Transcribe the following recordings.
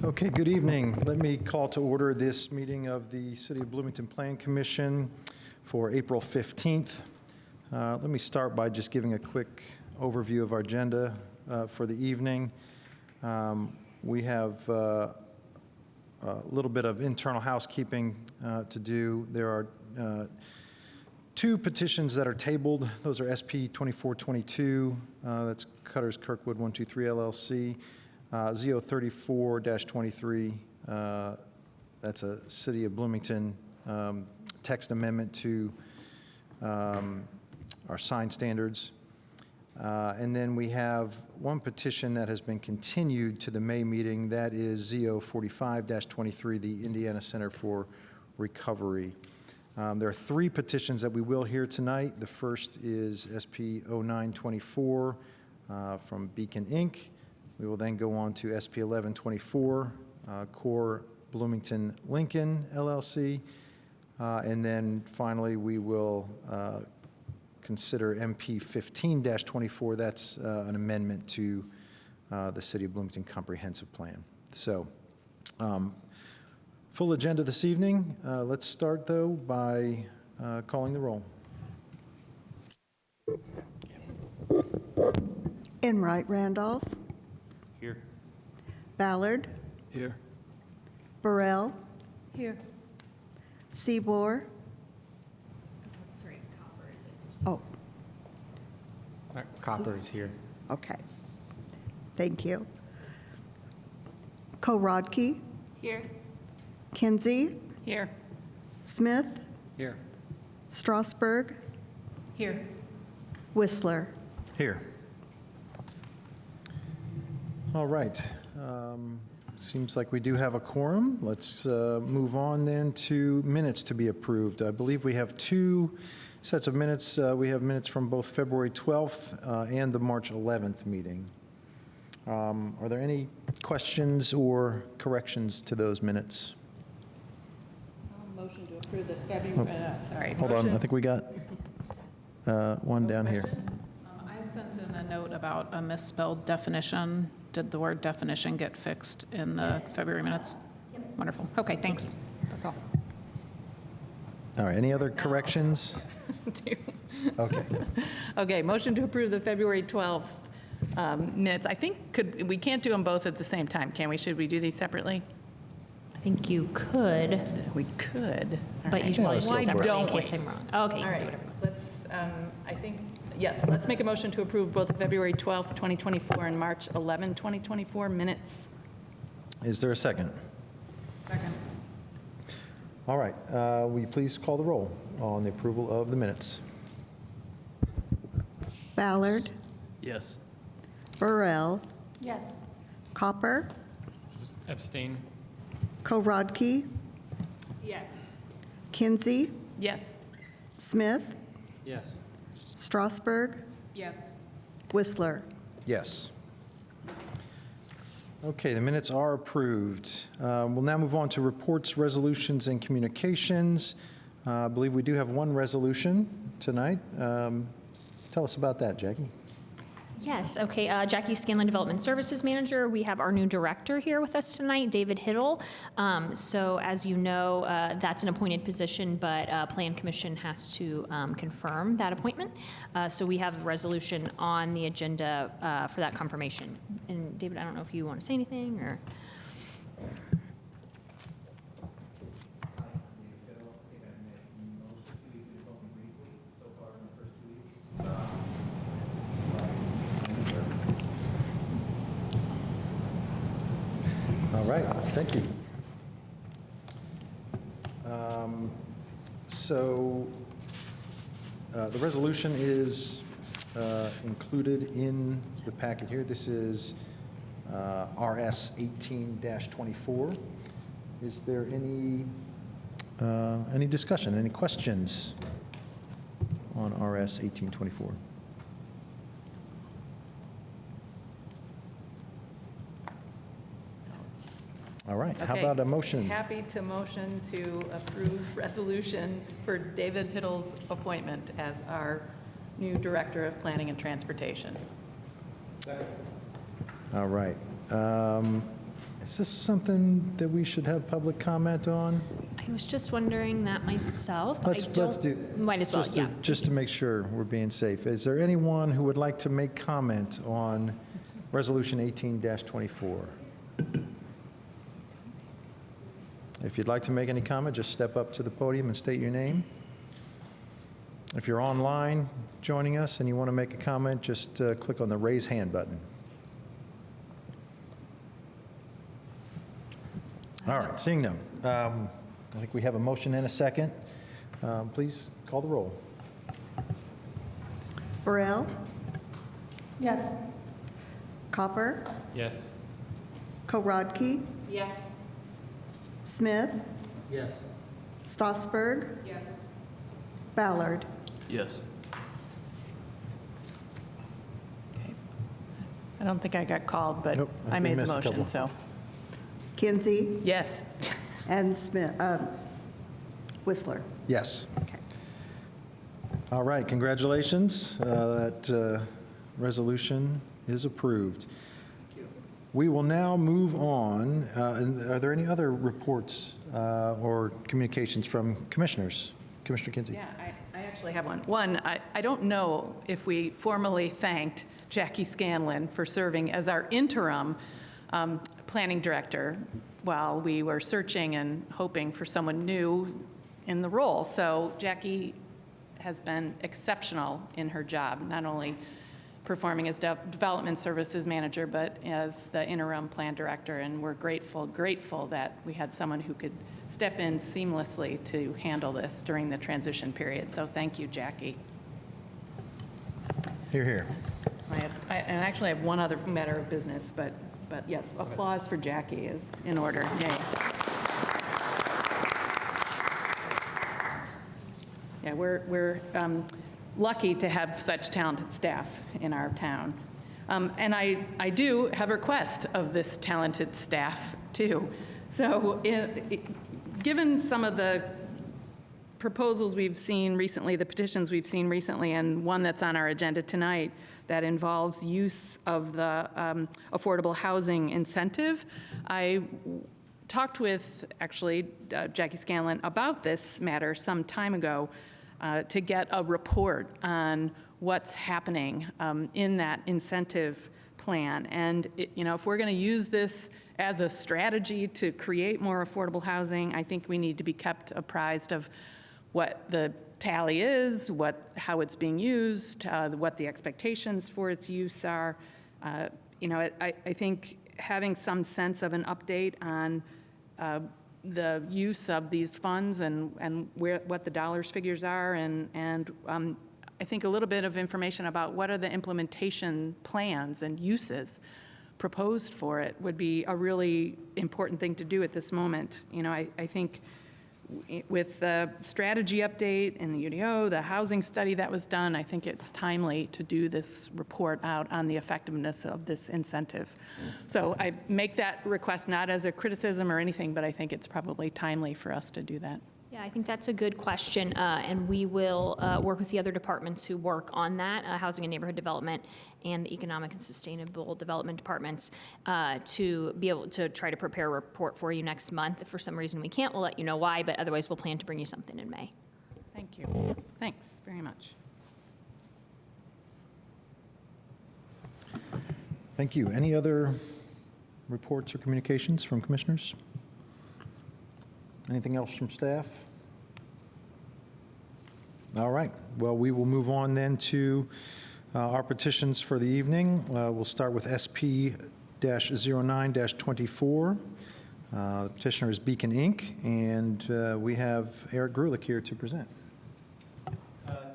Okay, good evening. Let me call to order this meeting of the City of Bloomington Plan Commission for April 15th. Let me start by just giving a quick overview of our agenda for the evening. We have a little bit of internal housekeeping to do. There are two petitions that are tabled. Those are SP 2422, that's Cutters Kirkwood 123 LLC. ZO 34-23, that's a City of Bloomington text amendment to our sign standards. And then we have one petition that has been continued to the May meeting. That is ZO 45-23, the Indiana Center for Recovery. There are three petitions that we will hear tonight. The first is SP 0924 from Beacon Inc. We will then go on to SP 1124, Core Bloomington Lincoln LLC. And then finally, we will consider MP 15-24. That's an amendment to the City of Bloomington Comprehensive Plan. So, full agenda this evening. Let's start, though, by calling the roll. Enright Randolph. Here. Ballard. Here. Burrell. Here. Seabour. Sorry, Copper is it? Oh, Copper is here. okay. Thank you. Korodke. Here. Kinsey. Here. Smith. Here. Strasburg. Here. Whistler. Here. All right. Seems like we do have a quorum. Let's move on then to minutes to be approved. I believe we have two sets of minutes. We have minutes from both February 12th and the March 11th meeting. Are there any questions or corrections to those minutes? Motion to approve the February, sorry. Hold on, I think we got one down here. I sent in a note about a misspelled definition. Did the word definition get fixed in the February minutes? Yep. Wonderful. Okay, thanks. That's all. All right, any other corrections? Okay. Okay, motion to approve the February 12th minutes. I think we can't do them both at the same time, can we? Should we do these separately? I think you could, We could. but you should probably let's do go it for it. separately in Don't we? case I'm wrong. Okay, All you can do right, whatever. let's, I think, yes, let's make a motion to approve both the February 12th, 2024 and March 11, 2024 minutes. Is there a second? Second. All right, will you please call the roll on the approval of the minutes? Ballard. Yes. Burrell. Yes. Copper. Abstain. Korodke. Yes. Kinsey. Yes. Smith. Yes. Strasburg. Yes. Whistler. Yes. Okay, the minutes are approved. We'll now move on to reports, resolutions, and communications. I believe we do have one resolution tonight. Tell us about that, Jackie. Yes, okay, Jackie Scanlon, Development Services Manager. We have our new director here with us tonight, David Hiddle. So as you know, that's an appointed position, but Plan Commission has to confirm that appointment. So we have a resolution on the agenda for that confirmation. And David, I don't know if you want to say anything or... All right, thank you. The resolution is included in the packet here. This is RS 18-24. Is there any discussion, any questions on RS 18-24? All right, how Okay. about a motion? Happy to motion to approve resolution for David Hiddle's appointment as our new Director of Planning and Transportation. All right. Is this something that we should have public comment on? I was just wondering that myself. But Let's I don't, do. might as well, just yeah. just to make sure we're being safe. Is there anyone who would like to make comment on Resolution 18-24? If you'd like to make any comment, just step up to the podium and state your name. If you're online joining us and you want to make a comment, just click on the raise hand button. All right, seeing none. I think we have a motion and a second. Please call the roll. Burrell? Yes. Copper? Yes. Korodke? Yes. Smith? Yes. Strasburg? Yes. Ballard? Yes. I don't think I got called, but Nope, I we made the missed a motion, couple. so, Kinsey? yes. And Smith, Whistler? Yes. Okay. All right, congratulations. That resolution is approved. We will now move on. And are there any other reports or communications from commissioners? Commissioner Kinsey? Yeah, I actually have one. One, I don't know if we formally thanked Jackie Scanlon for serving as our interim planning director while we were searching and hoping for someone new in the role. So Jackie has been exceptional in her job, not only performing as development services manager, but as the interim plan director. And we're grateful that we had someone who could step in seamlessly to handle this during the transition period. So thank you, Jackie. Hear, hear. And actually I have one other matter of business, but yes, applause for Jackie is in order. Yay. Yeah, we're lucky to have such talented staff in our town. And I do have a request of this talented staff, too. So given some of the proposals we've seen recently, the petitions we've seen recently, and one that's on our agenda tonight that involves use of the affordable housing incentive, I talked with, actually, Jackie Scanlon about this matter some time ago to get a report on what's happening in that incentive plan. And if we're going to use this as a strategy to create more affordable housing, I think we need to be kept apprised of what the tally is, how it's being used, what the expectations for its use are. I think having some sense of an update on the use of these funds and what the dollars figures are, and I think a little bit of information about what are the implementation plans and uses proposed for it would be a really important thing to do at this moment. I think with the strategy update in the UDO, the housing study that was done, I think it's timely to do this report out on the effectiveness of this incentive. So I make that request not as a criticism or anything, but I think it's probably timely for us to do that. Yeah, I think that's a good question, and we will work with the other departments who work on that, Housing and Neighborhood Development and the Economic and Sustainable Development Departments, to be able to try to prepare a report for you next month. If for some reason we can't, we'll let you know why, but otherwise we'll plan to bring you something in May. Thank you. Thanks very much. Thank you. Any other reports or communications from commissioners? Anything else from staff? All right. Well, we will move on then to our petitions for the evening. We'll start with SP-09-24. The petitioner is Beacon Inc., and we have Eric Grulich here to present.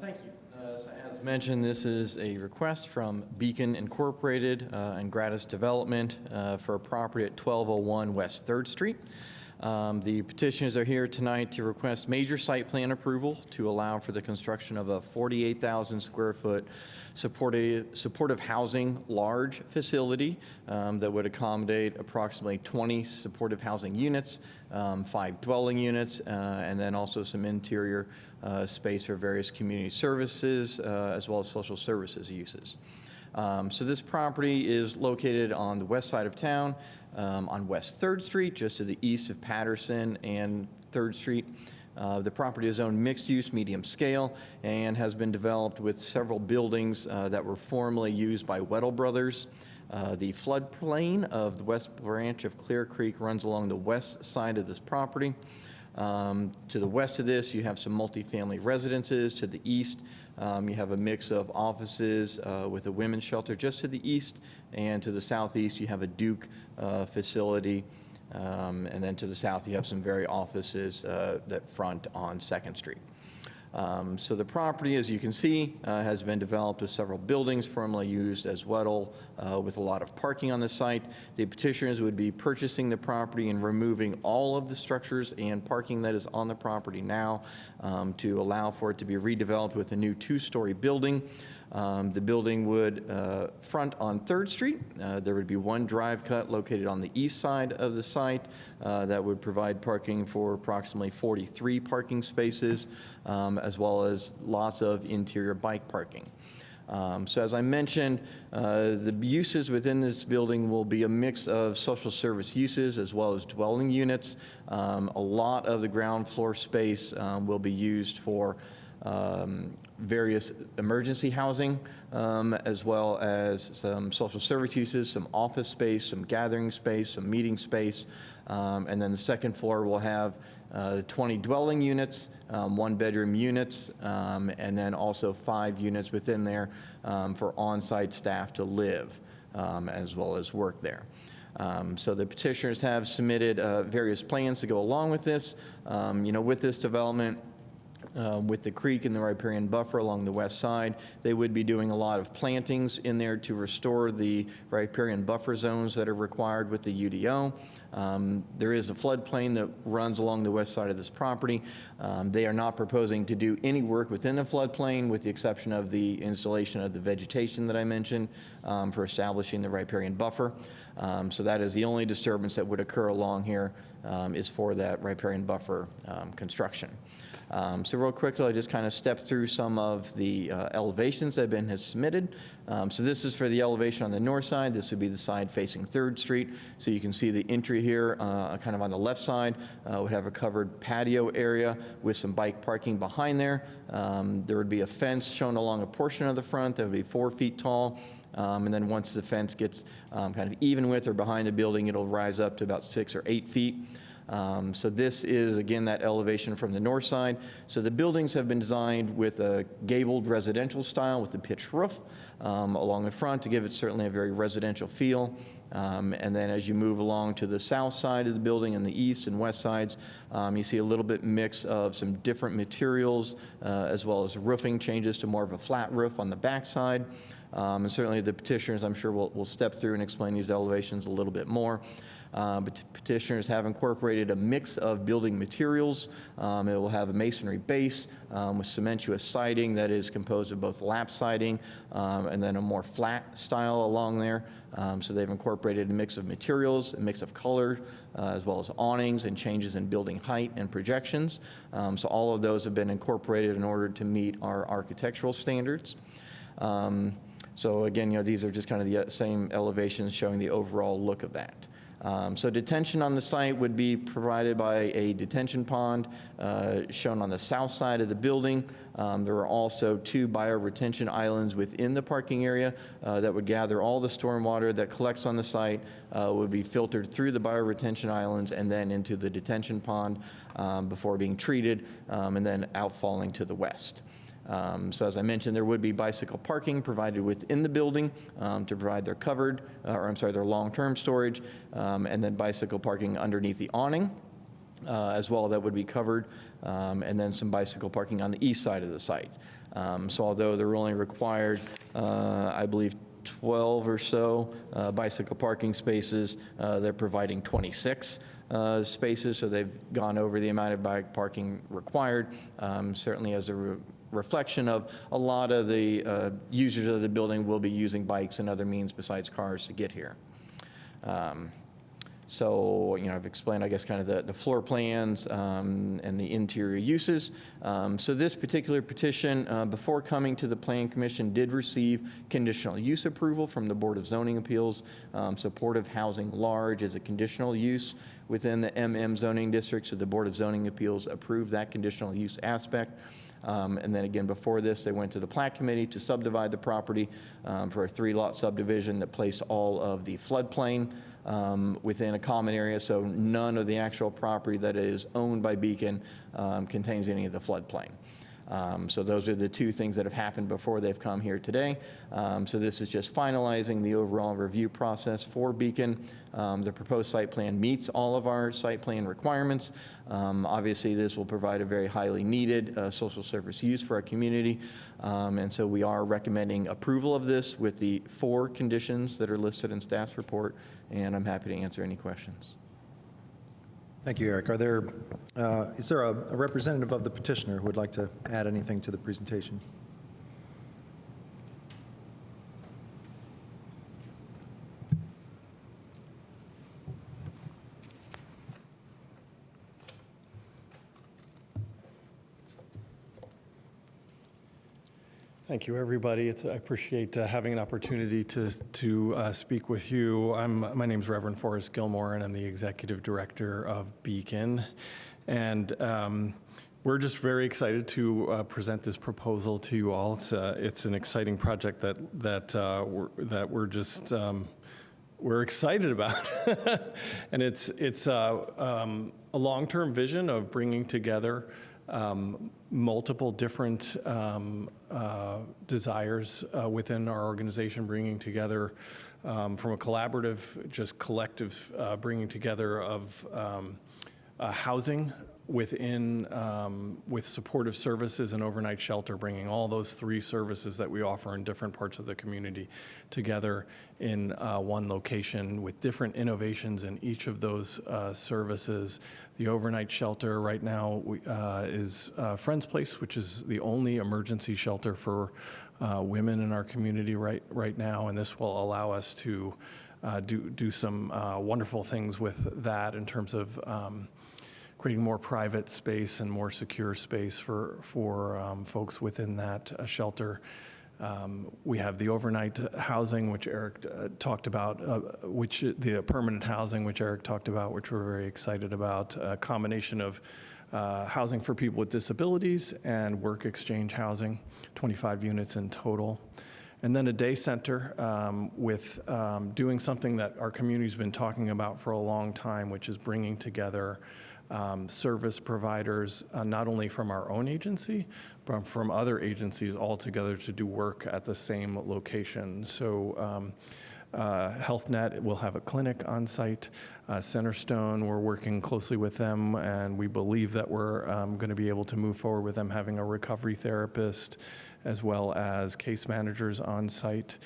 Thank you. So as mentioned, this is a request from Beacon Incorporated and Gratis Development for a property at 1201 West 3rd Street. The petitioners are here tonight to request major site plan approval to allow for the construction of a 48,000 square foot supportive housing large facility that would accommodate approximately 20 supportive housing units, 5 dwelling units, and then also some interior space for various community services as well as social services uses. So this property is located on the west side of town, on West 3rd Street, just to the east of Patterson and 3rd Street. The property is owned mixed-use, medium scale, and has been developed with several buildings that were formerly used by Weddell Brothers. The floodplain of the west branch of Clear Creek runs along the west side of this property. To the west of this, you have some multifamily residences. To the east, you have a mix of offices with a women's shelter just to the east, and to the southeast, you have a Duke facility. And then to the south, you have some very offices that front on 2nd Street. So the property, as you can see, has been developed with several buildings formerly used as Weddell, with a lot of parking on the site. The petitioners would be purchasing the property and removing all of the structures and parking that is on the property now to allow for it to be redeveloped with a new 2-story building. The building would front on 3rd Street. There would be one drive cut located on the east side of the site that would provide parking for approximately 43 parking spaces, as well as lots of interior bike parking. So as I mentioned, the uses within this building will be a mix of social service uses as well as dwelling units. A lot of the ground floor space will be used for various emergency housing, as well as some social service uses, some office space, some gathering space, some meeting space. And then the second floor will have 20 dwelling units, 1-bedroom units, and then also 5 units within there for on-site staff to live, as well as work there. So the petitioners have submitted various plans to go along with this. With this development, with the creek and the riparian buffer along the west side, they would be doing a lot of plantings in there to restore the riparian buffer zones that are required with the UDO. There is a floodplain that runs along the west side of this property. They are not proposing to do any work within the floodplain with the exception of the installation of the vegetation that I mentioned for establishing the riparian buffer. So that is the only disturbance that would occur along here is for that riparian buffer construction. So real quickly, I'll just kind of step through some of the elevations that Ben has submitted. So this is for the elevation on the north side. This would be the side facing 3rd Street. So you can see the entry here kind of on the left side would have a covered patio area with some bike parking behind there. There would be a fence shown along a portion of the front that would be 4 feet tall. And then once the fence gets kind of even with or behind the building, it'll rise up to about 6 or 8 feet. So this is, again, that elevation from the north side. So the buildings have been designed with a gabled residential style with a pitched roof along the front to give it certainly a very residential feel. And then as you move along to the south side of the building and the east and west sides, you see a little bit mix of some different materials as well as roofing changes to more of a flat roof on the back side. And certainly the petitioners, I'm sure, will step through and explain these elevations a little bit more. But petitioners have incorporated a mix of building materials. It will have a masonry base with cementous siding that is composed of both lap siding and then a more flat style along there. So they've incorporated a mix of materials, a mix of color, as well as awnings and changes in building height and projections. So all of those have been incorporated in order to meet our architectural standards. So again, these are just kind of the same elevations showing the overall look of that. So detention on the site would be provided by a detention pond shown on the south side of the building. There are also 2 bioretention islands within the parking area that would gather all the stormwater that collects on the site, would be filtered through the bioretention islands and then into the detention pond before being treated and then outfalling to the west. So as I mentioned, there would be bicycle parking provided within the building to provide their their long-term storage, and then bicycle parking underneath the awning as well that would be covered, and then some bicycle parking on the east side of the site. So although they're only required, I believe, 12 or so bicycle parking spaces, they're providing 26 spaces, so they've gone over the amount of bike parking required, certainly as a reflection of a lot of the users of the building will be using bikes and other means besides cars to get here. So, I've explained, I guess, kind of the floor plans and the interior uses. So this particular petition, before coming to the Plan Commission, did receive conditional use approval from the Board of Zoning Appeals. Supportive housing large is a conditional use within the MM zoning district, so the Board of Zoning Appeals approved that conditional use aspect. And then again, before this, they went to the Plat Committee to subdivide the property for a 3-lot subdivision that placed all of the floodplain within a common area, so none of the actual property that is owned by Beacon contains any of the floodplain. So those are the two things that have happened before they've come here today. So this is just finalizing the overall review process for Beacon. The proposed site plan meets all of our site plan requirements. Obviously, this will provide a very highly needed social service use for our community. And so we are recommending approval of this with the 4 conditions that are listed in staff's report, and I'm happy to answer any questions. Thank you, Eric. Is there a representative of the petitioner who would like to add anything to the presentation? Thank you, everybody. I appreciate having an opportunity to speak with you. My name is Reverend Forrest Gilmore, and I'm the Executive Director of Beacon. And we're just very excited to present this proposal to you all. It's an exciting project that we're excited about. And it's a long-term vision of bringing together multiple different desires within our organization, bringing together from a collaborative, just collective bringing together of housing within, with supportive services and overnight shelter, bringing all those 3 services that we offer in different parts of the community together in one location with different innovations in each of those services. The overnight shelter right now is Friends Place, which is the only emergency shelter for women in our community right now, and this will allow us to do some wonderful things with that in terms of creating more private space and more secure space for folks within that shelter. We have the overnight housing, which Eric talked about, the permanent housing, which Eric talked about, which we're very excited about. A combination of housing for people with disabilities and work exchange housing, 25 units in total. And then a day center with doing something that our community's been talking about for a long time, which is bringing together service providers, not only from our own agency, but from other agencies all together to do work at the same location. So HealthNet will have a clinic on site. Centerstone, we're working closely with them, and we believe that we're going to be able to move forward with them having a recovery therapist as well as case managers on site.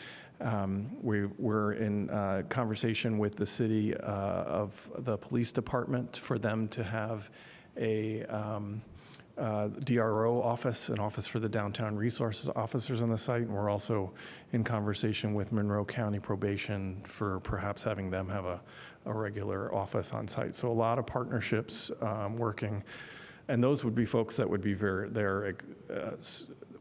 We're in conversation with the city of the police department for them to have a DRO office, an office for the downtown resources officers on the site. And we're also in conversation with Monroe County Probation for perhaps having them have a regular office on site. So a lot of partnerships working. And those would be folks that would be there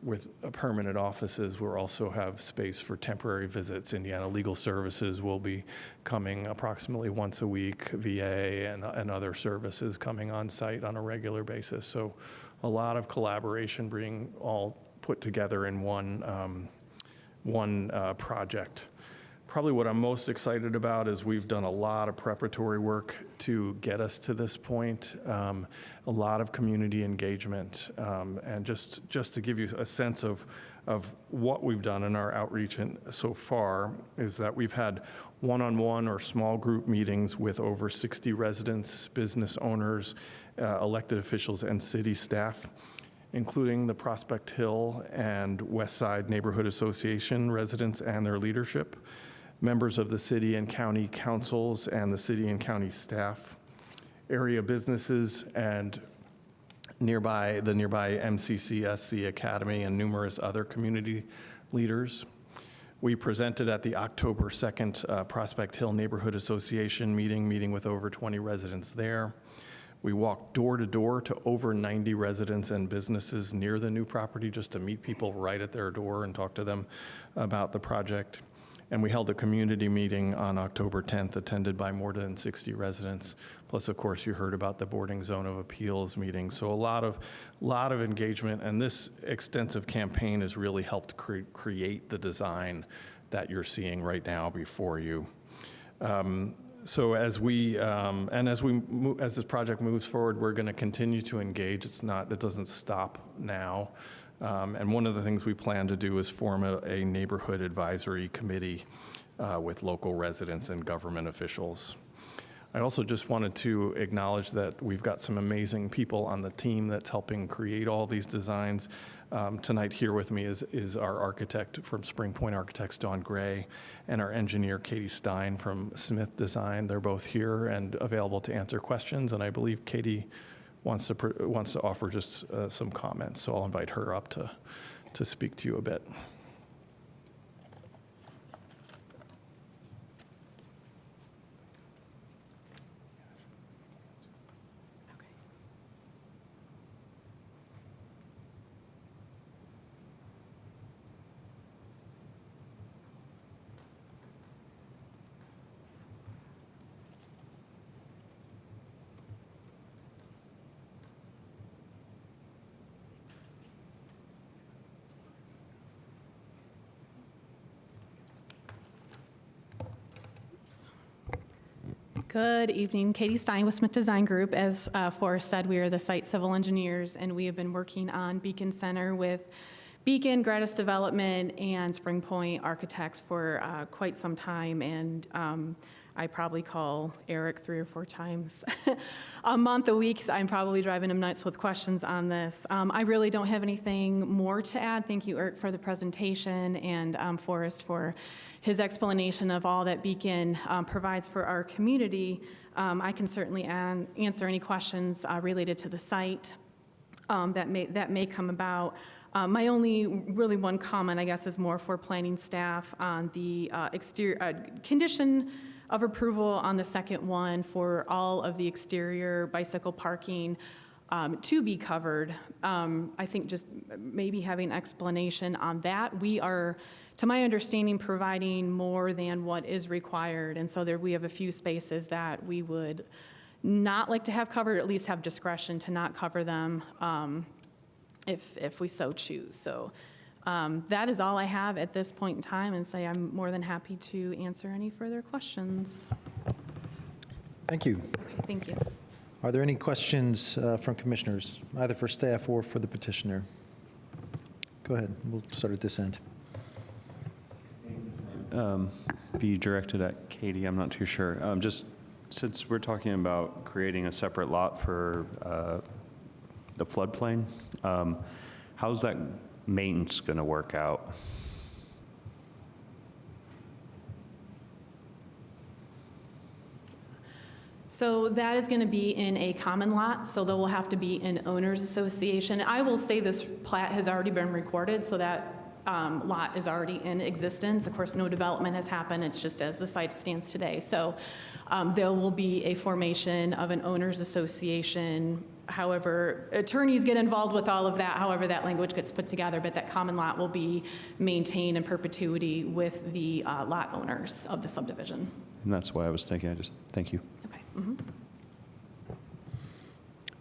with permanent offices. We'll also have space for temporary visits. Indiana Legal Services will be coming approximately once a week, VA and other services coming on site on a regular basis. So a lot of collaboration being all put together in one project. Probably what I'm most excited about is we've done a lot of preparatory work to get us to this point, a lot of community engagement, and just to give you a sense of what we've done in our outreach so far is that we've had one-on-one or small group meetings with over 60 residents, business owners, elected officials, and city staff, including the Prospect Hill and West Side Neighborhood Association residents and their leadership, members of the city and county councils and the city and county staff, area businesses, and the nearby MCCSC Academy and numerous other community leaders. We presented at the October 2nd Prospect Hill Neighborhood Association meeting with over 20 residents there. We walked door to door to over 90 residents and businesses near the new property just to meet people right at their door and talk to them about the project. And we held a community meeting on October 10th, attended by more than 60 residents. Plus, of course, you heard about the boarding zone of appeals meeting. So a lot of engagement, and this extensive campaign has really helped create the design that you're seeing right now before you. So as this project moves forward, we're going to continue to engage. It doesn't stop now. And one of the things we plan to do is form a neighborhood advisory committee with local residents and government officials. I also just wanted to acknowledge that we've got some amazing people on the team that's helping create all these designs. Tonight here with me is our architect from Spring Point Architects, Dawn Gray, and our engineer, Katie Stein from Smith Design. They're both here and available to answer questions, and I believe Katie wants to offer just some comments, so I'll invite her up to speak to you a bit. Good evening. Katie Stein with Smith Design Group. As Forrest said, we are the site civil engineers, and we have been working on Beacon Center with Beacon, Gratis Development, and Spring Point Architects for quite some time. And I probably call Eric 3 or 4 times a month, a week. I'm probably driving him nuts with questions on this. I really don't have anything more to add. Thank you, Eric, for the presentation, and Forrest for his explanation of all that Beacon provides for our community. I can certainly answer any questions related to the site that may come about. My only really one comment, I guess, is more for planning staff on the exterior condition of approval on the second one for all of the exterior bicycle parking to be covered. I think just maybe having explanation on that. We are, to my understanding, providing more than what is required, and so we have a few spaces that we would not like to have covered, or at least have discretion to not cover them if we so choose. So that is all I have at this point in time, and say I'm more than happy to answer any further questions. Thank you. Thank you. Are there any questions from commissioners, either for staff or for the petitioner? Go ahead. We'll start at this end. Be directed at Katie, I'm not too sure. Just since we're talking about creating a separate lot for the floodplain, how's that maintenance going to work out? So that is going to be in a common lot, so there will have to be an owners association. I will say this plat has already been recorded, so that lot is already in existence. Of course, no development has happened. It's just as the site stands today. So there will be a formation of an owners association. However, attorneys get involved with all of that, however that language gets put together, but that common lot will be maintained in perpetuity with the lot owners of the subdivision. And that's why I was thinking, thank you. Okay. Mm-hmm.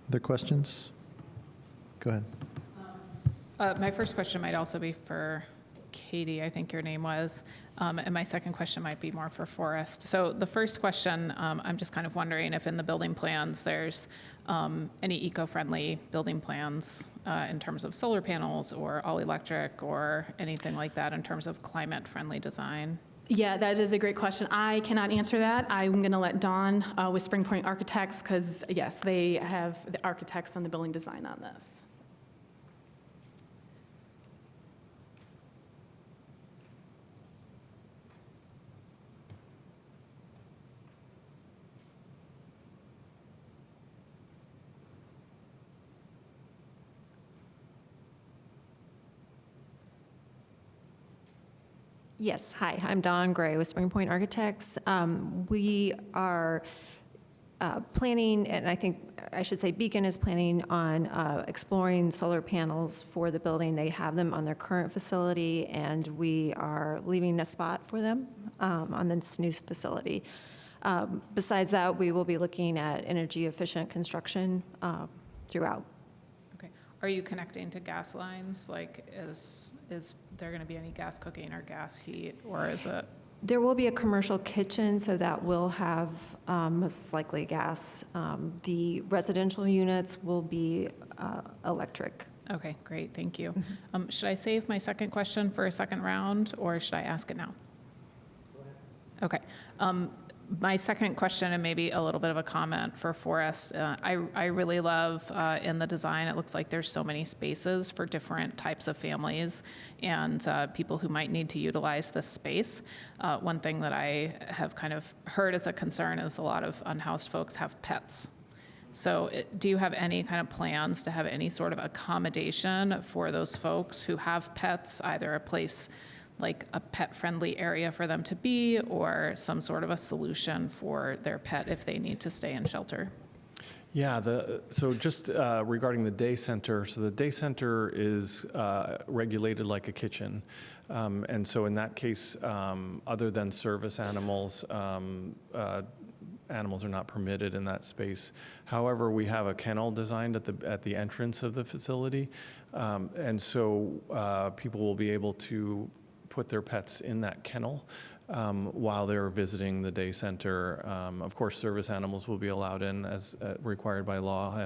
Other questions? Go ahead. My first question might also be for Katie, I think your name was, and my second question might be more for Forrest. So the first question, I'm just kind of wondering if in the building plans there's any eco-friendly building plans in terms of solar panels or all electric or anything like that in terms of climate-friendly design. Yeah, that is a great question. I cannot answer that. I'm going to let Dawn with Spring Point Architects, because yes, they have the architects and the building design on this. Yes, hi, I'm Dawn Gray with Spring Point Architects. We are planning, and I think I should say Beacon is planning on exploring solar panels for the building. They have them on their current facility, and we are leaving a spot for them on this new facility. Besides that, we will be looking at energy-efficient construction throughout. Okay. Are you connecting to gas lines? Like, is there going to be any gas cooking or gas heat, or is it? There will be a commercial kitchen, so that will have most likely gas. The residential units will be electric. Okay, great, thank you. Should I save my second question for a second round, or should I ask it now? Okay. My second question, and maybe a little bit of a comment for Forrest, I really love in the design, it looks like there's so many spaces for different types of families and people who might need to utilize this space. One thing that I have kind of heard as a concern is a lot of unhoused folks have pets. So do you have any kind of plans to have any sort of accommodation for those folks who have pets, either a place like a pet-friendly area for them to be, or some sort of a solution for their pet if they need to stay in shelter? Yeah, so just regarding the day center, so the day center is regulated like a kitchen. And so in that case, other than service animals, animals are not permitted in that space. However, we have a kennel designed at the entrance of the facility. And so people will be able to put their pets in that kennel while they're visiting the day center. Of course, service animals will be allowed in as required by law,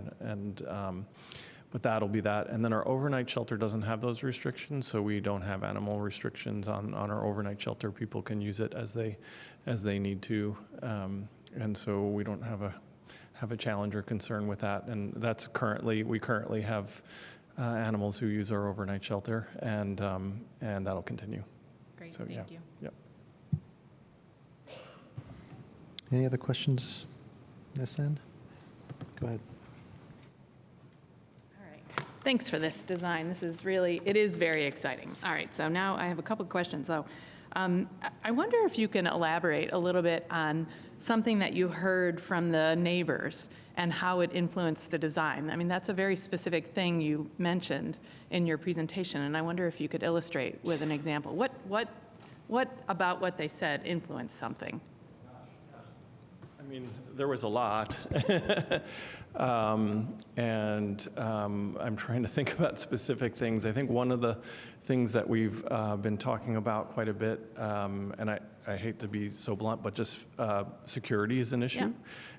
but that'll be that. And then our overnight shelter doesn't have those restrictions, so we don't have animal restrictions on our overnight shelter. People can use it as they need to, and so we don't have a challenge or concern with that. And that's we currently have animals who use our overnight shelter, and that'll continue. Great, So, thank you. Yep. Any other questions, Ms. End? Go ahead. All right. Thanks for this design. It is very exciting. All right, so now I have a couple of questions. So I wonder if you can elaborate a little bit on something that you heard from the neighbors and how it influenced the design. I mean, that's a very specific thing you mentioned in your presentation, and I wonder if you could illustrate with an example. What about what they said influenced something? I mean, there was a lot. And I'm trying to think about specific things. I think one of the things that we've been talking about quite a bit, and I hate to be so blunt, but just security is an issue. Yeah.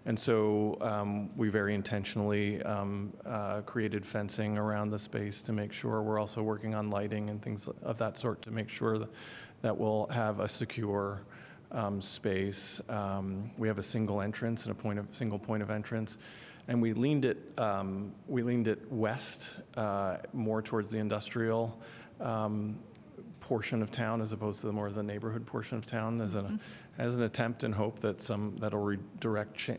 And so we very intentionally created fencing around the space to make sure we're also working on lighting and things of that sort to make sure that we'll have a secure space. We have a single entrance and a single point of entrance, and we leaned it west, more towards the industrial portion of town as opposed to the more of the neighborhood portion of town, as an attempt and hope that that'll redirect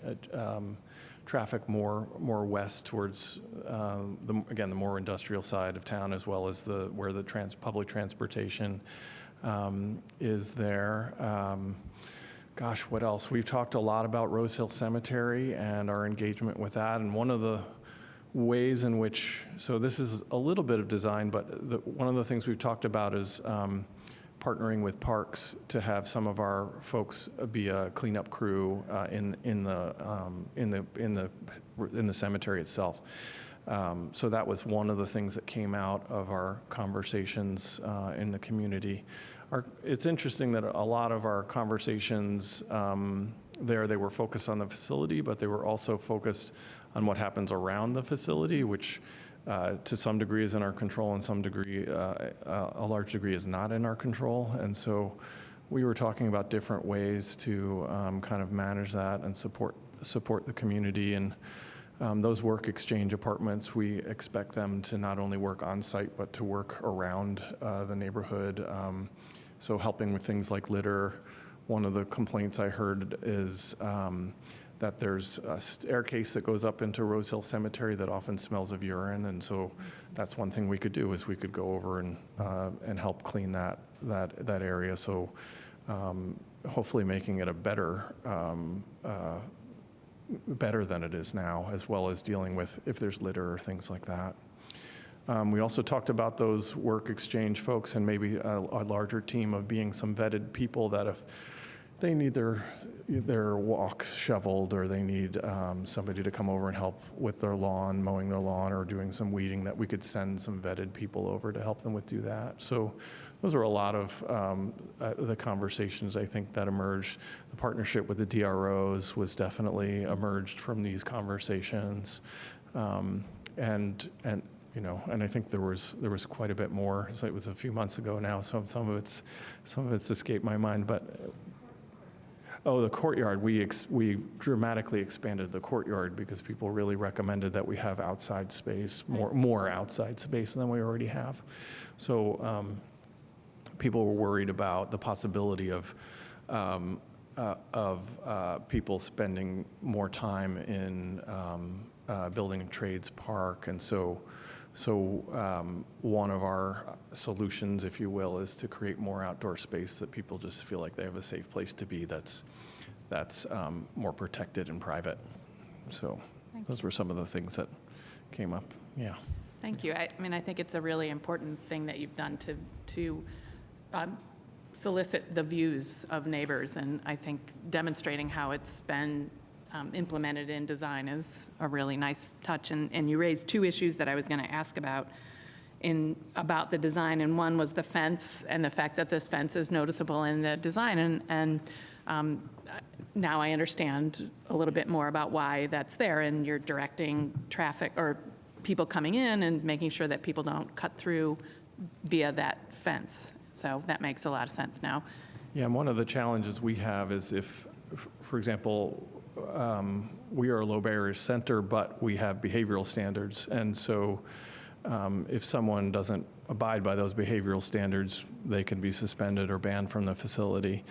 traffic more west towards the more industrial side of town, as well as where the public transportation is there. Gosh, what else? We've talked a lot about Rose Hill Cemetery and our engagement with that. And one of the ways in which, so this is a little bit of design, but one of the things we've talked about is partnering with parks to have some of our folks be a cleanup crew in the cemetery itself. So that was one of the things that came out of our conversations in the community. It's interesting that a lot of our conversations they were focused on the facility, but they were also focused on what happens around the facility, which to some degree is in our control and some degree, a large degree is not in our control. And so we were talking about different ways to kind of manage that and support the community. And those work exchange apartments, we expect them to not only work on site, but to work around the neighborhood. So helping with things like litter. One of the complaints I heard is that there's a staircase that goes up into Rose Hill Cemetery that often smells of urine, and so that's one thing we could do, is we could go over and help clean that area. So hopefully making it a better than it is now, as well as dealing with if there's litter or things like that. We also talked about those work exchange folks and maybe a larger team of being some vetted people that if they need their walk shoveled, or they need somebody to come over and help with their lawn, mowing their lawn, or doing some weeding, that we could send some vetted people over to help them with do that. So those are a lot of the conversations, I think, that emerged. The partnership with the DROs was definitely emerged from these conversations. And I think there was quite a bit more. So it was a few months ago now, so some of it's escaped my mind. But the courtyard, we dramatically expanded the courtyard because people really recommended that we have outside space, more outside space than we already have. So people were worried about the possibility of people spending more time in Building and Trades Park, and so one of our solutions, if you will, is to create more outdoor space that people just feel like they have a safe place to be that's more protected and private. So those were some of the things that came up. Yeah. Thank you. I mean, I think it's a really important thing that you've done to solicit the views of neighbors, and I think demonstrating how it's been implemented in design is a really nice touch. And you raised two issues that I was going to ask about the design, and one was the fence and the fact that this fence is noticeable in the design, and now I understand a little bit more about why that's there, and you're directing traffic or people coming in and making sure that people don't cut through via that fence. So that makes a lot of sense now. Yeah, and one of the challenges we have is if, for example, we are a low barrier center, but we have behavioral standards. And so if someone doesn't abide by those behavioral standards, they can be suspended or banned from the facility.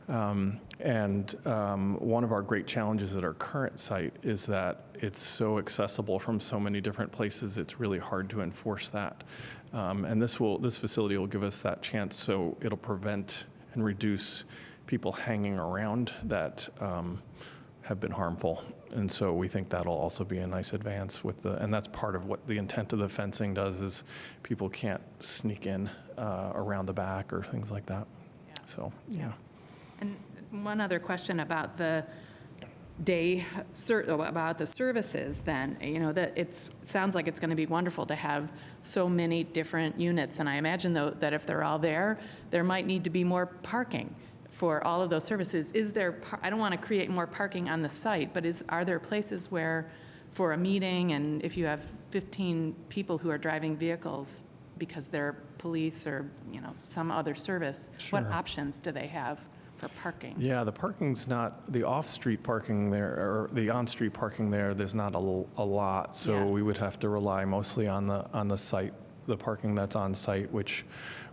And one of our great challenges at our current site is that it's so accessible from so many different places, it's really hard to enforce that. And this facility will give us that chance, so it'll prevent and reduce people hanging around that have been harmful. And so we think that'll also be a nice advance and that's part of what the intent of the fencing does, is people can't sneak in around the back or things like that. Yeah. So, yeah. And one other question about the about the services then, that it sounds like it's going to be wonderful to have so many different units. And I imagine, though, that if they're all there might need to be more parking for all of those services. I don't want to create more parking on the site, but are there places where, for a meeting, and if you have 15 people who are driving vehicles because they're police or, some other service, what options do they have for parking? Yeah, the parking's not, the off-street parking there, or the on-street parking there's not a lot, so Yeah. we would have to rely mostly on the site, the parking that's on site, which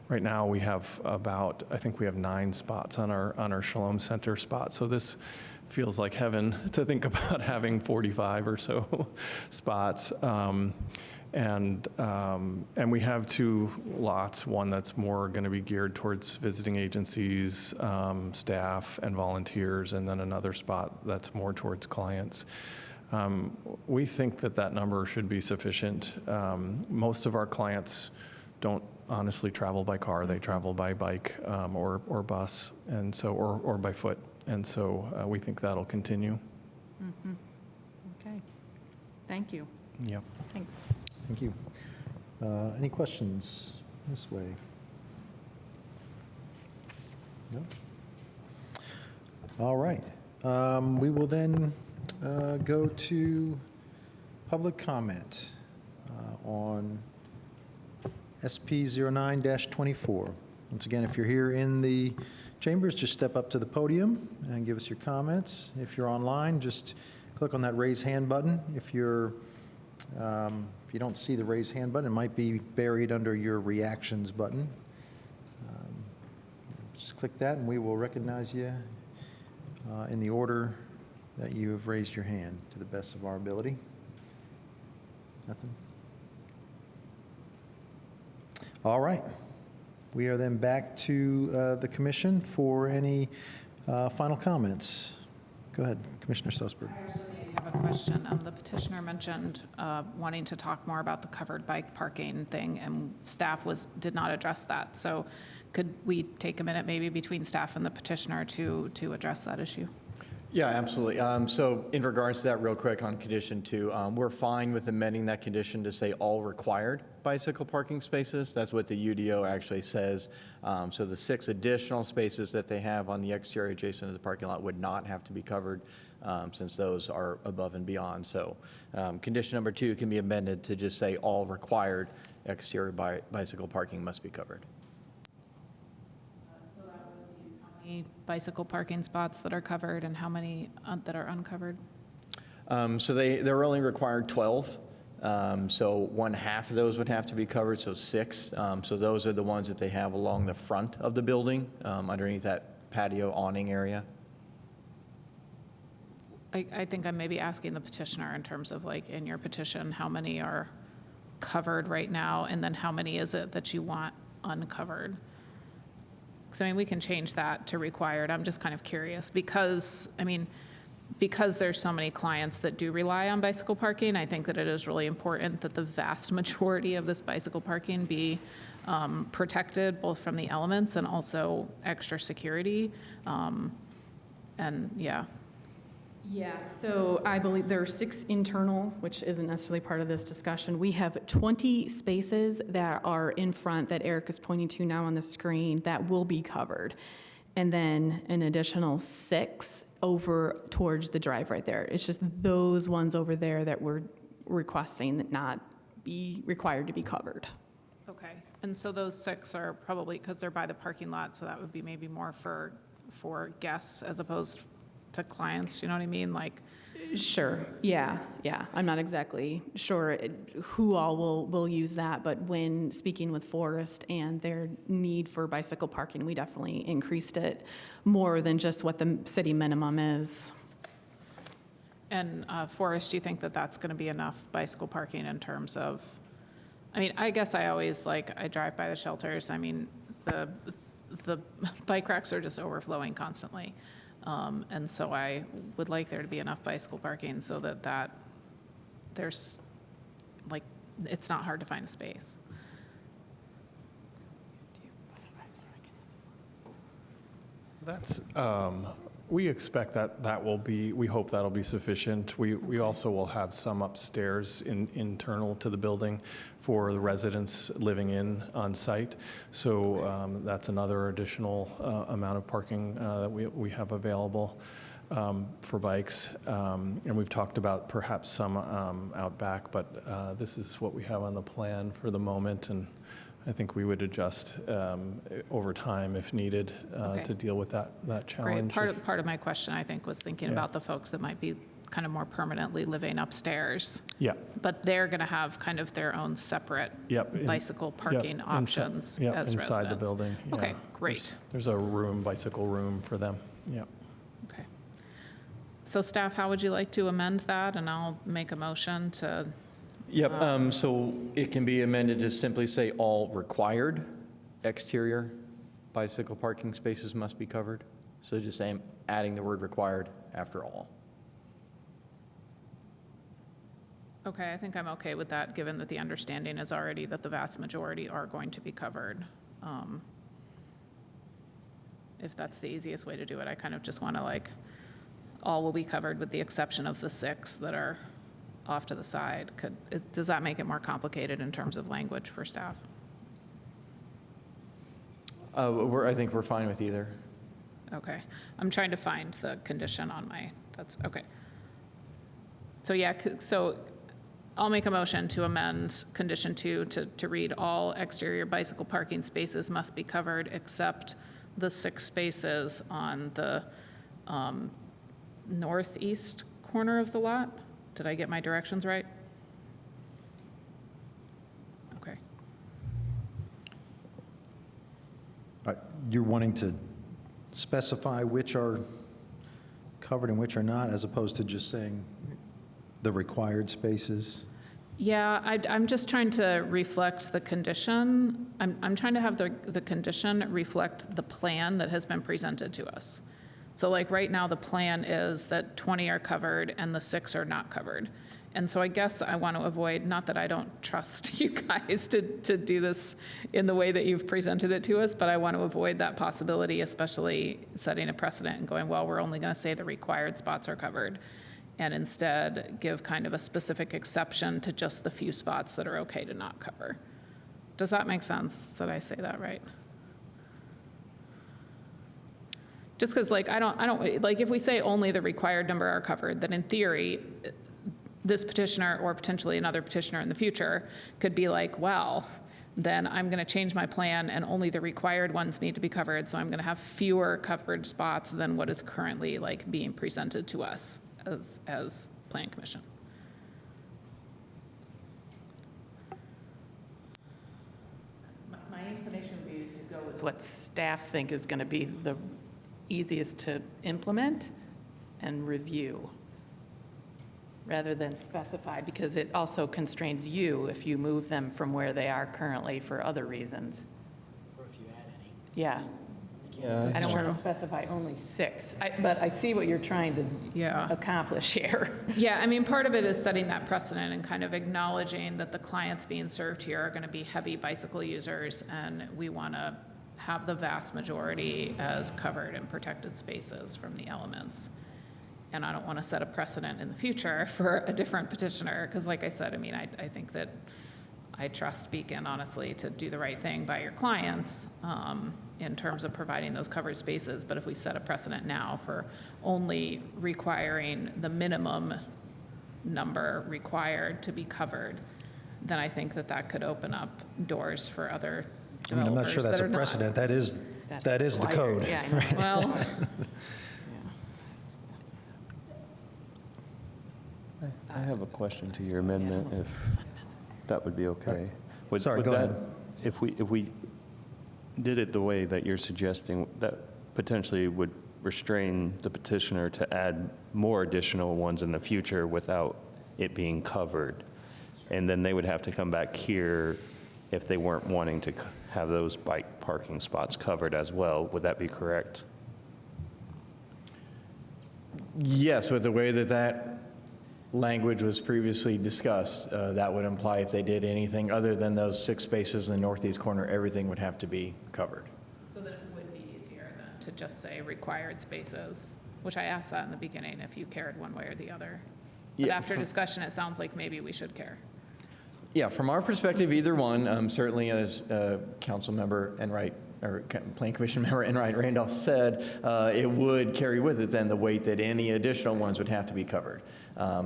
right now we have I think we have 9 spots on our Shalom Center spot, so this feels like heaven to think about having 45 or so spots. And we have 2 lots, one that's more going to be geared towards visiting agencies, staff, and volunteers, and then another spot that's more towards clients. We think that number should be sufficient. Most of our clients don't honestly travel by car; they travel by bike or bus, and so or by foot, and so we think that'll continue. Mm-hmm. Okay. Thank you. Yep. Thanks. Thank you. Any questions this way? No? All right. We will then go to public comment on SP 09-24. Once again, if you're here in the chambers, just step up to the podium and give us your comments. If you're online, just click on that raise hand button. If you don't see the raise hand button, it might be buried under your reactions button. Just click that and we will recognize you in the order that you have raised your hand to the best of our ability? Nothing? All right. We are then back to the commission for any final comments. Go ahead, Commissioner Sussberg. I have a question. The petitioner mentioned wanting to talk more about the covered bike parking thing, and staff did not address that. So could we take a minute maybe between staff and the petitioner to address that issue? Yeah, absolutely. So in regards to that, real quick on condition 2, we're fine with amending that condition to say all required bicycle parking spaces. That's what the UDO actually says. So the 6 additional spaces that they have on the exterior adjacent to the parking lot would not have to be covered, since those are above and beyond. So condition number 2 can be amended to just say all required exterior bicycle parking must be covered. So that would be how many bicycle parking spots that are covered and how many that are uncovered? So they're only required 12. So 1/2 of those would have to be covered, so 6. So those are the ones that they have along the front of the building, underneath that patio awning area. I think I'm maybe asking the petitioner in terms of like in your petition, how many are covered right now, and then how many is it that you want uncovered? Because I mean, we can change that to required. I'm just kind of curious because, I mean, because there's so many clients that do rely on bicycle parking, I think that it is really important that the vast majority of this bicycle parking be protected, both from the elements and also extra security. And yeah. Yeah, so I believe there are 6 internal, which isn't necessarily part of this discussion. We have 20 spaces that are in front that Eric is pointing to now on the screen that will be covered. And then an additional 6 over towards the drive right there. It's just those ones over there that we're requesting that not be required to be covered. Okay, and so those 6 are probably, because they're by the parking lot, so that would be maybe more for guests as opposed to clients, you know what I mean? Like, Sure, yeah. I'm not exactly sure who all will use that, but when speaking with Forest and their need for bicycle parking, we definitely increased it more than just what the city minimum is. and Forrest, do you think that that's going to be enough bicycle parking in terms of, I mean, I guess I always I drive by the shelters. I mean, the bike racks are just overflowing constantly. And so I would like there to be enough bicycle parking so that there's, it's not hard to find a space. That's, we expect that will be, we hope that'll be sufficient. We also will have some upstairs internal to the building for the residents living on site. So that's another additional amount of parking that we have available for bikes. And we've talked about perhaps some out back, but this is what we have on the plan for the moment. And I think we would adjust over time if needed Okay. to deal with that Great. challenge. Part of my question, I think, was thinking Yeah. about the folks that might be kind of more permanently living upstairs. Yeah. But they're going to have kind of their own separate Yep. bicycle parking Yep. options Yep. as residents. Inside the building. yeah. Okay, great. There's a room, bicycle room for them. Yeah. Okay. So staff, how would you like to amend that? And I'll make a motion to, Yep, so it can be amended to simply say all required exterior bicycle parking spaces must be covered. So just saying, adding the word required after all. okay, I think I'm okay with that, given that the understanding is already that the vast majority are going to be covered. If that's the easiest way to do it, I kind of just want to all will be covered with the exception of the 6 that are off to the side. Does that make it more complicated in terms of language for staff? I think we're fine with either. Okay. I'm trying to find the condition on that's, okay. So yeah, so I'll make a motion to amend condition 2 to read all exterior bicycle parking spaces must be covered except the 6 spaces on the northeast corner of the lot. Did I get my directions right? Okay. You're wanting to specify which are covered and which are not, as opposed to just saying the required spaces? Yeah, I'm just trying to reflect the condition. I'm trying to have the condition reflect the plan that has been presented to us. So like right now, the plan is that 20 are covered and the 6 are not covered. And so I guess I want to avoid, not that I don't trust you guys to do this in the way that you've presented it to us, but I want to avoid that possibility, especially setting a precedent and going, well, we're only going to say the required spots are covered, and instead give kind of a specific exception to just the few spots that are okay to not cover. Does that make sense? Did I say that right? Just because like, I don't, like if we say only the required number are covered, then in theory, this petitioner or potentially another petitioner in the future could be like, well, then I'm going to change my plan and only the required ones need to be covered. So I'm going to have fewer covered spots than what is currently like being presented to us as Plan Commission. My inclination would be to go with what staff think is going to be the easiest to implement and review, rather than specify, because it also constrains you if you move them from where they are currently for other reasons. Or if you add any. Yeah. Yeah, I don't want to specify only 6, but I see what you're trying to accomplish here. Yeah, I mean, part of it is setting that precedent and kind of acknowledging that the clients being served here are going to be heavy bicycle users, and we want to have the vast majority as covered and protected spaces from the elements. And I don't want to set a precedent in the future for a different petitioner, because like I said, I mean, I think that I trust Beacon, honestly, to do the right thing by your clients in terms of providing those covered spaces. But if we set a precedent now for only requiring the minimum number required to be covered, then I think that that could open up doors for other I mean, I'm not developers sure that's that a are not. precedent. That is the code. Yeah, I know. Well, I have a question to your amendment, if that would be okay. Sorry, go ahead. If we did it the way that you're suggesting, that potentially would restrain the petitioner to add more additional ones in the future without it being covered. And then they would have to come back here if they weren't wanting to have those bike parking spots covered as well. Would that be correct? Yes, with the way that language was previously discussed, that would imply if they did anything other than those 6 spaces in the northeast corner, everything would have to be covered. so that it would be easier then to just say required spaces, which I asked that in the beginning, if you cared one way or the other. But Yeah, after discussion, it sounds like maybe we should care. Yeah, from our perspective, either one, certainly as Council Member Enright, or Plan Commission Member Enright Randolph said, it would carry with it then the weight that any additional ones would have to be covered.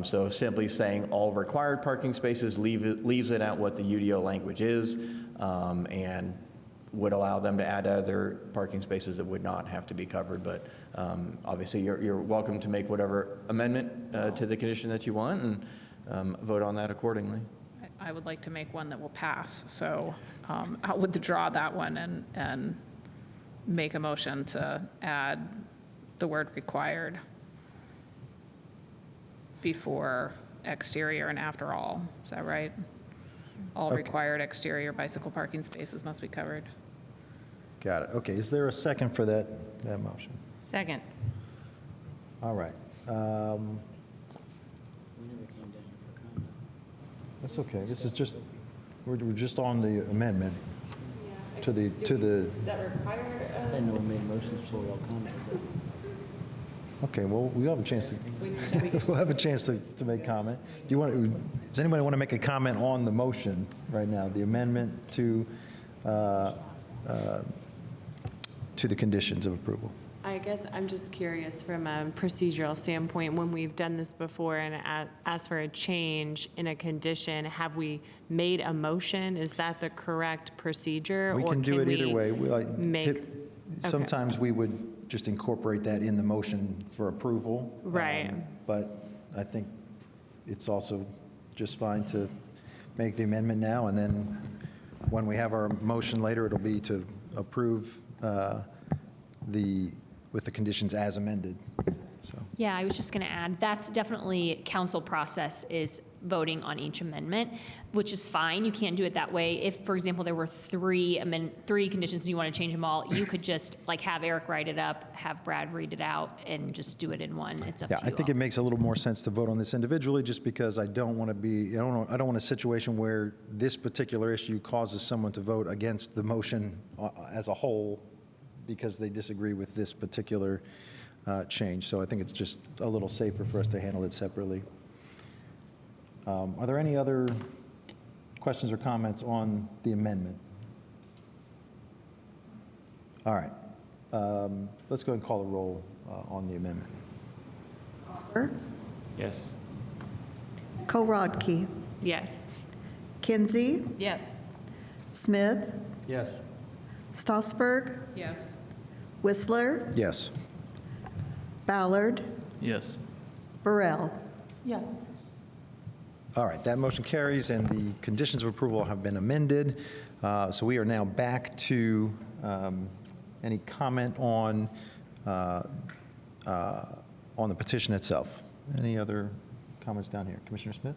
So simply saying all required parking spaces leaves it out what the UDO language is, and would allow them to add other parking spaces that would not have to be covered. But obviously, you're welcome to make whatever amendment to the condition that you want and vote on that accordingly. I would like to make one that will pass, so I'll withdraw that one and make a motion to add the word required before exterior and after all. Is that right? All Okay. required exterior bicycle parking spaces must be covered. Got it. Okay, is there a second for that motion? Second. All right. We never came down here for comment. That's okay. This is just, we're just on the amendment to the. Is that required? I didn't know we made motions before we all commented. Okay, well, we have a chance to, we'll have a chance to make comment. Does anybody want to make a comment on the motion right now, the amendment to the conditions of approval? I guess I'm just curious from a procedural standpoint, when we've done this before and asked for a change in a condition, have we made a motion? Is that the correct procedure? We or can do it either way. make- Sometimes we would just incorporate that in the motion for approval. Right. But I think it's also just fine to make the amendment now, and then when we have our motion later, it'll be to approve with the conditions as amended, so. Yeah, I was just going to add, that's definitely council process is voting on each amendment, which is fine. You can't do it that way. If, for example, there were three conditions and you want to change them all, you could just like have Eric write it up, have Brad read it out, and just do it in one. It's up Yeah, to I you think all. it makes a little more sense to vote on this individually, just because I don't want to be, I don't want a situation where this particular issue causes someone to vote against the motion as a whole because they disagree with this particular change. So I think it's just a little safer for us to handle it separately. Are there any other questions or comments on the amendment? All right. Let's go ahead and call the roll on the amendment. Hopper, Yes. Korodke, Yes. Kinsey, Yes. Smith, Yes. Stossberg, Yes. Whistler, Yes. Ballard, Yes. Burrell. Yes. All right, that motion carries, and the conditions of approval have been amended. So we are now back to any comment on the petition itself. Any other comments down here? Commissioner Smith?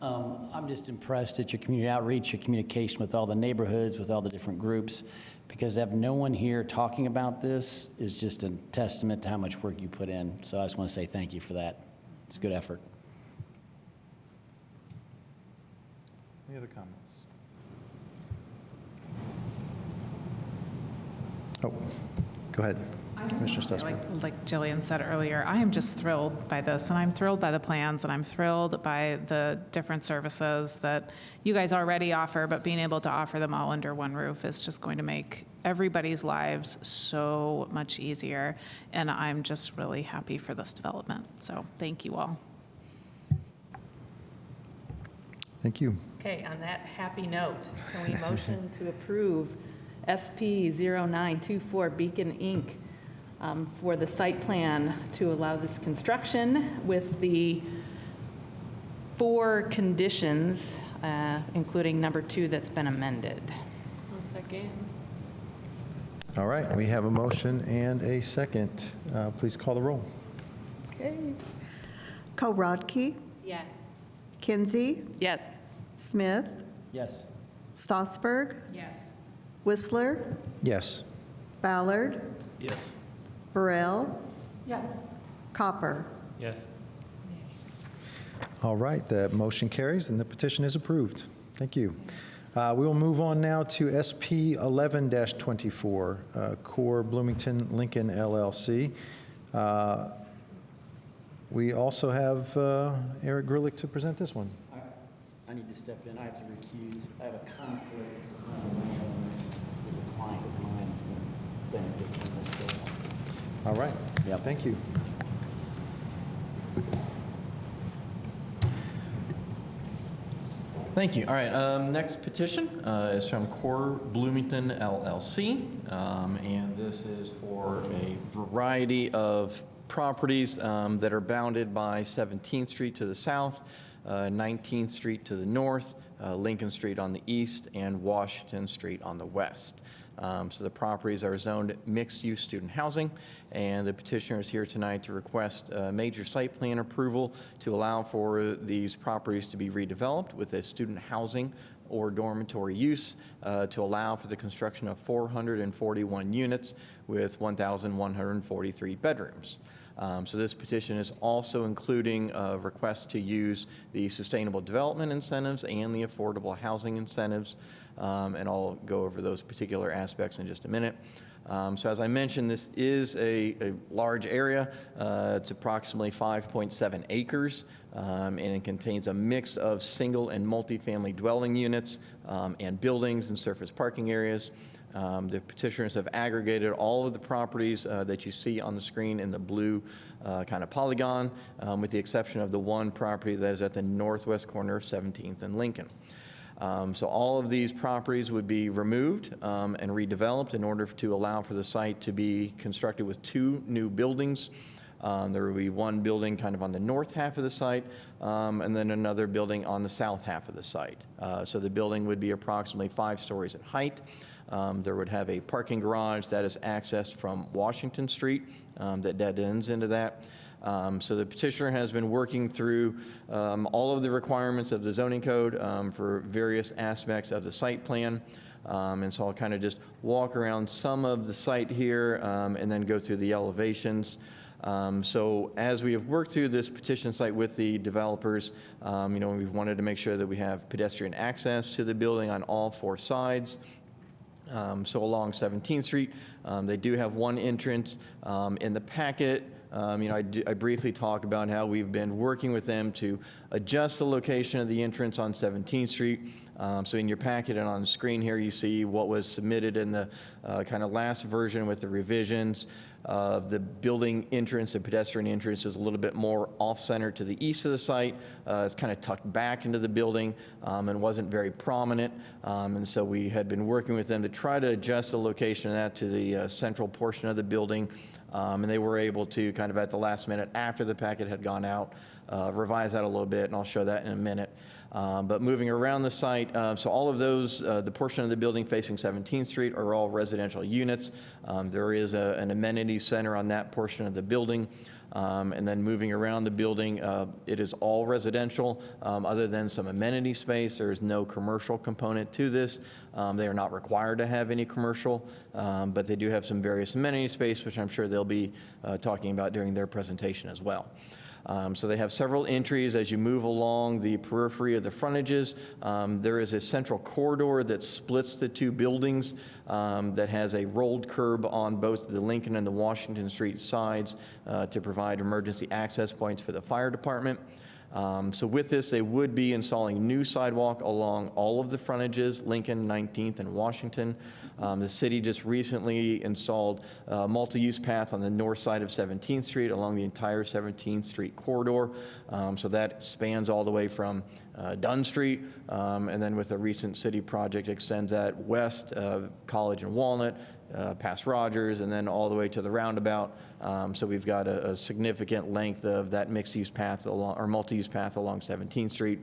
I'm just impressed at your community outreach, your communication with all the neighborhoods, with all the different groups, because to have no one here talking about this is just a testament to how much work you put in. So I just want to say thank you for that. It's a good effort. Any other comments? Oh, go ahead, Commissioner Stossberg. Like Jillian said earlier, I am just thrilled by this, and I'm thrilled by the plans, and I'm thrilled by the different services that you guys already offer, but being able to offer them all under one roof is just going to make everybody's lives so much easier, and I'm just really happy for this development. So thank you all. Thank you. Okay, on that happy note, can we motion to approve SP 0924 Beacon Inc. For the site plan to allow this construction with the 4 conditions, including number 2 that's been amended? I'll second. All right, we have a motion and a second. Please call the roll. Okay. Korodke, Yes. Kinsey, Yes. Smith, Yes. Stossberg, Yes. Whistler, Yes. Ballard, Yes. Burrell, Yes. Copper. Yes. All right, the motion carries and the petition is approved. Thank you. We will move on now to SP 11-24, Core Bloomington Lincoln LLC. We also have Eric Grillick to present this one. I need to step in. I have to recuse. I have a conflict with one of my owners. There's a client of mine who's going to benefit from this sale. All right. Yep. Thank you. Thank you. All right, next petition is from Core Bloomington LLC, and this is for a variety of properties that are bounded by 17th Street to the south, 19th Street to the north, Lincoln Street on the east, and Washington Street on the west. So the properties are zoned mixed-use student housing, and the petitioner is here tonight to request major site plan approval to allow for these properties to be redeveloped with a student housing or dormitory use to allow for the construction of 441 units with 1,143 bedrooms. So this petition is also including a request to use the sustainable development incentives and the affordable housing incentives, and I'll go over those particular aspects in just a minute. So as I mentioned, this is a large area. It's approximately 5.7 acres, and it contains a mix of single and multifamily dwelling units and buildings and surface parking areas. The petitioners have aggregated all of the properties that you see on the screen in the blue kind of polygon, with the exception of the one property that is at the northwest corner of 17th and Lincoln. So all of these properties would be removed and redeveloped in order to allow for the site to be constructed with 2 new buildings. There will be one building kind of on the north half of the site, and then another building on the south half of the site. So the building would be approximately 5 stories in height. There would have a parking garage that is accessed from Washington Street that dead ends into that. So the petitioner has been working through all of the requirements of the zoning code for various aspects of the site plan. And so I'll kind of just walk around some of the site here and then go through the elevations. So as we have worked through this petition site with the developers, we've wanted to make sure that we have pedestrian access to the building on all 4 sides. So along 17th Street, they do have one entrance. In the packet, I briefly talk about how we've been working with them to adjust the location of the entrance on 17th Street. So in your packet and on the screen here, you see what was submitted in the kind of last version with the revisions. The building entrance, the pedestrian entrance, is a little bit more off-center to the east of the site. It's kind of tucked back into the building and wasn't very prominent. And so we had been working with them to try to adjust the location of that to the central portion of the building. And they were able to kind of at the last minute after the packet had gone out, revise that a little bit, and I'll show that in a minute. But moving around the site, so all of those, the portion of the building facing 17th Street are all residential units. There is an amenity center on that portion of the building. And then moving around the building, it is all residential. Other than some amenity space, there is no commercial component to this. They are not required to have any commercial, but they do have some various amenity space, which I'm sure they'll be talking about during their presentation as well. So they have several entries as you move along the periphery of the frontages. There is a central corridor that splits the 2 buildings that has a rolled curb on both the Lincoln and the Washington Street sides to provide emergency access points for the fire department. So with this, they would be installing new sidewalk along all of the frontages, Lincoln, 19th, and Washington. The city just recently installed a multi-use path on the north side of 17th Street along the entire 17th Street corridor. So that spans all the way from Dunn Street, and then with a recent city project extends that west of College and Walnut, past Rogers, and then all the way to the roundabout. So we've got a significant length of that mixed-use path along, or multi-use path along 17th Street.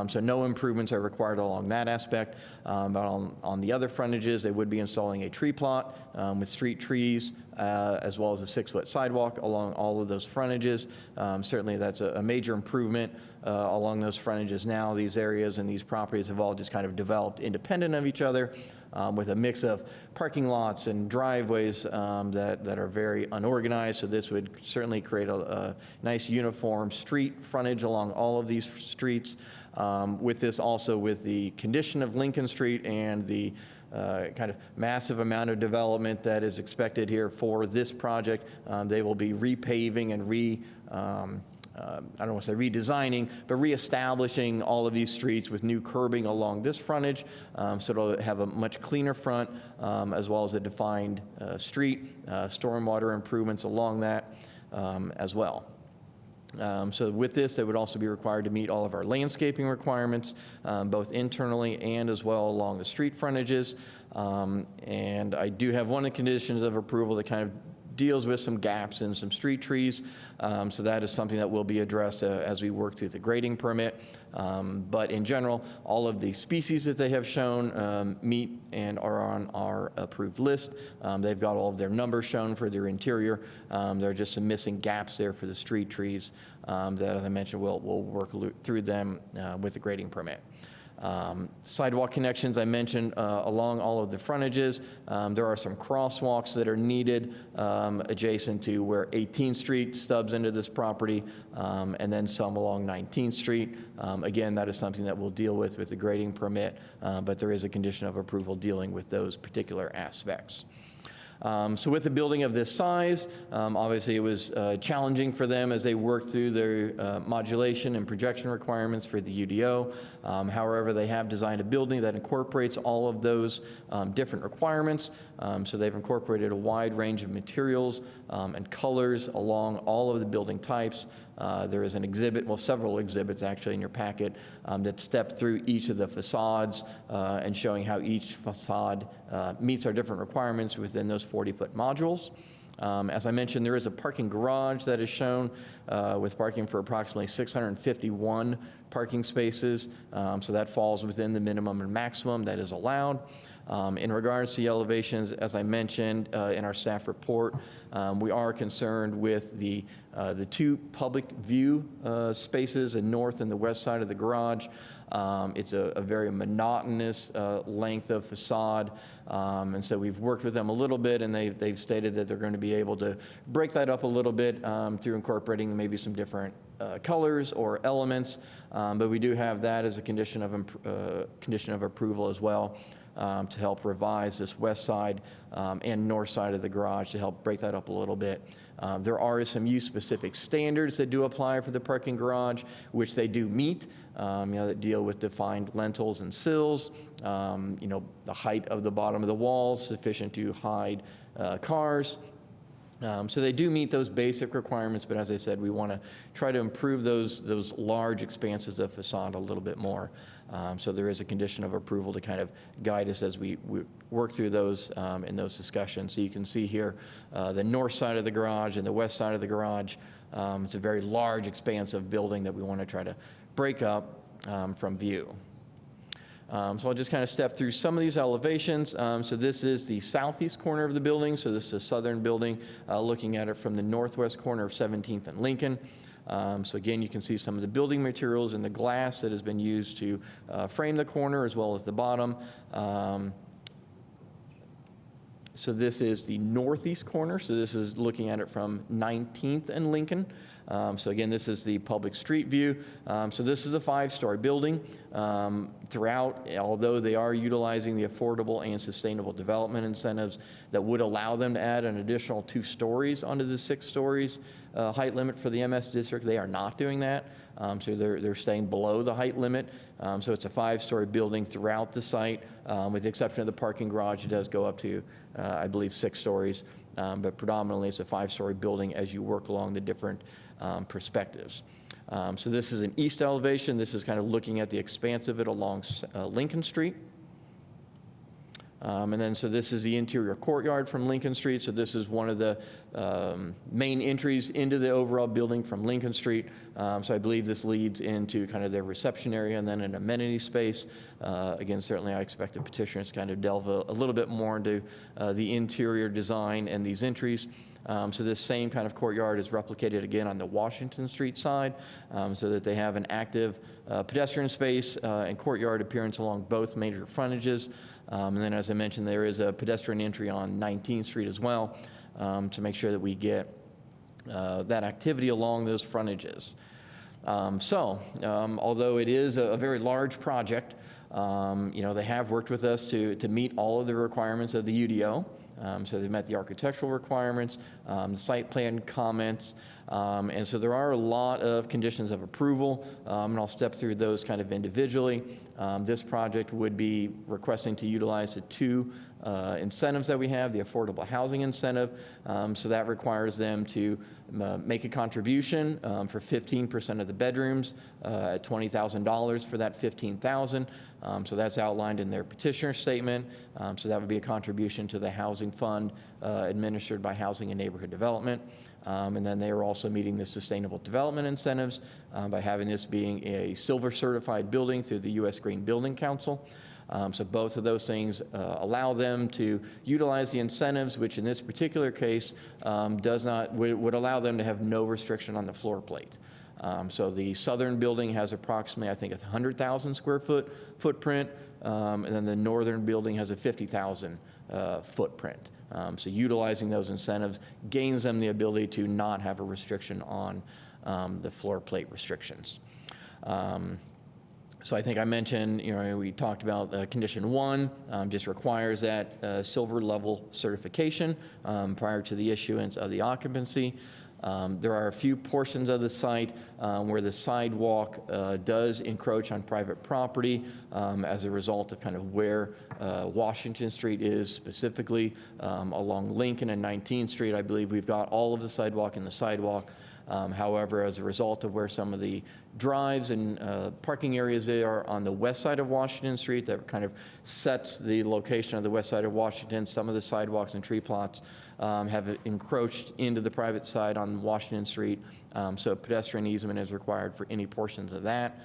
So no improvements are required along that aspect. But on the other frontages, they would be installing a tree plot with street trees, as well as a 6-foot sidewalk along all of those frontages. Certainly that's a major improvement along those frontages now. These areas and these properties have all just kind of developed independent of each other. With a mix of parking lots and driveways that are very unorganized. So this would certainly create a nice uniform street frontage along all of these streets. With this also with the condition of Lincoln Street and the kind of massive amount of development that is expected here for this project, they will be repaving and I don't want to say redesigning, but reestablishing all of these streets with new curbing along this frontage. So it'll have a much cleaner front, as well as a defined street, stormwater improvements along that as well. So with this, they would also be required to meet all of our landscaping requirements, both internally and as well along the street frontages. And I do have one of the conditions of approval that kind of deals with some gaps in some street trees. So that is something that will be addressed as we work through the grading permit. But in general, all of the species that they have shown meet and are on our approved list. They've got all of their numbers shown for their interior. There are just some missing gaps there for the street trees that, as I mentioned, we'll work through them with the grading permit. Sidewalk connections, I mentioned along all of the frontages. There are some crosswalks that are needed adjacent to where 18th Street stubs into this property, and then some along 19th Street. Again, that is something that we'll deal with the grading permit, but there is a condition of approval dealing with those particular aspects. So with the building of this size, obviously it was challenging for them as they worked through their modulation and projection requirements for the UDO. However, they have designed a building that incorporates all of those different requirements. So they've incorporated a wide range of materials and colors along all of the building types. There is an exhibit, well, several exhibits actually in your packet that step through each of the facades and showing how each facade meets our different requirements within those 40-foot modules. As I mentioned, there is a parking garage that is shown with parking for approximately 651 parking spaces. So that falls within the minimum and maximum that is allowed. In regards to the elevations, as I mentioned in our staff report, we are concerned with the two public view spaces, the north and the west side of the garage. It's a very monotonous length of facade, and so we've worked with them a little bit, and they've stated that they're going to be able to break that up a little bit through incorporating maybe some different colors or elements, but we do have that as a condition of approval as well, to help revise this west side and north side of the garage to help break that up a little bit. There are some use-specific standards that do apply for the parking garage, which they do meet, that deal with defined lintels and sills, the height of the bottom of the walls sufficient to hide cars. So they do meet those basic requirements, but as I said, we want to try to improve those large expanses of facade a little bit more. So there is a condition of approval to kind of guide us as we work through those in those discussions. So you can see here the north side of the garage and the west side of the garage. It's a very large expanse of building that we want to try to break up from view. So I'll just kind of step through some of these elevations. So this is the southeast corner of the building. So this is a southern building, looking at it from the northwest corner of 17th and Lincoln. So again, you can see some of the building materials and the glass that has been used to frame the corner as well as the bottom. So this is the northeast corner. So this is looking at it from 19th and Lincoln. So again, this is the public street view. So this is a 5-story building. Throughout, although they are utilizing the affordable and sustainable development incentives that would allow them to add an additional 2 stories onto the 6 stories height limit for the MS district, they are not doing that. So they're staying below the height limit. So it's a 5-story building throughout the site, with the exception of the parking garage. It does go up to, I believe, 6 stories, but predominantly it's a 5-story building as you work along the different perspectives. So this is an east elevation. This is kind of looking at the expanse of it along Lincoln Street. And then, so this is the interior courtyard from Lincoln Street. So this is one of the main entries into the overall building from Lincoln Street. So I believe this leads into kind of their reception area and then an amenity space. Again, certainly I expect the petitioners to kind of delve a little bit more into the interior design and these entries. So this same kind of courtyard is replicated again on the Washington Street side, so that they have an active pedestrian space and courtyard appearance along both major frontages. And then, as I mentioned, there is a pedestrian entry on 19th Street as well, to make sure that we get that activity along those frontages. Although it is a very large project, they have worked with us to meet all of the requirements of the UDO. So they've met the architectural requirements, the site plan comments, and so there are a lot of conditions of approval, and I'll step through those kind of individually. This project would be requesting to utilize the 2 incentives that we have, the affordable housing incentive. So that requires them to make a contribution for 15% of the bedrooms at $20,000 for that $15,000. So that's outlined in their petitioner statement. So that would be a contribution to the housing fund administered by Housing and Neighborhood Development. And then they are also meeting the sustainable development incentives by having this being a silver certified building through the U.S. Green Building Council. So both of those things allow them to utilize the incentives, which in this particular case would allow them to have no restriction on the floor plate. So the southern building has approximately, I think, 100,000 square foot footprint, and then the northern building has a 50,000 footprint. So utilizing those incentives gains them the ability to not have a restriction on the floor plate restrictions. So I think I mentioned, we talked about condition 1 just requires that silver level certification prior to the issuance of the occupancy. There are a few portions of the site where the sidewalk does encroach on private property as a result of kind of where Washington Street is specifically along Lincoln and 19th Street. I believe we've got all of the sidewalk in the sidewalk. However, as a result of where some of the drives and parking areas are on the west side of Washington Street, that kind of sets the location of the west side of Washington. Some of the sidewalks and tree plots have encroached into the private side on Washington Street, so pedestrian easement is required for any portions of that.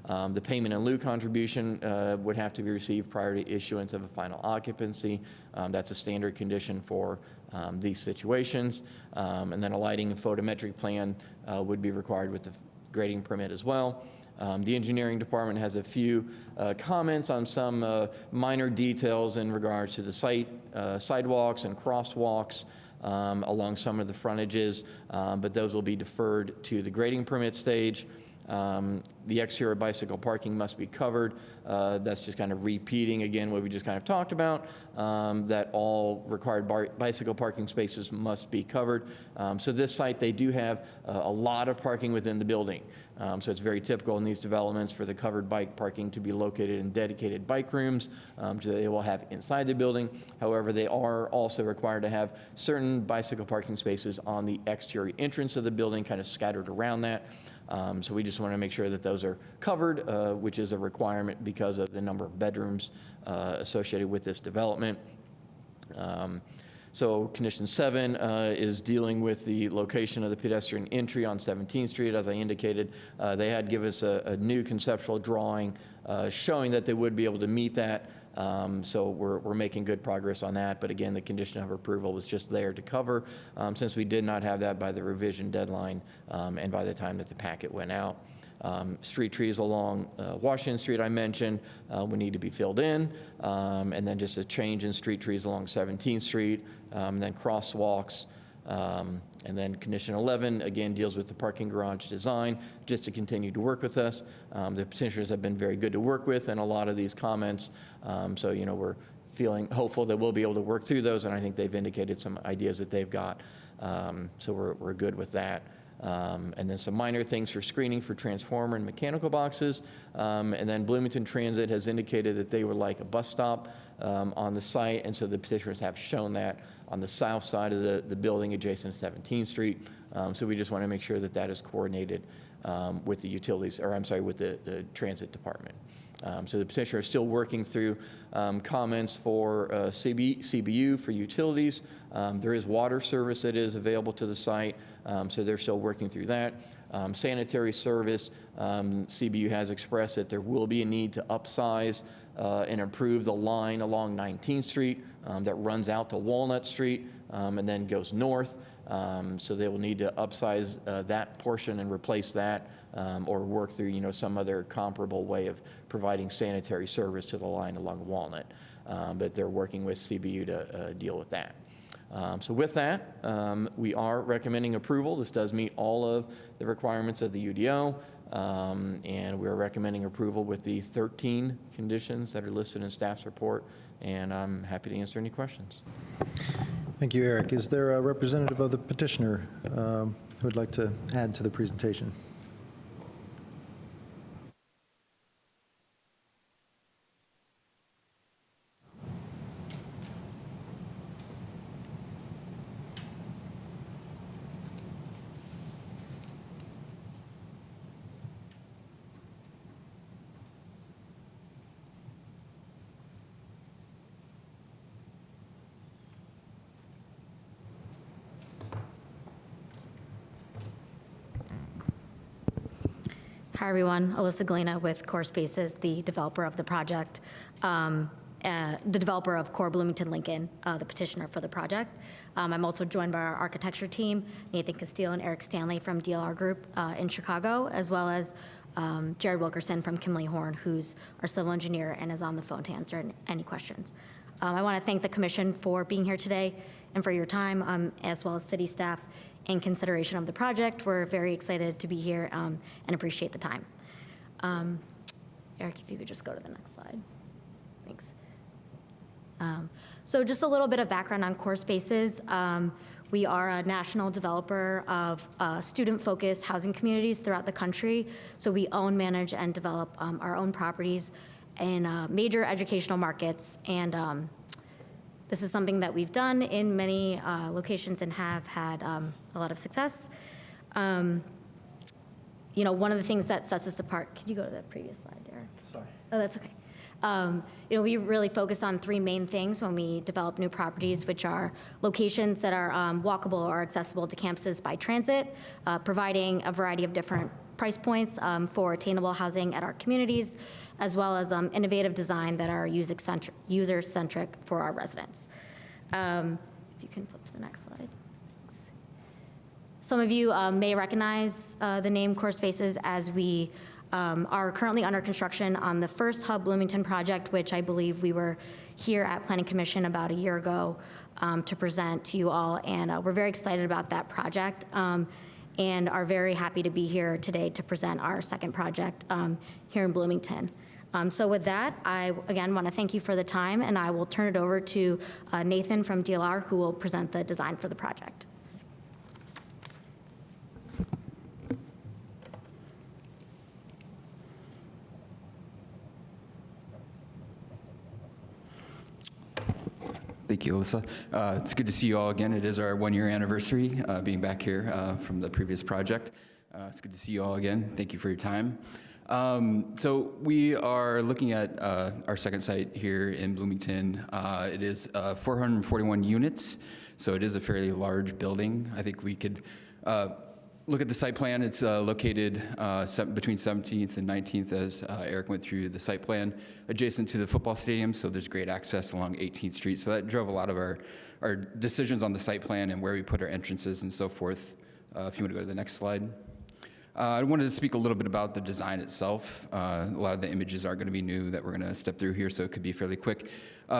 The payment in lieu contribution would have to be received prior to issuance of a final occupancy. That's a standard condition for these situations. And then a lighting and photometric plan would be required with the grading permit as well. The engineering department has a few comments on some minor details in regards to the sidewalks and crosswalks along some of the frontages, but those will be deferred to the grading permit stage. The exterior bicycle parking must be covered. That's just kind of repeating again what we just kind of talked about, that all required bicycle parking spaces must be covered. So this site, they do have a lot of parking within the building. So it's very typical in these developments for the covered bike parking to be located in dedicated bike rooms, so they will have inside the building. However, they are also required to have certain bicycle parking spaces on the exterior entrance of the building, kind of scattered around that. So we just want to make sure that those are covered, which is a requirement because of the number of bedrooms associated with this development. So condition 7 is dealing with the location of the pedestrian entry on 17th Street. As I indicated, they had given us a new conceptual drawing showing that they would be able to meet that. So we're making good progress on that. But again, the condition of approval was just there to cover since we did not have that by the revision deadline and by the time that the packet went out. Street trees along Washington Street, I mentioned, would need to be filled in. And then just a change in street trees along 17th Street, and then crosswalks. And then condition 11, again, deals with the parking garage design, just to continue to work with us. The petitioners have been very good to work with in a lot of these comments. So, you know, we're feeling hopeful that we'll be able to work through those, and I think they've indicated some ideas that they've got. So we're good with that. And then some minor things for screening for transformer and mechanical boxes. And then Bloomington Transit has indicated that they would like a bus stop on the site, and so the petitioners have shown that on the south side of the building adjacent to 17th Street. So we just want to make sure that that is coordinated with the utilities, or I'm sorry, with the transit department. So the petitioner is still working through comments for CBU for utilities. There is water service that is available to the site, so they're still working through that. Sanitary service, CBU has expressed that there will be a need to upsize and improve the line along 19th Street that runs out to Walnut Street and then goes north. So they will need to upsize that portion and replace that, or work through, you know, some other comparable way of providing sanitary service to the line along Walnut. But they're working with CBU to deal with that. So with that, we are recommending approval. This does meet all of the requirements of the UDO, and we're recommending approval with the 13 conditions that are listed in staff's report, and I'm happy to answer any questions. Thank you, Eric. Is there a representative of the petitioner who would like to add to the presentation? Hi, everyone. Alyssa Galena with Core Spaces, the developer of the project, the developer of Core Bloomington Lincoln, the petitioner for the project. I'm also joined by our architecture team, Nathan Castile and Eric Stanley from DLR Group in Chicago, as well as Jared Wilkerson from Kimley Horn, who's our civil engineer and is on the phone to answer any questions. I want to thank the commission for being here today and for your time, as well as city staff in consideration of the project. We're very excited to be here and appreciate the time. Eric, if you could just go to the next slide. Thanks. So just a little bit of background on Core Spaces. We are a national developer of student-focused housing communities throughout the country. So we own, manage, and develop our own properties in major educational markets. And this is something that we've done in many locations and have had a lot of success. You know, one of the things that sets us apart, can you go to the previous slide, Derek? Sorry. Oh, that's okay. You know, we really focus on three main things when we develop new properties, which are locations that are walkable or accessible to campuses by transit, providing a variety of different price points for attainable housing at our communities, as well as innovative design that are user-centric for our residents. If you can flip to the next slide. Thanks. Some of you may recognize the name Core Spaces, as we are currently under construction on the first Hub Bloomington project, which I believe we were here at Planning Commission about a year ago to present to you all, and we're very excited about that project and are very happy to be here today to present our second project here in Bloomington. So with that, I again want to thank you for the time, and I will turn it over to Nathan from DLR, who will present the design for the project. Thank you, Alyssa. It's good to see you all again. It is our one-year anniversary being back here from the previous project. It's good to see you all again. Thank you for your time. So we are looking at our second site here in Bloomington. It is 441 units, so it is a fairly large building. I think we could look at the site plan. It's located between 17th and 19th, as Eric went through the site plan, adjacent to the football stadium, so there's great access along 18th Street. So that drove a lot of our decisions on the site plan and where we put our entrances and so forth. If you want to go to the next slide. I wanted to speak a little bit about the design itself. A lot of the images are going to be new that we're going to step through here, so it could be fairly quick.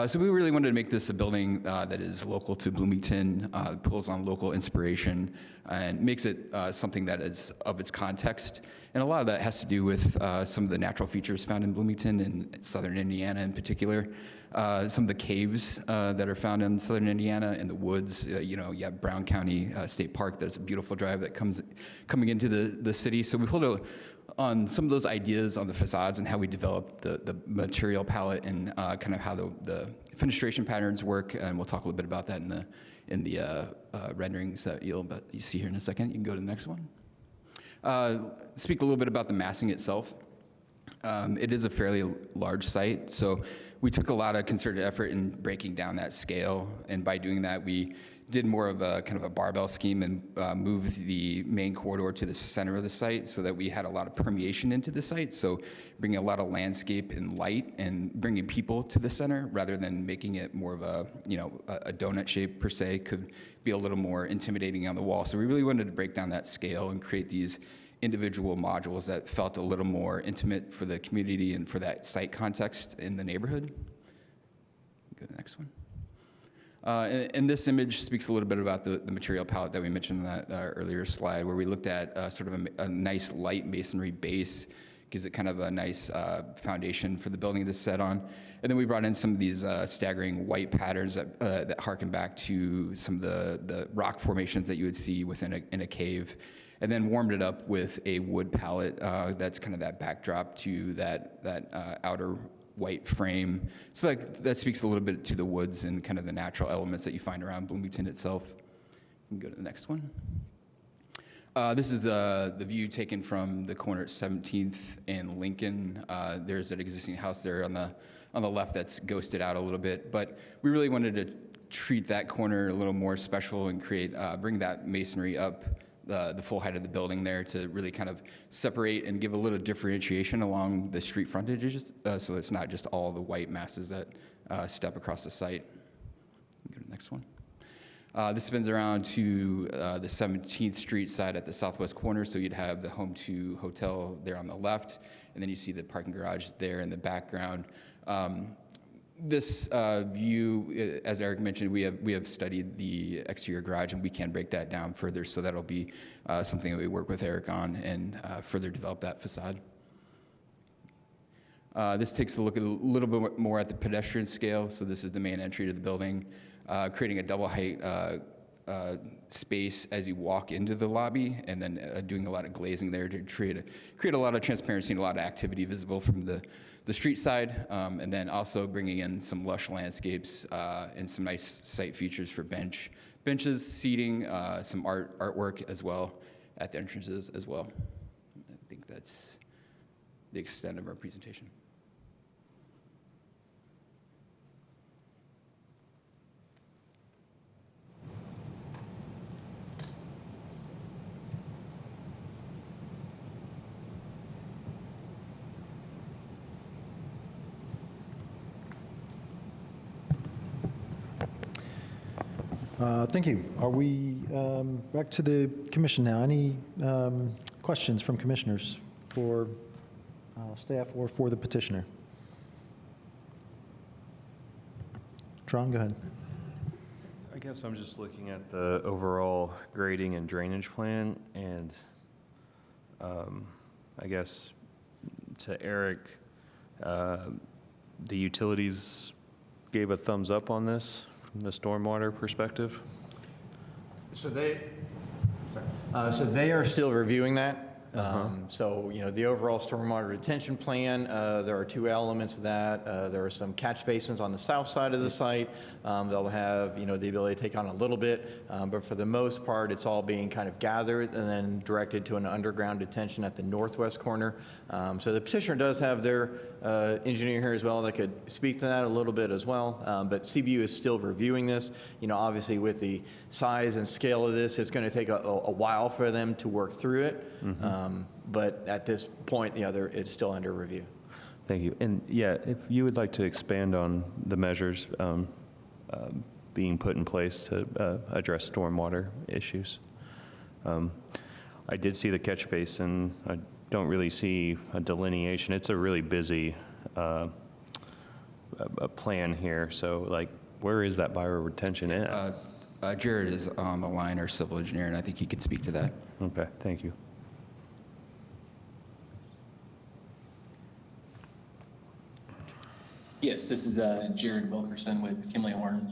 So we really wanted to make this a building that is local to Bloomington, pulls on local inspiration, and makes it something that is of its context. And a lot of that has to do with some of the natural features found in Bloomington and southern Indiana in particular. Some of the caves that are found in southern Indiana, in the woods. You have Brown County State Park. There's a beautiful drive that coming into the city. So we pulled on some of those ideas on the facades and how we developed the material palette and kind of how the fenestration patterns work. And we'll talk a little bit about that in the renderings that you see here in a second. You can go to the next one. Speak a little bit about the massing itself. It is a fairly large site, so we took a lot of concerted effort in breaking down that scale, and by doing that, we did more of a kind of a barbell scheme and moved the main corridor to the center of the site so that we had a lot of permeation into the site, so bringing a lot of landscape and light and bringing people to the center rather than making it more of a donut shape per se could be a little more intimidating on the wall. So we really wanted to break down that scale and create these individual modules that felt a little more intimate for the community and for that site context in the neighborhood. Go to the next one. And this image speaks a little bit about the material palette that we mentioned in that earlier slide, where we looked at sort of a nice light masonry base, gives it kind of a nice foundation for the building to set on. And then we brought in some of these staggering white patterns that harken back to some of the rock formations that you would see in a cave, and then warmed it up with a wood palette that's kind of that backdrop to that outer white frame. So that speaks a little bit to the woods and kind of the natural elements that you find around Bloomington itself. You can go to the next one. This is the view taken from the corner at 17th and Lincoln. There's an existing house there on the left that's ghosted out a little bit, but we really wanted to treat that corner a little more special and bring that masonry up the full height of the building there to really kind of separate and give a little differentiation along the street frontages, so it's not just all the white masses that step across the site. Go to the next one. This spins around to the 17th Street side at the southwest corner, so you'd have the Home 2 Hotel there on the left, and then you see the parking garage there in the background. This view, as Eric mentioned, we have studied the exterior garage, and we can break that down further, so that'll be something that we work with Eric on and further develop that facade. This takes a look at a little bit more at the pedestrian scale. So this is the main entry to the building, creating a double height space as you walk into the lobby, and then doing a lot of glazing there to create a lot of transparency and a lot of activity visible from the street side, and then also bringing in some lush landscapes and some nice site features for benches, seating, some artwork as well at the entrances as well. I think that's the extent of our presentation. Thank you. Are we back to the commission now? Any questions from commissioners for staff or for the petitioner? Tron, go ahead. I guess I'm just looking at the overall grading and drainage plan, and I guess to Eric, the utilities gave a thumbs up on this from the stormwater perspective. So they are still reviewing that. So, the overall stormwater retention plan, there are two elements of that. There are some catch basins on the south side of the site. They'll have, the ability to take on a little bit, but for the most part, it's all being kind of gathered and then directed to an underground detention at the northwest corner. So the petitioner does have their engineer here as well that could speak to that a little bit as well. But CBU is still reviewing this. Obviously with the size and scale of this, it's going to take a while for them to work through it. But at this point, it's still under review. Thank you. And yeah, if you would like to expand on the measures being put in place to address stormwater issues. I did see the catch basin. I don't really see a delineation. It's a really busy a plan here. So where is that bioretention at? Jared is on the line, our civil engineer, and I think he could speak to that. Okay, thank you. Yes, this is Jared Wilkerson with Kimley Horn.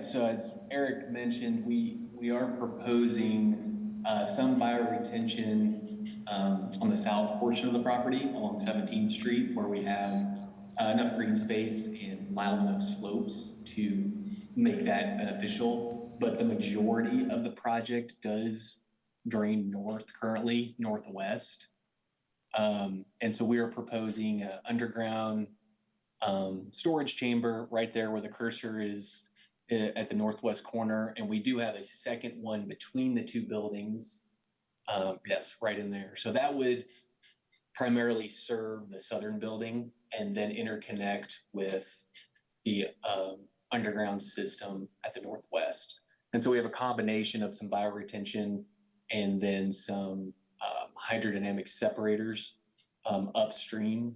So as Eric mentioned, we are proposing some bioretention on the south portion of the property along 17th Street, where we have enough green space and mild enough slopes to make that beneficial. But the majority of the project does drain north currently, northwest. And so we are proposing an underground storage chamber right there where the cursor is at the northwest corner. And we do have a second one between the two buildings. Yes, right in there. So that would primarily serve the southern building and then interconnect with the underground system at the northwest. And so we have a combination of some bioretention and then some hydrodynamic separators upstream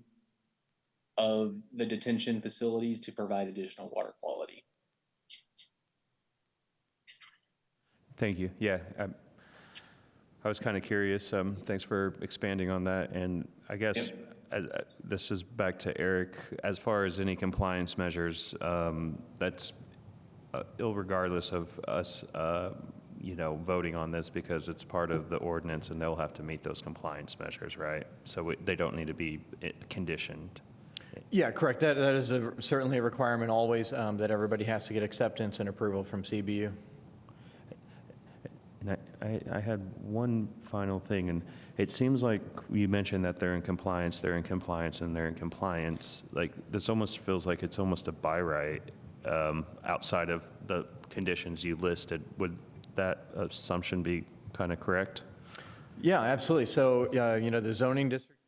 of the detention facilities to provide additional water quality. Thank you. Yeah, I was kind of curious. Thanks for expanding on that. And I guess this is back to Eric. As far as any compliance measures, that's irregardless of us, voting on this, because it's part of the ordinance and they'll have to meet those compliance measures, right? So they don't need to be conditioned. Yeah, correct. That is certainly a requirement always, that everybody has to get acceptance and approval from CBU. And I had one final thing, and it seems like you mentioned that they're in compliance, and they're in compliance. This almost feels like it's almost a by right outside of the conditions you listed. Would that assumption be kind of correct? Yeah, absolutely. So, the zoning district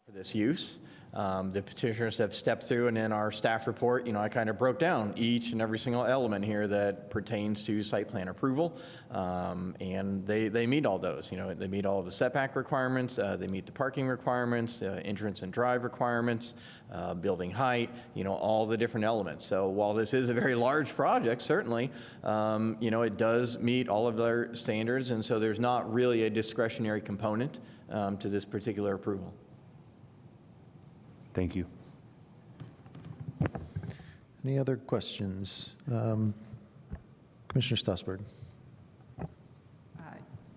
for this use, the petitioners have stepped through, and in our staff report, I kind of broke down each and every single element here that pertains to site plan approval, and they meet all those. They meet all of the setback requirements, they meet the parking requirements, entrance and drive requirements, building height, all the different elements. So while this is a very large project, certainly, it does meet all of their standards, and so there's not really a discretionary component to this particular approval. Thank you. Any other questions? Commissioner Stossberg.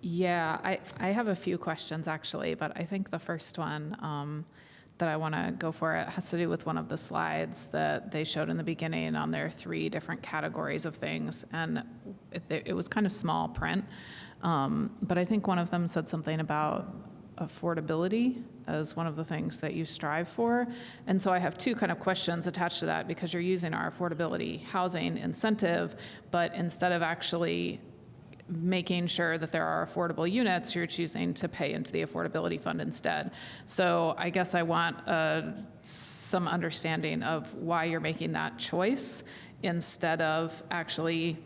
Yeah, I have a few questions actually, but I think the first one that I want to go for, it has to do with one of the slides that they showed in the beginning on their 3 different categories of things. And it was kind of small print, but I think one of them said something about affordability as one of the things that you strive for. And so I have 2 kind of questions attached to that, because you're using our affordability housing incentive, but instead of actually making sure that there are affordable units, you're choosing to pay into the affordability fund instead. So I guess I want some understanding of why you're making that choice instead of actually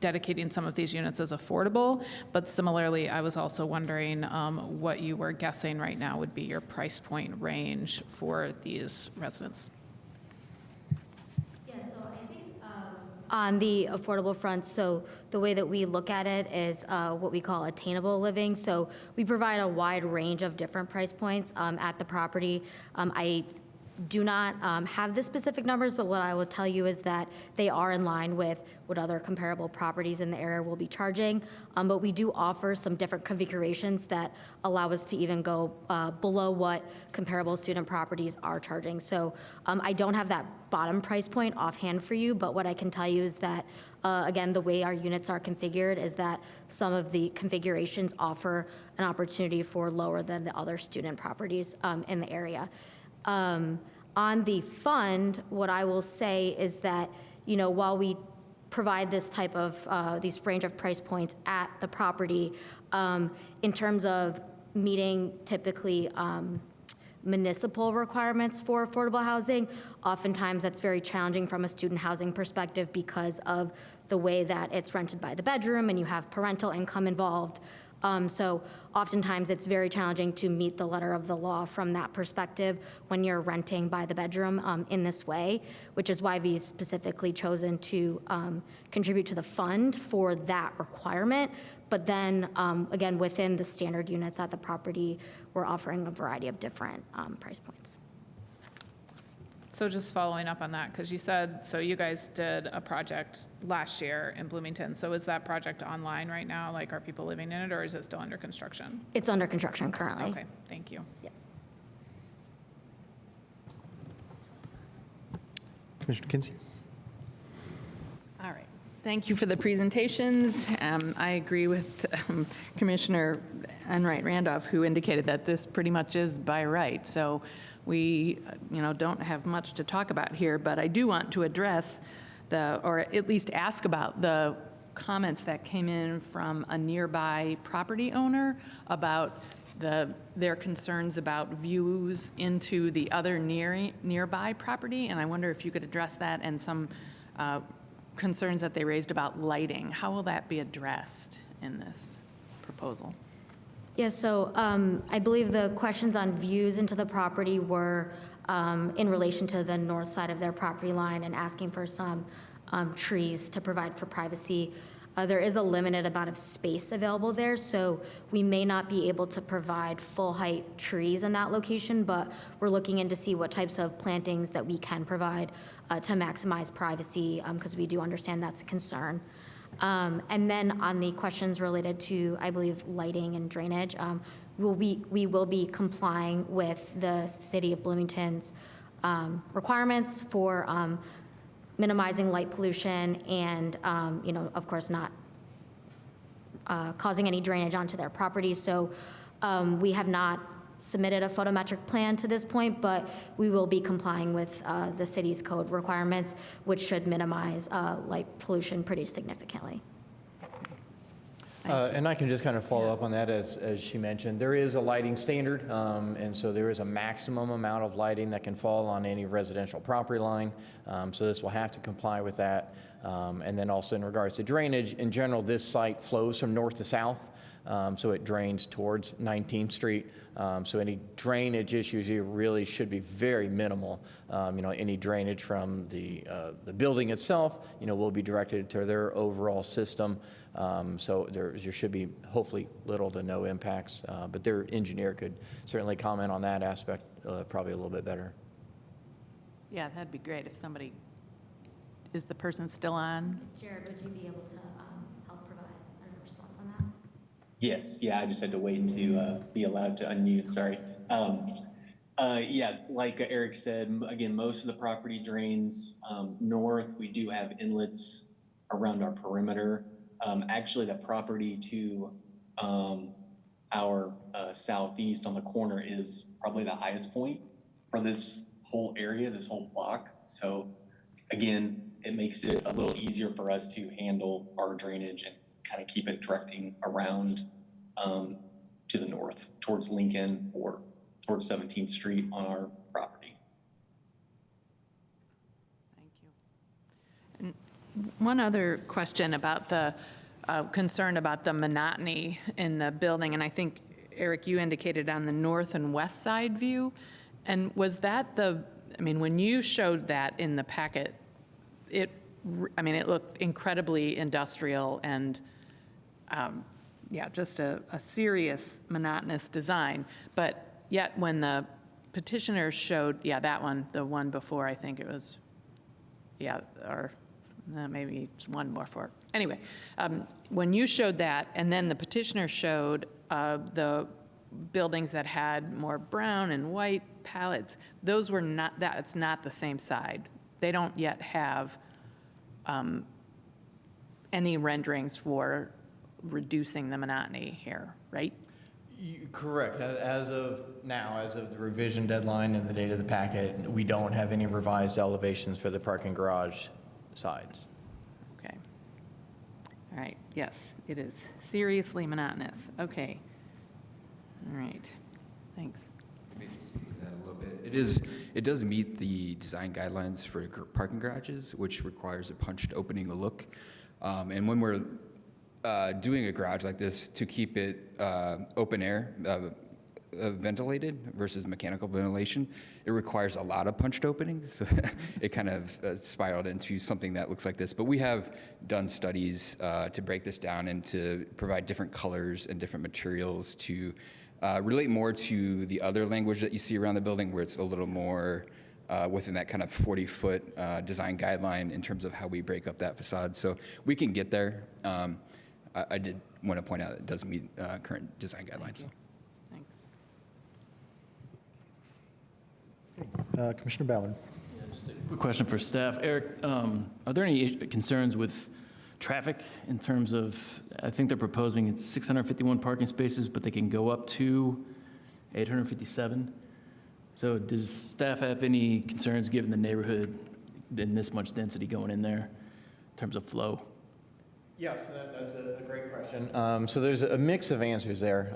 dedicating some of these units as affordable, but similarly, I was also wondering what you were guessing right now would be your price point range for these residents. On the affordable front, so the way that we look at it is what we call attainable living. So we provide a wide range of different price points at the property. I do not have the specific numbers, but what I will tell you is that they are in line with what other comparable properties in the area will be charging. But we do offer some different configurations that allow us to even go below what comparable student properties are charging. So I don't have that bottom price point offhand for you, but what I can tell you is that, again, the way our units are configured is that some of the configurations offer an opportunity for lower than the other student properties in the area. On the fund, what I will say is that, while we provide this type of, these range of price points at the property, in terms of meeting typically municipal requirements for affordable housing, oftentimes that's very challenging from a student housing perspective because of the way that it's rented by the bedroom and you have parental income involved. So oftentimes it's very challenging to meet the letter of the law from that perspective when you're renting by the bedroom in this way, which is why we've specifically chosen to contribute to the fund for that requirement. But then, again, within the standard units at the property, we're offering a variety of different price points. So just following up on that, because you said, so you guys did a project last year in Bloomington. So is that project online right now? Like, are people living in it, or is it still under construction? It's under construction currently. Okay, thank you. Yeah. Commissioner Kinsey? All right. Thank you for the presentations. I agree with Commissioner Enright Randolph, who indicated that this pretty much is by right. So we, don't have much to talk about here, but I do want to address or at least ask about the comments that came in from a nearby property owner about their concerns about views into the other nearby property. And I wonder if you could address that and some concerns that they raised about lighting. How will that be addressed in this proposal? Yeah, so I believe the questions on views into the property were in relation to the north side of their property line and asking for some trees to provide for privacy. There is a limited amount of space available there, so we may not be able to provide full-height trees in that location, but we're looking in to see what types of plantings that we can provide to maximize privacy, because we do understand that's a concern. And then on the questions related to, I believe, lighting and drainage, we will be complying with the City of Bloomington's requirements for minimizing light pollution and, of course, not causing any drainage onto their property. So we have not submitted a photometric plan to this point, but we will be complying with the city's code requirements, which should minimize light pollution pretty significantly. And I can just kind of follow up on that, as she mentioned. There is a lighting standard, and so there is a maximum amount of lighting that can fall on any residential property line. So this will have to comply with that. And then also in regards to drainage, in general, this site flows from north to south, so it drains towards 19th Street. So any drainage issues here really should be very minimal. Any drainage from the building itself, will be directed to their overall system. So there should be hopefully little to no impacts, but their engineer could certainly comment on that aspect probably a little bit better. Yeah, that'd be great if somebody, is the person still on? Jared, would you be able to help provide a response on that? Yes, yeah, I just had to wait to be allowed to unmute, sorry. Yeah, like Eric said, again, most of the property drains north. We do have inlets around our perimeter. Actually, the property to our southeast on the corner is probably the highest point for this whole area, this whole block. So again, it makes it a little easier for us to handle our drainage and kind of keep it directing around to the north towards Lincoln or towards 17th Street on our property. Thank you. And One other question about the concern about the monotony in the building, and I think, Eric, you indicated on the north and west side view. And was that when you showed that in the packet, it looked incredibly industrial and, just a serious monotonous design. But yet when the petitioner showed, that one, the one before, I think it was, or maybe it's one more for. Anyway, when you showed that, and then the petitioner showed the buildings that had more brown and white palettes, those were not, it's not the same side. They don't yet have any renderings for reducing the monotony here, right? Correct. As of now, as of the revision deadline and the date of the packet, we don't have any revised elevations for the parking garage sides. Okay. All right, yes, it is seriously monotonous. Okay. All right, thanks. Maybe speak to that a little bit. It does meet the design guidelines for parking garages, which requires a punched opening look. And when we're doing a garage like this, to keep it open air, ventilated versus mechanical ventilation, it requires a lot of punched openings. So it kind of spiraled into something that looks like this. But we have done studies to break this down and to provide different colors and different materials to relate more to the other language that you see around the building, where it's a little more within that kind of 40-foot design guideline in terms of how we break up that facade. So we can get there. I did want to point out it does meet current design guidelines. Thanks. Commissioner Ballard. Quick question for staff. Eric, are there any concerns with traffic in terms of, I think they're proposing it's 651 parking spaces, but they can go up to 857. So does staff have any concerns given the neighborhood and this much density going in there in terms of flow? Yes, that's a great question. So there's a mix of answers there.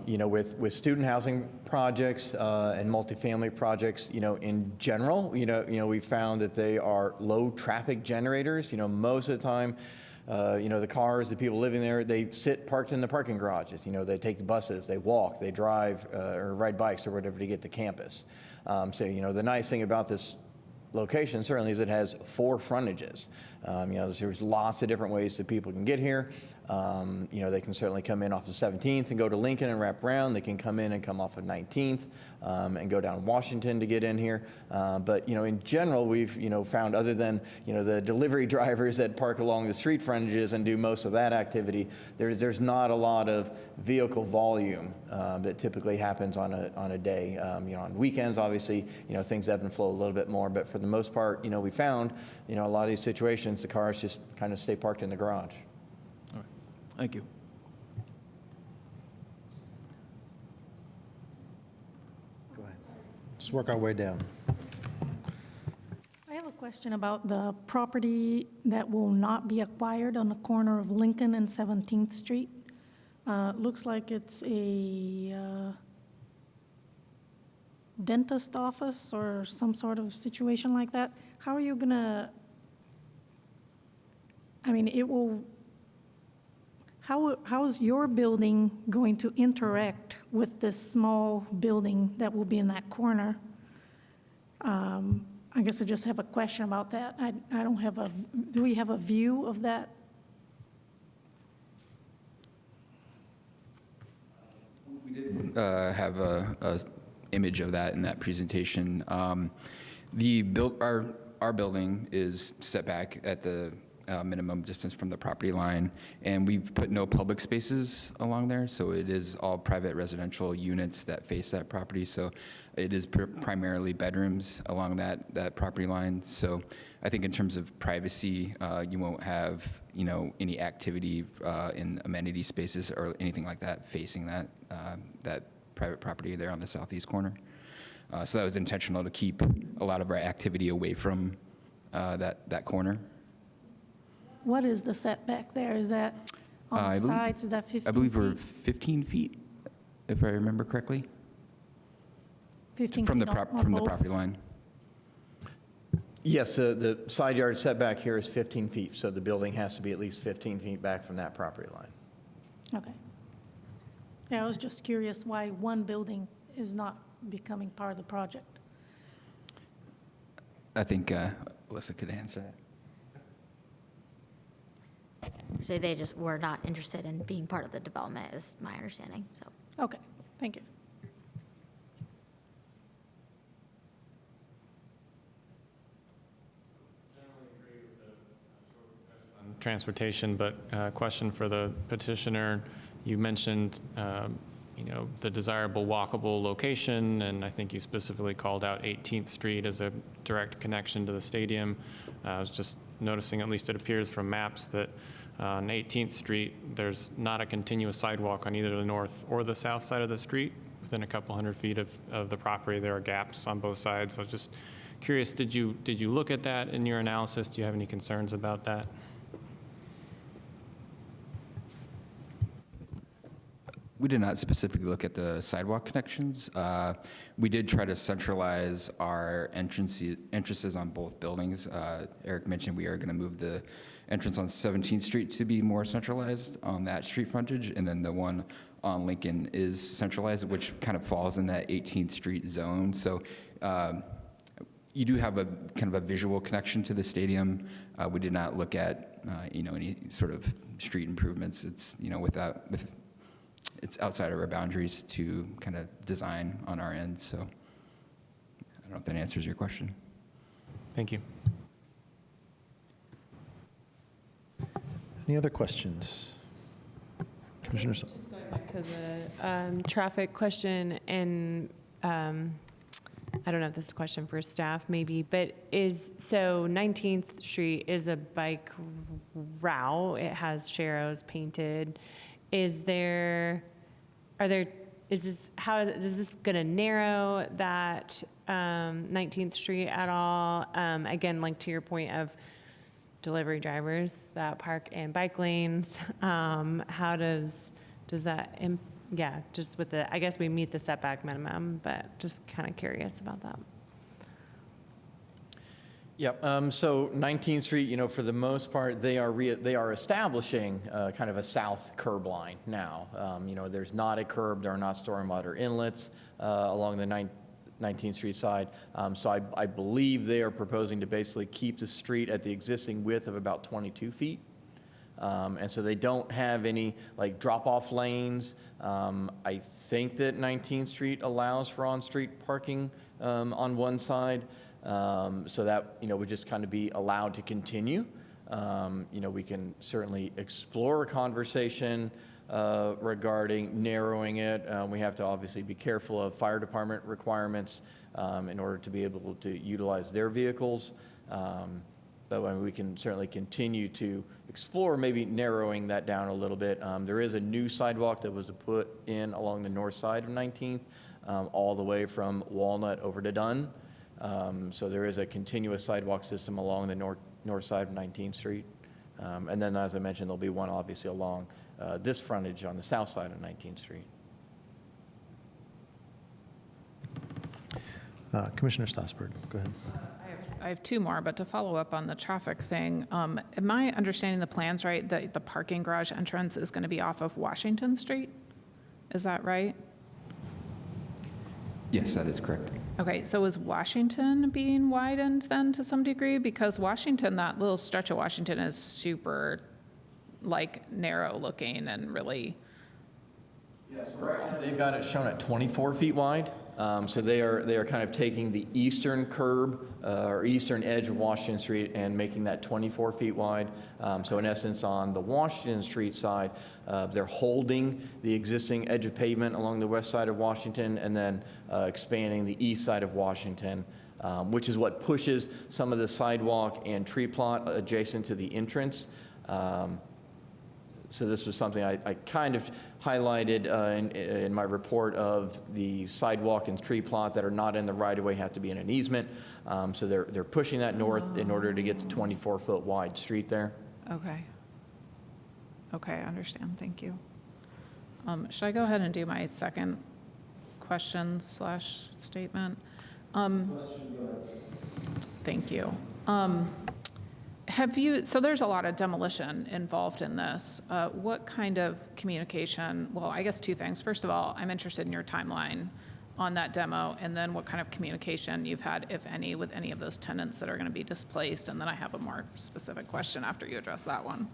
With student housing projects and multifamily projects, in general, we found that they are low traffic generators. Most of the time, the cars, the people living there, they sit parked in the parking garages. They take the buses, they walk, they drive or ride bikes or whatever to get to campus. So the nice thing about this location certainly is it has 4 frontages. There's lots of different ways that people can get here. They can certainly come in off of 17th and go to Lincoln and wrap around. They can come in and come off of 19th and go down Washington to get in here. But in general, we've found, other than the delivery drivers that park along the street frontages and do most of that activity, there's not a lot of vehicle volume that typically happens on a day. On weekends, obviously, things ebb and flow a little bit more. But for the most part, we found, a lot of these situations, the cars just kind of stay parked in the garage. All right. Thank you. Go ahead. Just work our way down. I have a question about the property that will not be acquired on the corner of Lincoln and 17th Street. Looks like it's a dentist office or some sort of situation like that. How are you going to, how is your building going to interact with this small building that will be in that corner? I guess I just have a question about that. I don't have do we have a view of that? We did have a image of that in that presentation. Our building is set back at the minimum distance from the property line, and we've put no public spaces along there, so it is all private residential units that face that property. So it is primarily bedrooms along that property line. So I think in terms of privacy, you won't have any activity in amenity spaces or anything like that facing that private property there on the southeast corner. So that was intentional to keep a lot of our activity away from that corner. What is the setback there? Is that on the sides? Is that 15 feet? I believe we're 15 feet, if I remember correctly. 15 from feet the on from the both? property line. Yes, the side yard setback here is 15 feet, so the building has to be at least 15 feet back from that property line. Okay. Yeah, I was just curious why one building is not becoming part of the project. I think Alyssa could answer that. So they just were not interested in being part of the development, is my understanding, so. Okay, thank you. Transportation, but question for the petitioner. You mentioned, the desirable walkable location, and I think you specifically called out 18th Street as a direct connection to the stadium. I was just noticing, at least it appears from maps, that on 18th Street, there's not a continuous sidewalk on either the north or the south side of the street. Within a couple hundred feet of the property, there are gaps on both sides. I was just curious, did you look at that in your analysis? Do you have any concerns about that? We did not specifically look at the sidewalk connections. We did try to centralize our entrances on both buildings. Eric mentioned we are going to move the entrance on 17th Street to be more centralized on that street frontage, and then the one on Lincoln is centralized, which kind of falls in that 18th Street zone. So you do have a kind of a visual connection to the stadium. We did not look at any sort of street improvements. It's it's outside of our boundaries to kind of design on our end. So I don't know if that answers your question. Thank you. Any other questions? Commissioner Song. Just going back to the traffic question, and I don't know if this is a question for staff maybe, but so 19th Street is a bike route. It has sharrows painted. Is this going to narrow that 19th Street at all? Again, like to your point of delivery drivers that park in bike lanes, how does that, just with I guess we meet the setback minimum, but just kind of curious about that. Yep. So 19th Street, for the most part, they are establishing kind of a south curb line now. There's not a curb. There are not stormwater inlets along the 19th Street side. So I believe they are proposing to basically keep the street at the existing width of about 22 feet. And so they don't have any drop-off lanes. I think that 19th Street allows for on-street parking on one side. So that, would just kind of be allowed to continue. We can certainly explore a conversation regarding narrowing it. We have to obviously be careful of fire department requirements in order to be able to utilize their vehicles. But we can certainly continue to explore maybe narrowing that down a little bit. There is a new sidewalk that was put in along the north side of 19th, all the way from Walnut over to Dunn. So there is a continuous sidewalk system along the north side of 19th Street. And then, as I mentioned, there'll be one obviously along this frontage on the south side of 19th Street. Commissioner Stossberg, go ahead. I have two more, but to follow up on the traffic thing, am I understanding the plans right, that the parking garage entrance is going to be off of Washington Street? Is that right? Yes, that is correct. Okay, so is Washington being widened then to some degree? Because Washington, that little stretch of Washington is super narrow looking and really. Yes, right. They've got it shown at 24 feet wide. So they are kind of taking the eastern curb or eastern edge of Washington Street and making that 24 feet wide. So in essence, on the Washington Street side, they're holding the existing edge of pavement along the west side of Washington and then expanding the east side of Washington, which is what pushes some of the sidewalk and tree plot adjacent to the entrance. So this was something I kind of highlighted in my report of the sidewalk and tree plot that are not in the right-of-way have to be in an easement. So they're pushing that north in order to get the 24-foot wide street there. Okay. Okay, I understand. Thank you. Should I go ahead and do my second question / statement? Thank you. So there's a lot of demolition involved in this. What kind of communication, well, I guess two things. First of all, I'm interested in your timeline on that demo, and then what kind of communication you've had, if any, with any of those tenants that are going to be displaced. And then I have a more specific question after you address that one.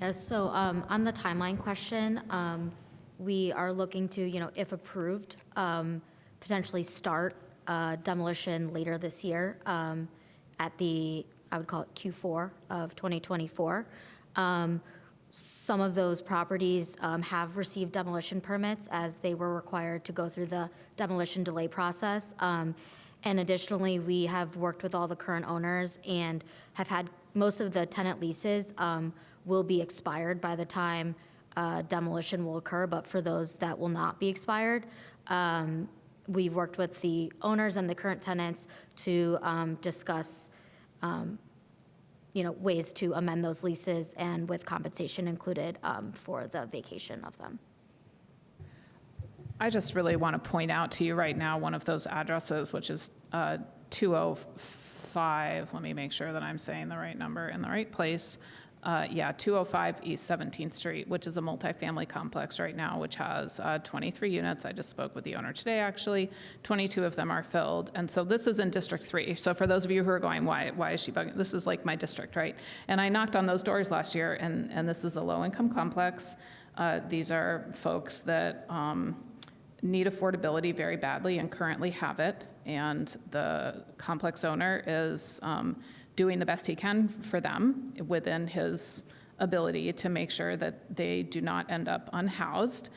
Yes, so on the timeline question, we are looking to, if approved, potentially start demolition later this year at the, I would call it Q4 of 2024. Some of those properties have received demolition permits as they were required to go through the demolition delay process. And additionally, we have worked with all the current owners and have had most of the tenant leases will be expired by the time demolition will occur, but for those that will not be expired, we've worked with the owners and the current tenants to discuss ways to amend those leases and with compensation included for the vacation of them. I just really want to point out to you right now one of those addresses, which is 205. Let me make sure that I'm saying the right number in the right place. 205 East 17th Street, which is a multifamily complex right now, which has 23 units. I just spoke with the owner today, actually. 22 of them are filled. And so this is in District 3. So for those of you who are going, why is she bugging? This is like my district, right? And I knocked on those doors last year, and this is a low-income complex. These are folks that need affordability very badly and currently have it. And the complex owner is doing the best he can for them within his ability to make sure that they do not end up unhoused,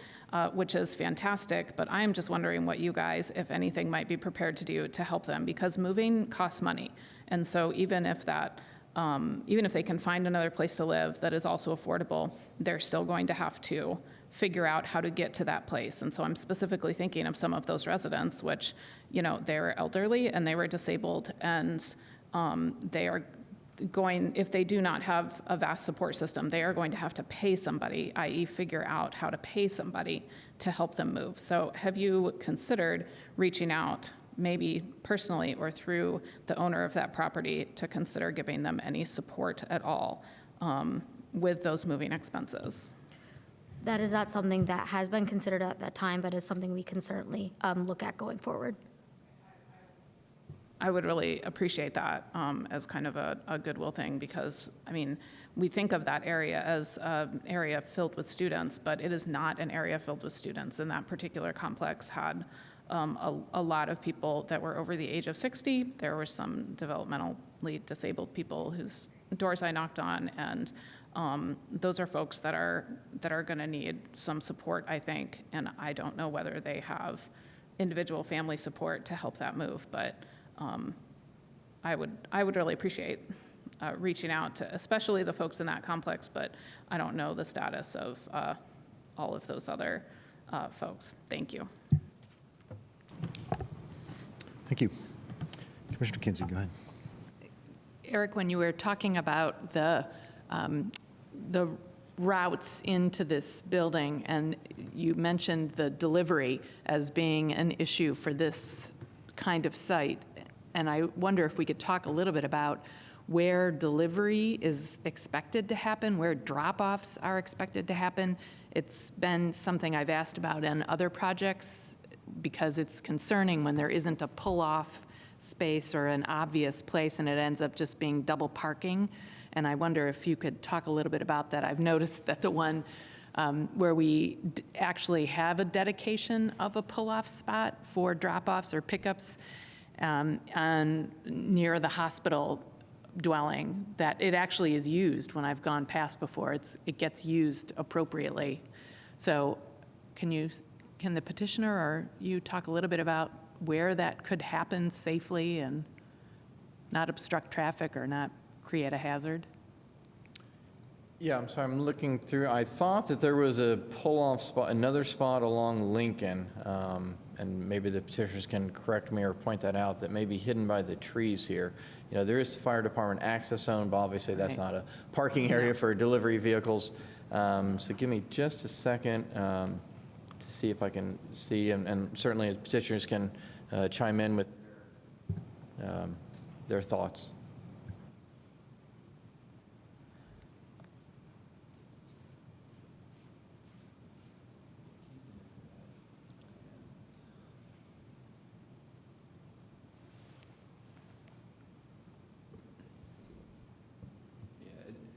which is fantastic. But I'm just wondering what you guys, if anything, might be prepared to do to help them, because moving costs money. And so even if they can find another place to live that is also affordable, they're still going to have to figure out how to get to that place. And so I'm specifically thinking of some of those residents, which, they were elderly and they were disabled, and they are going, if they do not have a vast support system, they are going to have to pay somebody, i.e. figure out how to pay somebody to help them move. So have you considered reaching out, maybe personally or through the owner of that property, to consider giving them any support at all with those moving expenses? That is not something that has been considered at that time, but is something we can certainly look at going forward. I would really appreciate that as kind of a goodwill thing, because, we think of that area as an area filled with students, but it is not an area filled with students. And that particular complex had a lot of people that were over the age of 60. There were some developmentally disabled people whose doors I knocked on, and those are folks that are going to need some support, I think. And I don't know whether they have individual family support to help that move, but I would really appreciate reaching out to, especially the folks in that complex, but I don't know the status of all of those other folks. Thank you. Thank you. Commissioner Kinsey, go ahead. Eric, when you were talking about the routes into this building, and you mentioned the delivery as being an issue for this kind of site, and I wonder if we could talk a little bit about where delivery is expected to happen, where drop-offs are expected to happen. It's been something I've asked about in other projects, because it's concerning when there isn't a pull-off space or an obvious place and it ends up just being double parking. And I wonder if you could talk a little bit about that. I've noticed that the one where we actually have a dedication of a pull-off spot for drop-offs or pickups and near the hospital dwelling, that it actually is used when I've gone past before. It gets used appropriately. So can the petitioner or you talk a little bit about where that could happen safely and not obstruct traffic or not create a hazard? Yeah, I'm sorry, I'm looking through. I thought that there was a pull-off spot, another spot along Lincoln, and maybe the petitioners can correct me or point that out, that may be hidden by the trees here. There is the fire department access zone, but obviously that's not a parking area for delivery vehicles. So give me just a second to see if I can see, and certainly petitioners can chime in with their thoughts.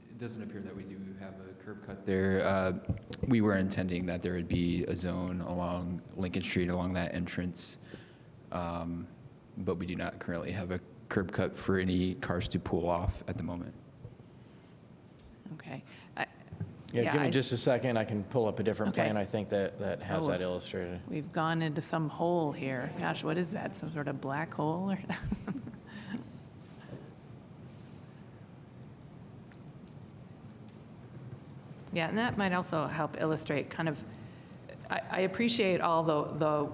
It doesn't appear that we do have a curb cut there. We were intending that there would be a zone along Lincoln Street, along that entrance, but we do not currently have a curb cut for any cars to pull off at the moment. Okay. Yeah, give me just a second. I can pull up a different Okay. plan. I think that has that illustrated. We've gone into some hole here. Gosh, what is that? Some sort of black hole or? Yeah, and that might also help illustrate kind of, I appreciate all the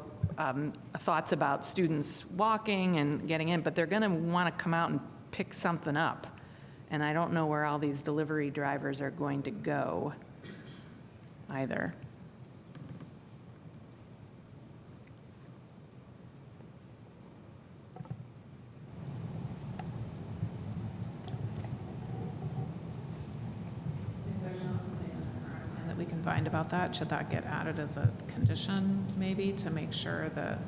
thoughts about students walking and getting in, but they're going to want to come out and pick something up. And I don't know where all these delivery drivers are going to go either. That we can find about that? Should that get added as a condition, maybe, to make sure that?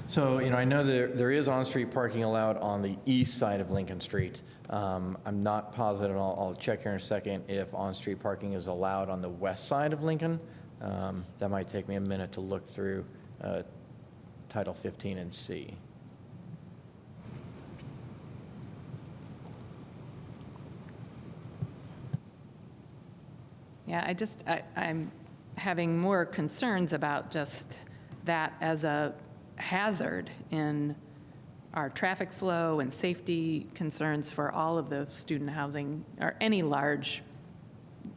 So, I know there is on-street parking allowed on the east side of Lincoln Street. I'm not positive, and I'll check here in a second, if on-street parking is allowed on the west side of Lincoln. That might take me a minute to look through Title 15 and see. Yeah, I'm having more concerns about just that as a hazard in our traffic flow and safety concerns for all of the student housing, or any large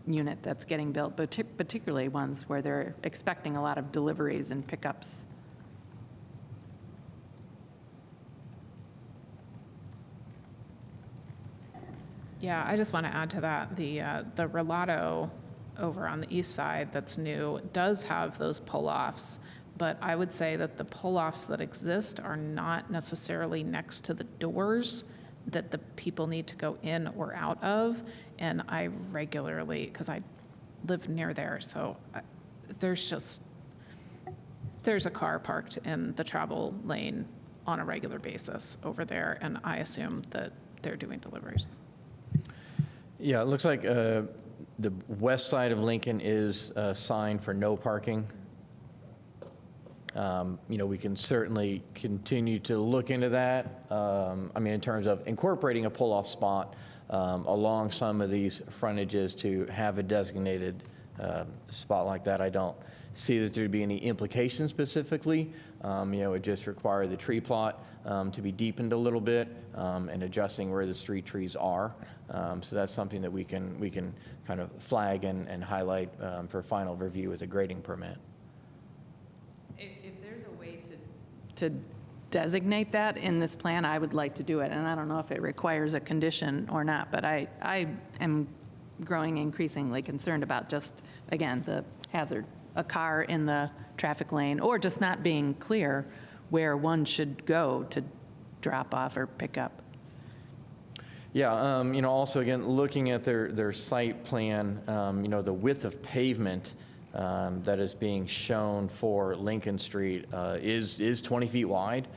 unit that's getting built, but particularly ones where they're expecting a lot of deliveries and pickups. Yeah, I just want to add to that, the Relato over on the east side that's new does have those pull-offs, but I would say that the pull-offs that exist are not necessarily next to the doors that the people need to go in or out of. And I regularly, because I live near there, so there's a car parked in the travel lane on a regular basis over there, and I assume that they're doing deliveries. Yeah, it looks like the west side of Lincoln is signed for no parking. We can certainly continue to look into that. In terms of incorporating a pull-off spot along some of these frontages to have a designated spot like that, I don't see that there'd be any implications specifically. It would just require the tree plot to be deepened a little bit and adjusting where the street trees are. So that's something that we can kind of flag and highlight for final review as a grading permit. If there's a way to designate that in this plan, I would like to do it. And I don't know if it requires a condition or not, but I am growing increasingly concerned about just, again, the hazard, a car in the traffic lane, or just not being clear where one should go to drop off or pick up. Yeah, also again, looking at their site plan, the width of pavement that is being shown for Lincoln Street is 20 feet wide.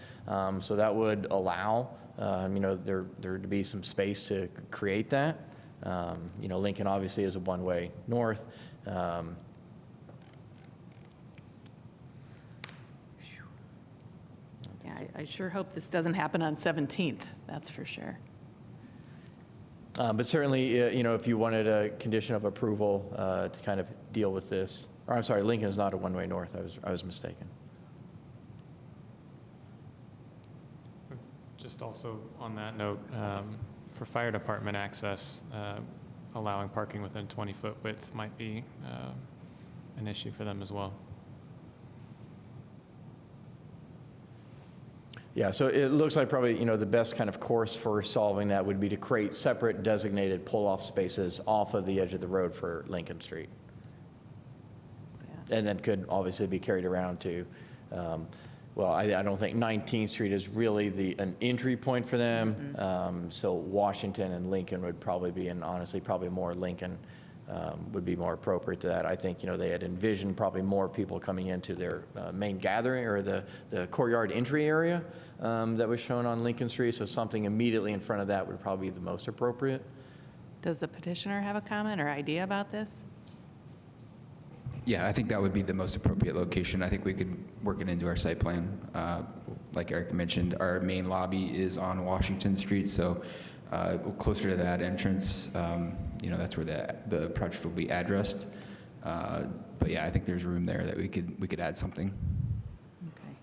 So that would allow, there to be some space to create that. Lincoln obviously is a one-way north. Yeah, I sure hope this doesn't happen on 17th, that's for sure. But certainly, if you wanted a condition of approval to kind of deal with this, or I'm sorry, Lincoln is not a one-way north. I was mistaken. Just also on that note, for fire department access, allowing parking within 20-foot width might be an issue for them as well. Yeah, so it looks like probably, the best kind of course for solving that would be to create separate designated pull-off spaces off of the edge of the road for Lincoln Street. Yeah. And then could obviously be carried around to well, I don't think 19th Street is really an entry point for them. So Washington and Lincoln would probably be, and honestly, probably more Lincoln would be more appropriate to that. I think, they had envisioned probably more people coming into their main gathering or the courtyard entry area that was shown on Lincoln Street. So something immediately in front of that would probably be the most appropriate. Does the petitioner have a comment or idea about this? Yeah, I think that would be the most appropriate location. I think we could work it into our site plan. Like Eric mentioned, our main lobby is on Washington Street, so closer to that entrance, that's where the project will be addressed. But yeah, I think there's room there that we could add something. Okay.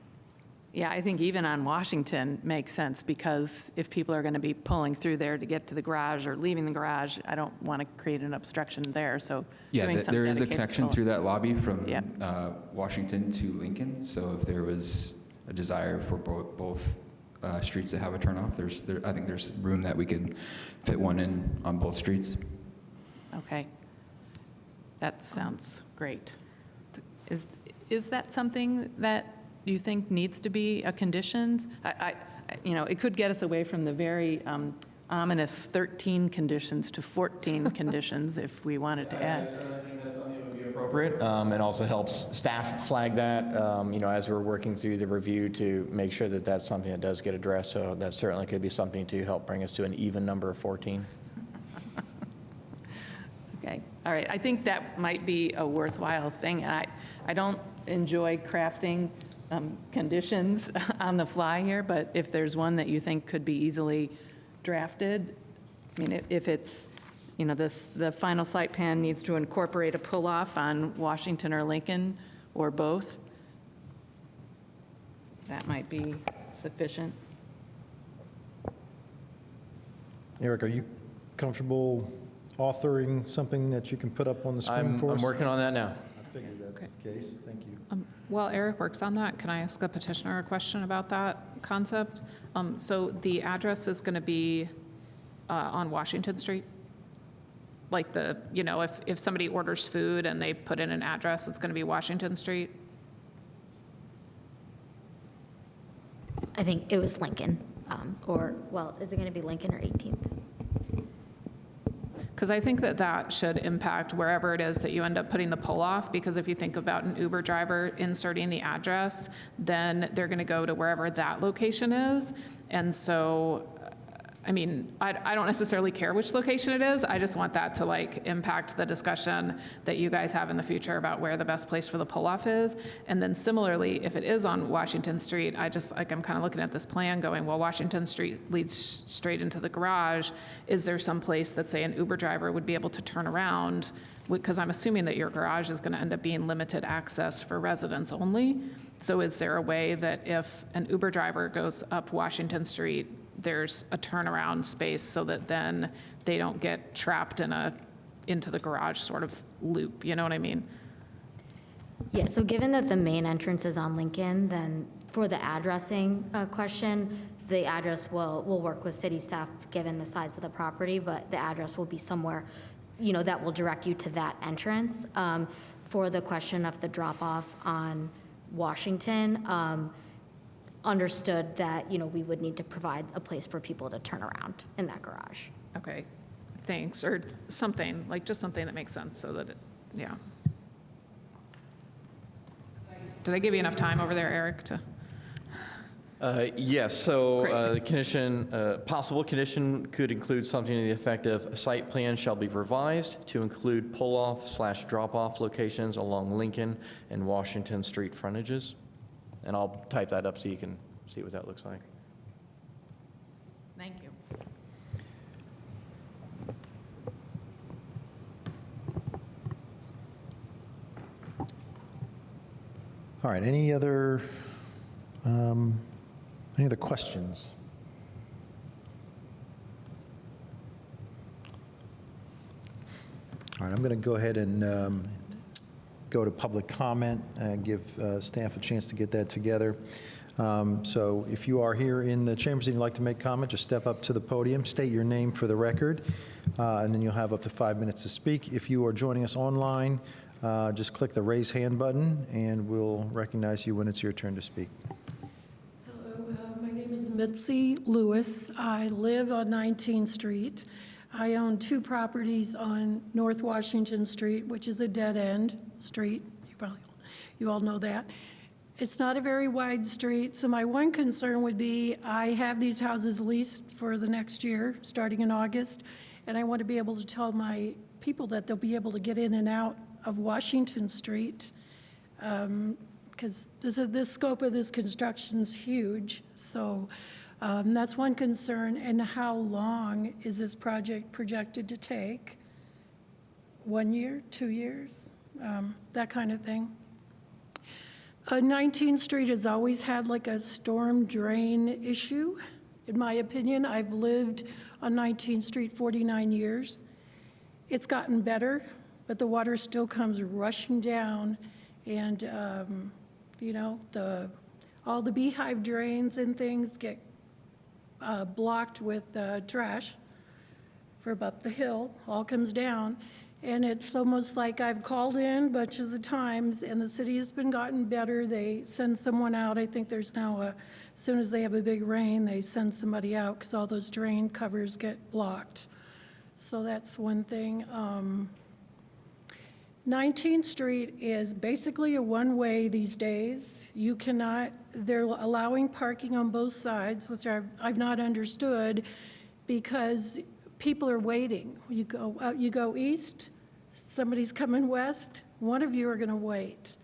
Yeah, I think even on Washington makes sense, because if people are going to be pulling through there to get to the garage or leaving the garage, I don't want to create an obstruction there, so Yeah, doing some there is a dedicated connection pull-up. through that lobby from Yep. Washington to Lincoln, so if there was a desire for both streets to have a turnoff, I think there's room that we could fit one in on both streets. Okay. That sounds great. Is that something that you think needs to be a condition? It could get us away from the very ominous 13 conditions to 14 conditions if we wanted to add. I think that's something that would be appropriate. It also helps staff flag that, as we're working through the review to make sure that that's something that does get addressed. So that certainly could be something to help bring us to an even number of 14. Okay, all right. I think that might be a worthwhile thing. And I don't enjoy crafting conditions on the fly here, but if there's one that you think could be easily drafted, I mean, if it's, the final site plan needs to incorporate a pull-off on Washington or Lincoln or both, that might be sufficient. Eric, are you comfortable authoring something that you can put up on the screen for us? I'm working on that now. I figured that was the case. Thank you. While Eric works on that, can I ask the petitioner a question about that concept? So the address is going to be on Washington Street? Like if somebody orders food and they put in an address, it's going to be Washington Street? I think it was Lincoln, is it going to be Lincoln or 18th? Because I think that should impact wherever it is that you end up putting the pull-off, because if you think about an Uber driver inserting the address, then they're going to go to wherever that location is. And so, I mean, I don't necessarily care which location it is. I just want that to impact the discussion that you guys have in the future about where the best place for the pull-off is. And then similarly, if it is on Washington Street, I'm kind of looking at this plan going, well, Washington Street leads straight into the garage. Is there some place that, say, an Uber driver would be able to turn around? Because I'm assuming that your garage is going to end up being limited access for residents only. So is there a way that if an Uber driver goes up Washington Street, there's a turnaround space so that then they don't get trapped into the garage sort of loop, you know what I mean? Yeah, so given that the main entrance is on Lincoln, then for the addressing question, the address will work with city staff given the size of the property, but the address will be somewhere, that will direct you to that entrance. For the question of the drop-off on Washington, understood that, we would need to provide a place for people to turn around in that garage. Okay, thanks, or something, just something that makes sense so that yeah. Did I give you enough time over there, Eric, to? Yes, so the condition, possible condition could include something to the effect of a site plan shall be revised to include pull-off/drop-off locations along Lincoln and Washington Street frontages. And I'll type that up so you can see what that looks like. Thank you. All right, any other questions? All right, I'm going to go ahead and go to public comment and give staff a chance to get that together. So if you are here in the chambers and you'd like to make comment, just step up to the podium, state your name for the record, and then you'll have up to 5 minutes to speak. If you are joining us online, just click the raise hand button and we'll recognize you when it's your turn to speak. Mitzi Lewis. I live on 19th Street. I own 2 properties on North Washington Street, which is a dead-end street. You all know that. It's not a very wide street, so my one concern would be I have these houses leased for the next year, starting in August, and I want to be able to tell my people that they'll be able to get in and out of Washington Street, because this scope of this construction is huge. So that's one concern. And how long is this project projected to take? 1 year, 2 years, that kind of thing. 19th Street has always had like a storm drain issue, in my opinion. I've lived on 19th Street 49 years. It's gotten better, but the water still comes rushing down, and you know, all the beehive drains and things get blocked with trash from up the hill, all comes down. And it's almost like I've called in bunches of times, and the city has been gotten better. They send someone out. I think there's now, as soon as they have a big rain, they send somebody out because all those drain covers get blocked. So that's one thing. 19th Street is basically a one-way these days. You cannot, they're allowing parking on both sides, which I've not understood, because people are waiting. You go east, somebody's coming west, one of you are going to wait.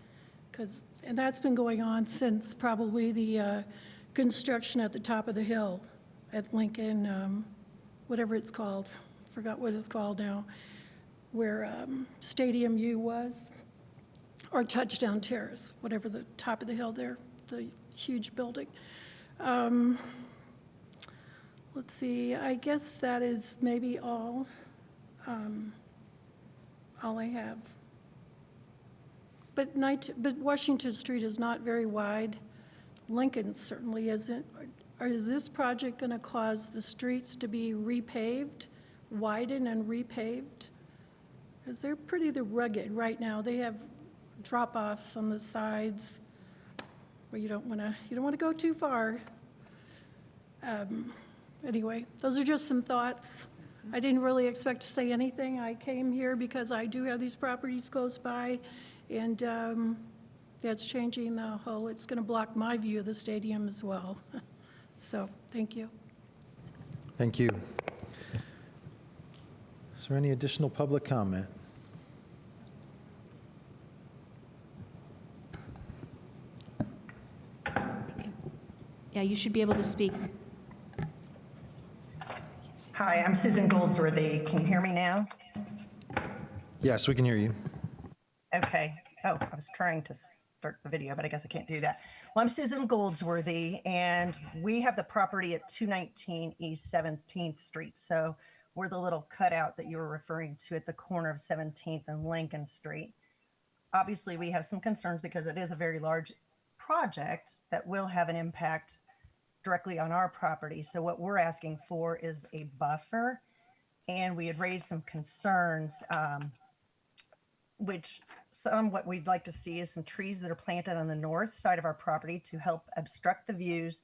And that's been going on since probably the construction at the top of the hill at Lincoln, whatever it's called, forgot what it's called now, where Stadium U was, or Touchdown Terrace, whatever the top of the hill there, the huge building. Let's see, I guess that is maybe all I have. But Washington Street is not very wide. Lincoln certainly isn't. Or is this project going to cause the streets to be repaved, widened and repaved? Because they're pretty rugged right now. They have drop-offs on the sides where you don't want to go too far. Anyway, those are just some thoughts. I didn't really expect to say anything. I came here because I do have these properties close by, and yeah, it's changing the whole, it's going to block my view of the stadium as well. So, thank you. Thank you. Is there any additional public comment? Yeah, you should be able to speak. Hi, I'm Susan Goldsworthy. Can you hear me now? Yes, we can hear you. Okay. Oh, I was trying to start the video, but I guess I can't do that. Well, I'm Susan Goldsworthy, and we have the property at 219 East 17th Street. So we're the little cutout that you were referring to at the corner of 17th and Lincoln Street. Obviously, we have some concerns because it is a very large project that will have an impact directly on our property. So what we're asking for is a buffer, and we had raised some concerns, what we'd like to see is some trees that are planted on the north side of our property to help obstruct the views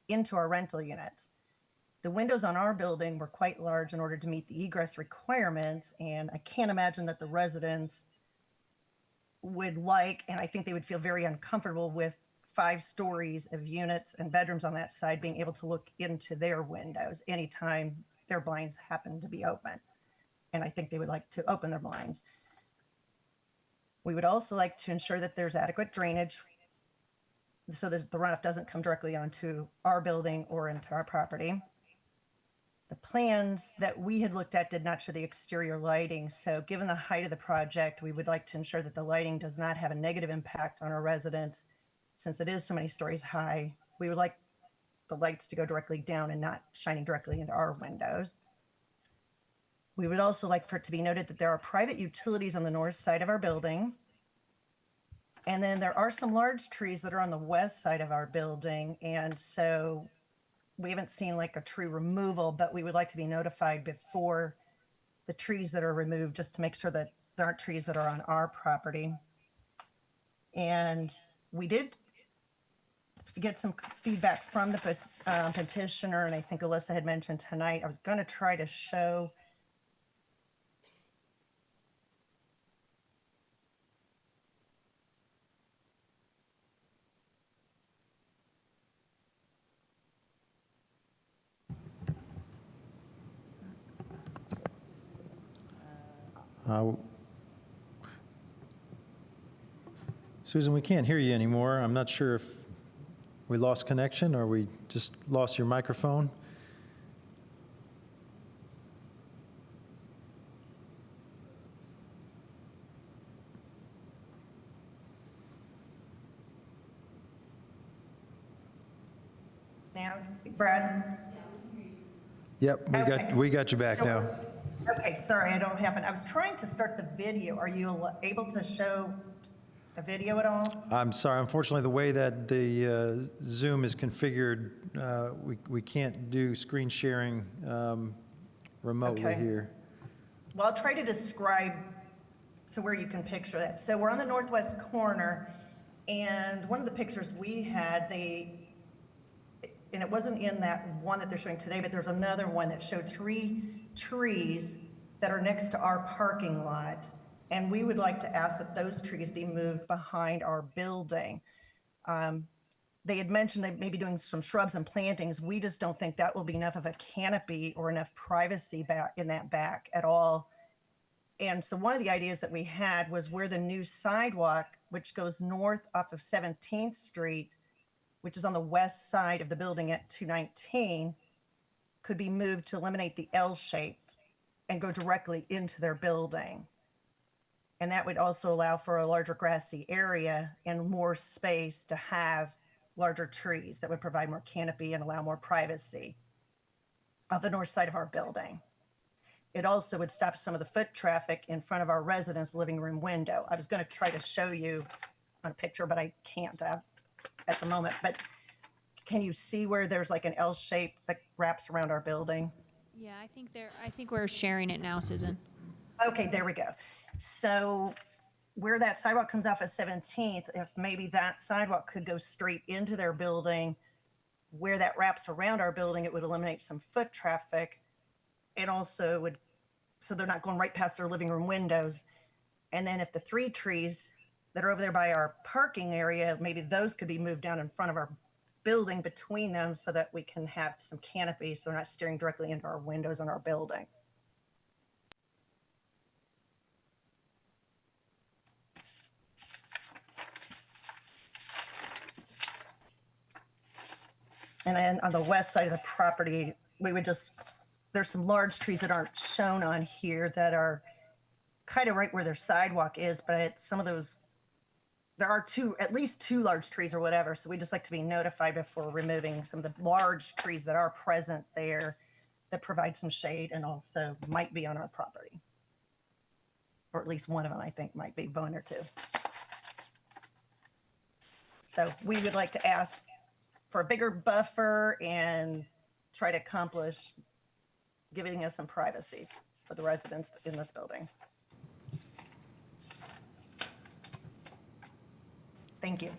into our rental units. The windows on our building were quite large in order to meet the egress requirements, and I can't imagine that the residents would like, and I think they would feel very uncomfortable with 5 stories of units and bedrooms on that side being able to look into their windows anytime their blinds happen to be open. And I think they would like to open their blinds. We would also like to ensure that there's adequate drainage so that the runoff doesn't come directly onto our building or into our property. The plans that we had looked at did not show the exterior lighting. So given the height of the project, we would like to ensure that the lighting does not have a negative impact on our residents. Since it is so many stories high, we would like the lights to go directly down and not shining directly into our windows. We would also like for it to be noted that there are private utilities on the north side of our building. And then there are some large trees that are on the west side of our building. And so we haven't seen like a tree removal, but we would like to be notified before the trees that are removed, just to make sure that there aren't trees that are on our property. And we did get some feedback from the petitioner, and I think Alyssa had mentioned tonight, I was going to try to show Susan, we can't hear you anymore. I'm not sure if we lost connection or we just lost your microphone. now, Brad. Yep, we got you back now. Okay, sorry, I don't have it. I was trying to start the video. Are you able to show a video at all? I'm sorry, unfortunately, the way that the Zoom is configured, we can't do screen sharing remotely Okay. here. Well, I'll try to describe to where you can picture that. So we're on the northwest corner, and one of the pictures we had, and it wasn't in that one that they're showing today, but there's another one that showed 3 trees that are next to our parking lot. And we would like to ask that those trees be moved behind our building. They had mentioned they may be doing some shrubs and plantings. We just don't think that will be enough of a canopy or enough privacy back in that back at all. And so one of the ideas that we had was where the new sidewalk, which goes north off of 17th Street, which is on the west side of the building at 219, could be moved to eliminate the L shape and go directly into their building. And that would also allow for a larger grassy area and more space to have larger trees that would provide more canopy and allow more privacy of the north side of our building. It also would stop some of the foot traffic in front of our residents' living room window. I was going to try to show you on a picture, but I can't at the moment. But can you see where there's like an L shape that wraps around our building? Yeah, I think we're sharing it now, Susan. Okay, there we go. So where that sidewalk comes off of 17th, if maybe that sidewalk could go straight into their building, where that wraps around our building, it would eliminate some foot traffic. And also would, so they're not going right past their living room windows. And then if the 3 trees that are over there by our parking area, maybe those could be moved down in front of our building between them so that we can have some canopy so they're not staring directly into our windows on our building. And then on the west side of the property, we would just, there's some large trees that aren't shown on here that are kind of right where their sidewalk is, but some of those, there are at least two large trees or whatever. So we just like to be notified before removing some of the large trees that are present there that provide some shade and also might be on our property. Or at least one of them, I think, might be, one or 2. So we would like to ask for a bigger buffer and try to accomplish giving us some privacy for the residents in this building. Thank you.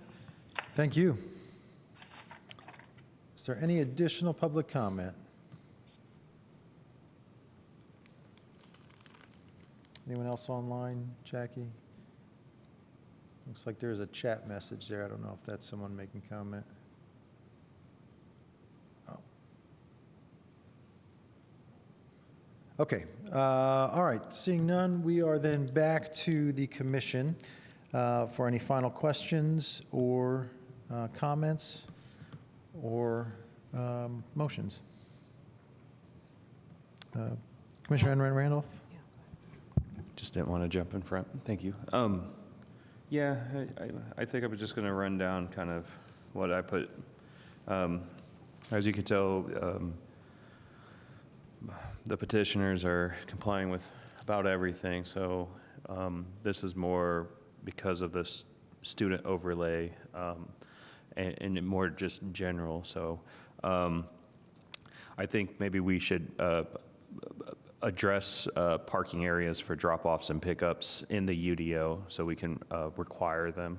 Thank you. Is there any additional public comment? Anyone else online, Jackie? Looks like there's a chat message there. I don't know if that's someone making comment. Oh. Okay, all right, seeing none, we are then back to the commission for any final questions or comments or motions. Commissioner Randolph? Just didn't want to jump in front. Thank you. Yeah, I think I'm just going to run down kind of what I put. As you can tell, the petitioners are complying with about everything. So this is more because of this student overlay and more just general. So I think maybe we should address parking areas for drop-offs and pickups in the UDO so we can require them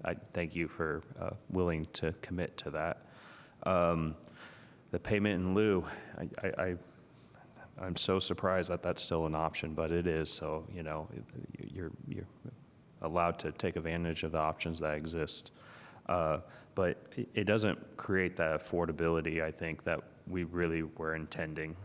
I thank you for willing to commit to that. The payment in lieu, I'm so surprised that that's still an option, but it is. So, you know, you're allowed to take advantage of the options that exist. But it doesn't create that affordability, I think, that we really were intending.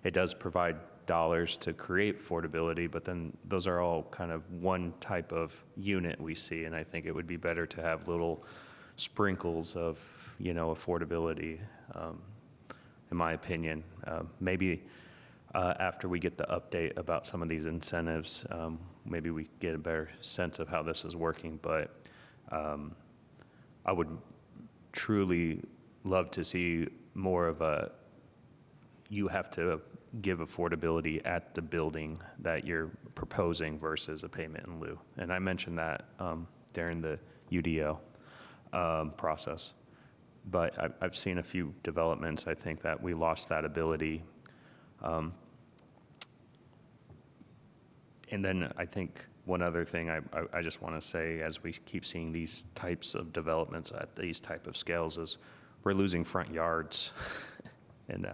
It does provide dollars to create affordability, but then those are all kind of one type of unit we see, and I think it would be better to have little sprinkles of, you know, affordability, in my opinion. Maybe after we get the update about some of these incentives, maybe we get a better sense of how this is working, but I would truly love to see more of a, you have to give affordability at the building that you're proposing versus a payment in lieu. And I mentioned that during the UDO process. But I've seen a few developments, I think, that we lost that ability. And then I think one other thing I just want to say, as we keep seeing these types of developments at these type of scales, is we're losing front yards. And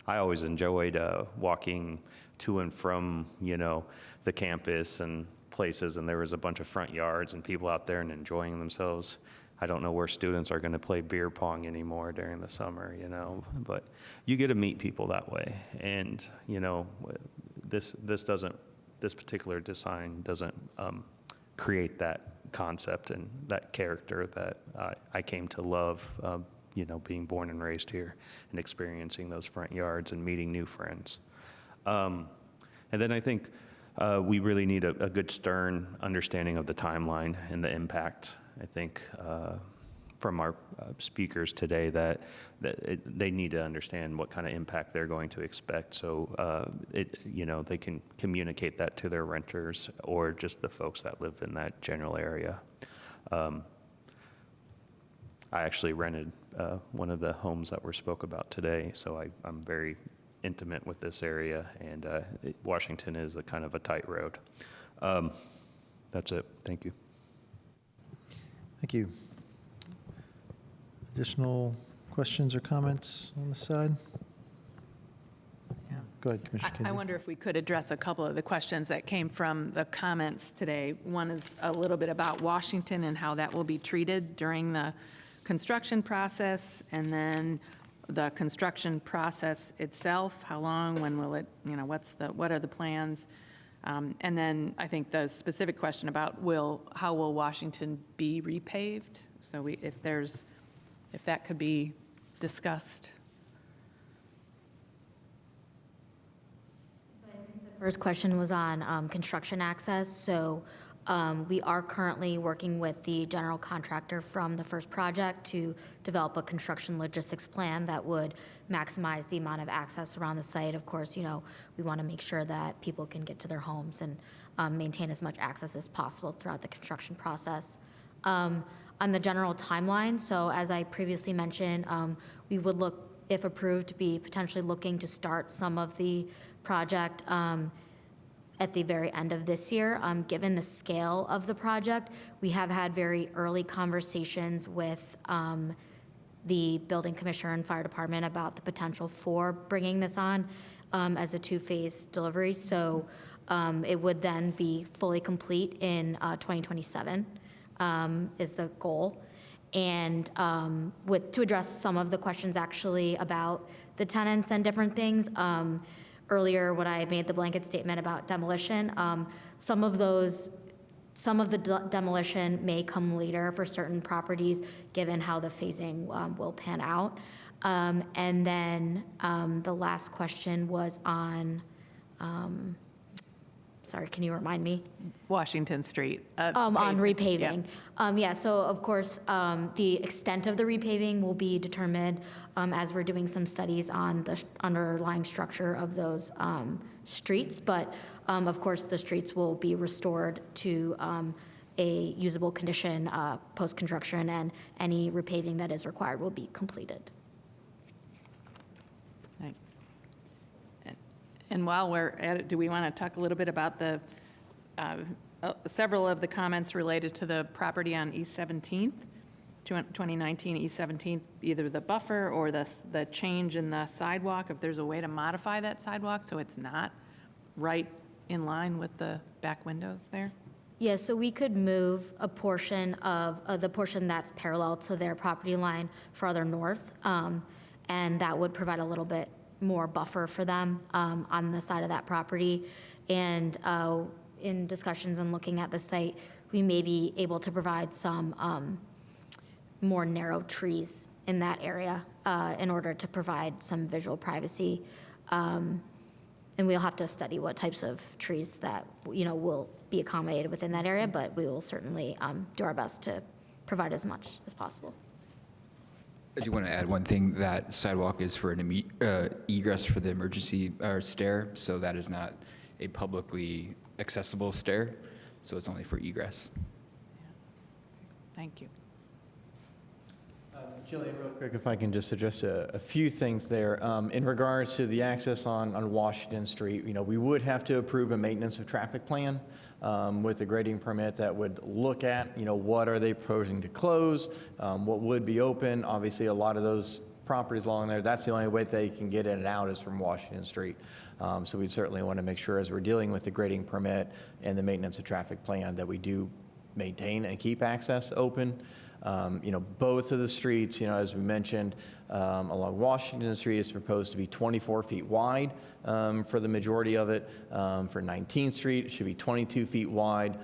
I always enjoyed walking to and from, you know, the campus and places, and there was a bunch of front yards and people out there and enjoying themselves. I don't know where students are going to play beer pong anymore during the summer, you know, but you get to meet people that way. And, you know, this particular design doesn't create that concept and that character that I came to love, you know, being born and raised here and experiencing those front yards and meeting new friends. And then I think we really need a good stern understanding of the timeline and the impact. I think from our speakers today that they need to understand what kind of impact they're going to expect, so you know, they can communicate that to their renters or just the folks that live in that general area. I actually rented one of the homes that were spoke about today, so I'm very intimate with this area, and Washington is a kind of a tight road. That's it. Thank you. Thank you. Additional questions or comments on the side? Yeah. Go ahead, Commissioner I Kinsey. wonder if we could address a couple of the questions that came from the comments today. One is a little bit about Washington and how that will be treated during the construction process, and then the construction process itself, how long, when will it, you know, what are the plans? And then I think the specific question about how will Washington be repaved? So if that could be discussed. So I think the first question was on construction access. So we are currently working with the general contractor from the first project to develop a construction logistics plan that would maximize the amount of access around the site. Of course, you know, we want to make sure that people can get to their homes and maintain as much access as possible throughout the construction process. On the general timeline, so as I previously mentioned, we would look, if approved, to be potentially looking to start some of the project at the very end of this year. Given the scale of the project, we have had very early conversations with the building commissioner and fire department about the potential for bringing this on as a two-phase delivery. So it would then be fully complete in 2027 is the goal. And to address some of the questions actually about the tenants and different things, earlier when I made the blanket statement about demolition, some of the demolition may come later for certain properties, given how the phasing will pan out. And then the last question was on, sorry, can you remind me? Washington Street. On repaving. Yeah, so of course, the extent of the repaving will be determined as we're doing some studies on the underlying structure of those streets. But of course, the streets will be restored to a usable condition post-construction, and any repaving that is required will be completed. Thanks. And while we're at it, do we want to talk a little bit about the several of the comments related to the property on East 17th, 2019 East 17th, either the buffer or the change in the sidewalk, if there's a way to modify that sidewalk so it's not right in line with the back windows there? Yeah, so we could move a portion of the portion that's parallel to their property line further north, and that would provide a little bit more buffer for them on the side of that property. And in discussions and looking at the site, we may be able to provide some more narrow trees in that area in order to provide some visual privacy. And we'll have to study what types of trees that, will be accommodated within that area, but we will certainly do our best to provide as much as possible. I do want to add one thing. That sidewalk is for an egress for the emergency stair, so that is not a publicly accessible stair, so it's only for egress. Thank you. Jillian, real quick, if I can just address a few things there. In regards to the access on Washington Street, we would have to approve a maintenance of traffic plan with a grading permit that would look at, what are they proposing to close, what would be open. Obviously, a lot of those properties along there, that's the only way they can get in and out is from Washington Street. So we certainly want to make sure as we're dealing with the grading permit and the maintenance of traffic plan that we do maintain and keep access open. Both of the streets, as we mentioned, along Washington Street, it's proposed to be 24 feet wide for the majority of it. For 19th Street, it should be 22 feet wide.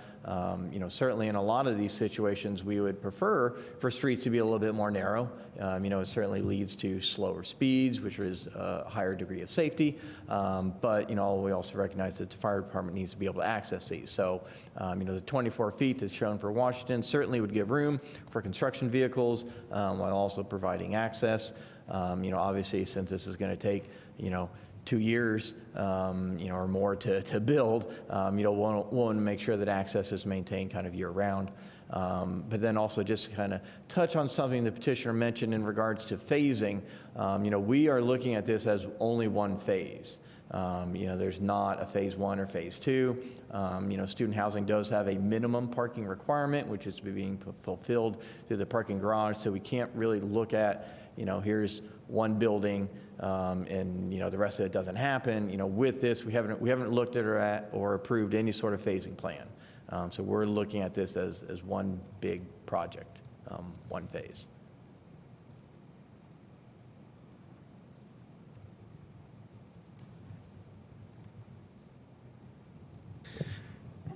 Certainly in a lot of these situations, we would prefer for streets to be a little bit more narrow. It certainly leads to slower speeds, which is a higher degree of safety. But, we also recognize that the fire department needs to be able to access these. So, the 24 feet that's shown for Washington certainly would give room for construction vehicles while also providing access. Obviously, since this is going to take, 2 years, or more to build, we'll want to make sure that access is maintained kind of year-round. But then also just kind of touch on something the petitioner mentioned in regards to phasing. We are looking at this as only one phase. There's not a phase 1 or phase 2. Student housing does have a minimum parking requirement, which is being fulfilled through the parking garage. So we can't really look at, here's one building and the rest of it doesn't happen. With this, we haven't looked at or approved any sort of phasing plan. So we're looking at this as one big project, one phase.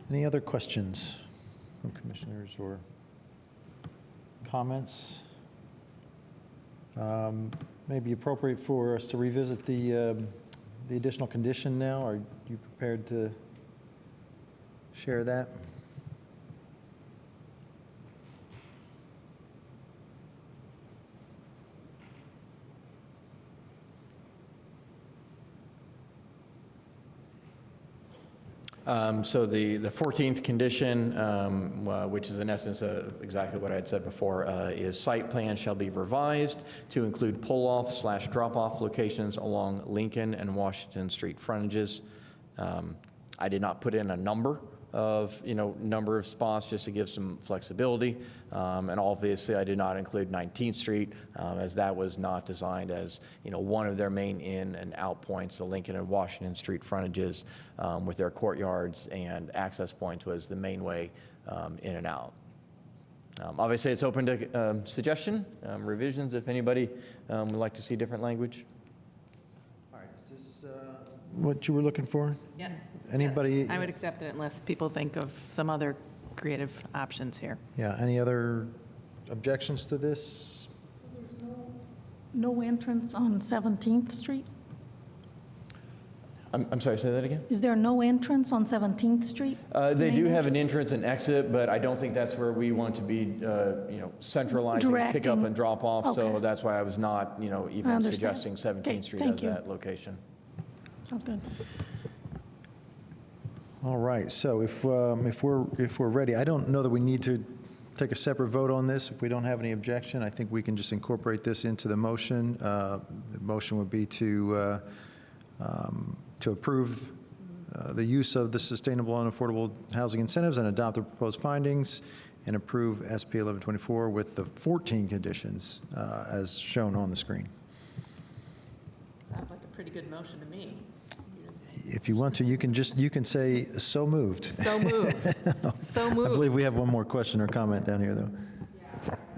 Any other questions from commissioners or comments? May be appropriate for us to revisit the additional condition now. Are you prepared to share that? So the 14th condition, which is in essence exactly what I had said before, is site plan shall be revised to include pull-off / drop-off locations along Lincoln and Washington Street frontages. I did not put in a number of spots just to give some flexibility. And obviously, I did not include 19th Street as that was not designed as one of their main in and out points. The Lincoln and Washington Street frontages with their courtyards and access points was the main way in and out. Obviously, it's open to suggestion, revisions if anybody would like to see different language. All right, is this what you were looking for? Yes. Anybody? Yes, I would accept it unless people think of some other creative options here. Yeah, any other objections to this? No entrance on 17th Street? I'm sorry, say that again? Is there no entrance on 17th Street? They do have an entrance and exit, but I don't think that's where we want to be, centralizing pick up and drop off. So Okay. that's why I was not, even understand. suggesting 17th Okay, Street thank as you. that location. Sounds good. All right, so if we're ready, I don't know that we need to take a separate vote on this. If we don't have any objection, I think we can just incorporate this into the motion. The motion would be to approve the use of the sustainable and affordable housing incentives and adopt the proposed findings and approve SP 1124 with the 14 conditions as shown on the screen. Sounds like a pretty good motion to me. If you want to, you can say, so moved. So moved. So I moved. believe we have one more question or comment down here, though.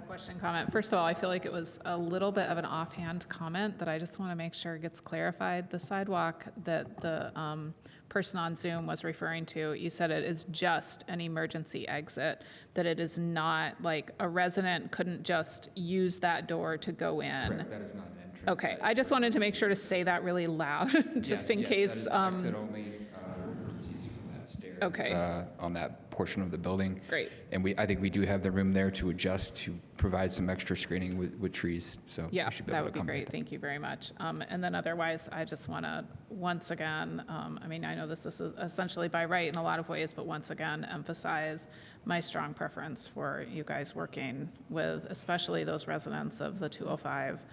Question, comment. First of all, I feel like it was a little bit of an offhand comment that I just want to make sure gets clarified. The sidewalk that the person on Zoom was referring to, you said it is just an emergency exit, that it is not like a resident couldn't just use that door to go in. Correct, that is not an entrance. Okay, That I is just for wanted to make emergency. sure to say that really loud, just in Yes, case. that is exit only, emergencies from that stair. Okay. On that portion of the building. Great. And I think we do have the room there to adjust to provide some extra screening with trees, so. Yeah, we should be that able would to be accommodate great. Thank you very much. And then otherwise, I just want to, once again, I mean, I know this is essentially by right in a lot of ways, but once again, emphasize my strong preference for you guys working with, especially those residents of the 205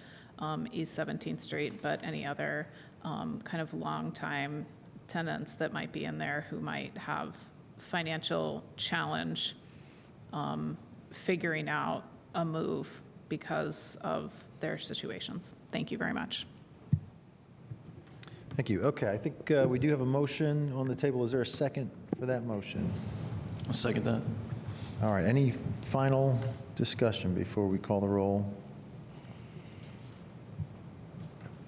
East 17th Street, but any other kind of longtime tenants that might be in there who might have financial challenge figuring out a move because of their situations. Thank you very much. Thank you. Okay, I think we do have a motion on the table. Is there a second for that motion? I'll second that. All right, any final discussion before we call the roll?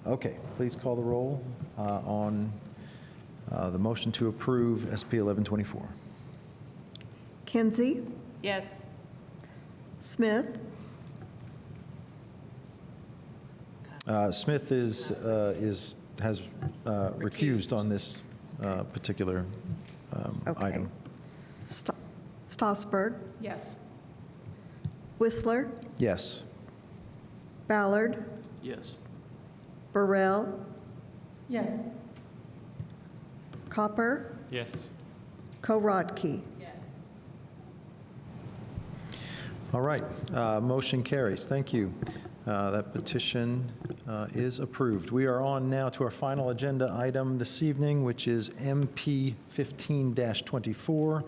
Okay, please call the roll on the motion to approve SP 1124. Kinsey, Yes. Smith, Smith has recused on this particular Okay. item. Stossberg, Yes. Whistler, Yes. Ballard, Yes. Burrell, Yes. Copper, Yes. Korodke. All right, motion carries. Thank you. That petition is approved. We are on now to our final agenda item this evening, which is MP 15-24.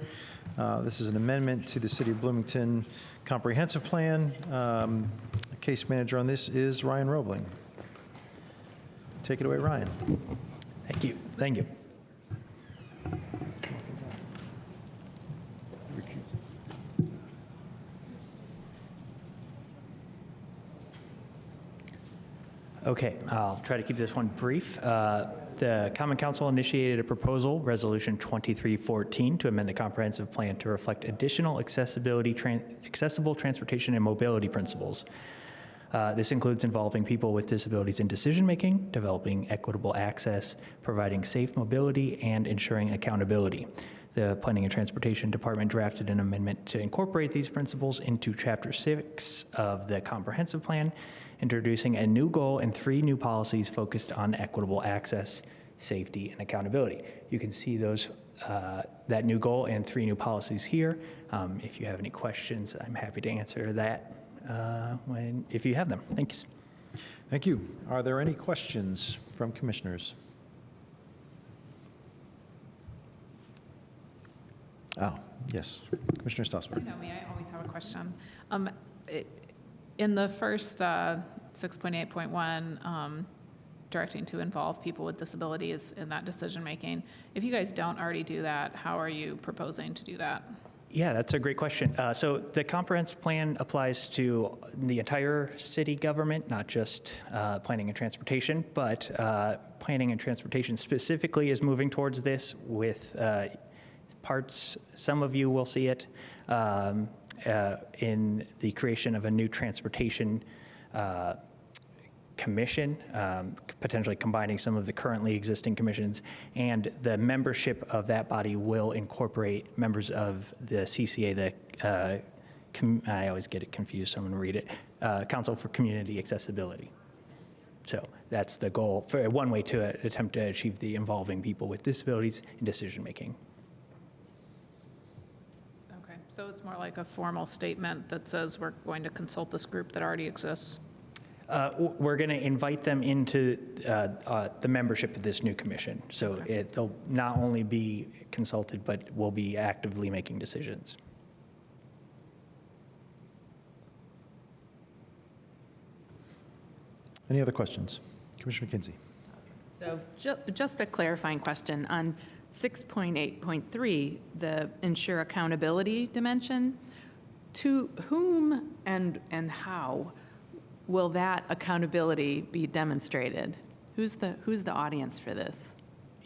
This is an amendment to the City of Bloomington Comprehensive Plan. Case manager on this is Ryan Roebling. Take it away, Ryan. Thank you. Thank you. Okay, I'll try to keep this one brief. The Common Council initiated a proposal, Resolution 2314, to amend the comprehensive plan to reflect additional accessible transportation and mobility principles. This includes involving people with disabilities in decision-making, developing equitable access, providing safe mobility, and ensuring accountability. The Planning and Transportation Department drafted an amendment to incorporate these principles into Chapter 6 of the Comprehensive Plan, introducing a new goal and 3 new policies focused on equitable access, safety, and accountability. You can see those that new goal and 3 new policies here. If you have any questions, I'm happy to answer that if you have them. Thanks. Thank you. Are there any questions from commissioners? Oh, yes. Commissioner Stossberg. You know me, I always have a question. In the first 6.8.1, directing to involve people with disabilities in that decision-making, if you guys don't already do that, how are you proposing to do that? Yeah, that's a great question. So the comprehensive plan applies to the entire city government, not just planning and transportation, but planning and transportation specifically is moving towards this with parts. Some of you will see it in the creation of a new transportation commission, potentially combining some of the currently existing commissions, and the membership of that body will incorporate members of the CCA, I always get it confused, so I'm going to read it, Council for Community Accessibility. So that's the goal, for one way to attempt to achieve the involving people with disabilities in decision-making. Okay, so it's more like a formal statement that says we're going to consult this group that already exists? We're going to invite them into the membership of this new commission. So they'll not only be consulted, but will be actively making decisions. Any other questions? Commissioner Kinsey. So just a clarifying question on 6.8.3, the ensure accountability dimension. To whom and how will that accountability be demonstrated? Who's the audience for this?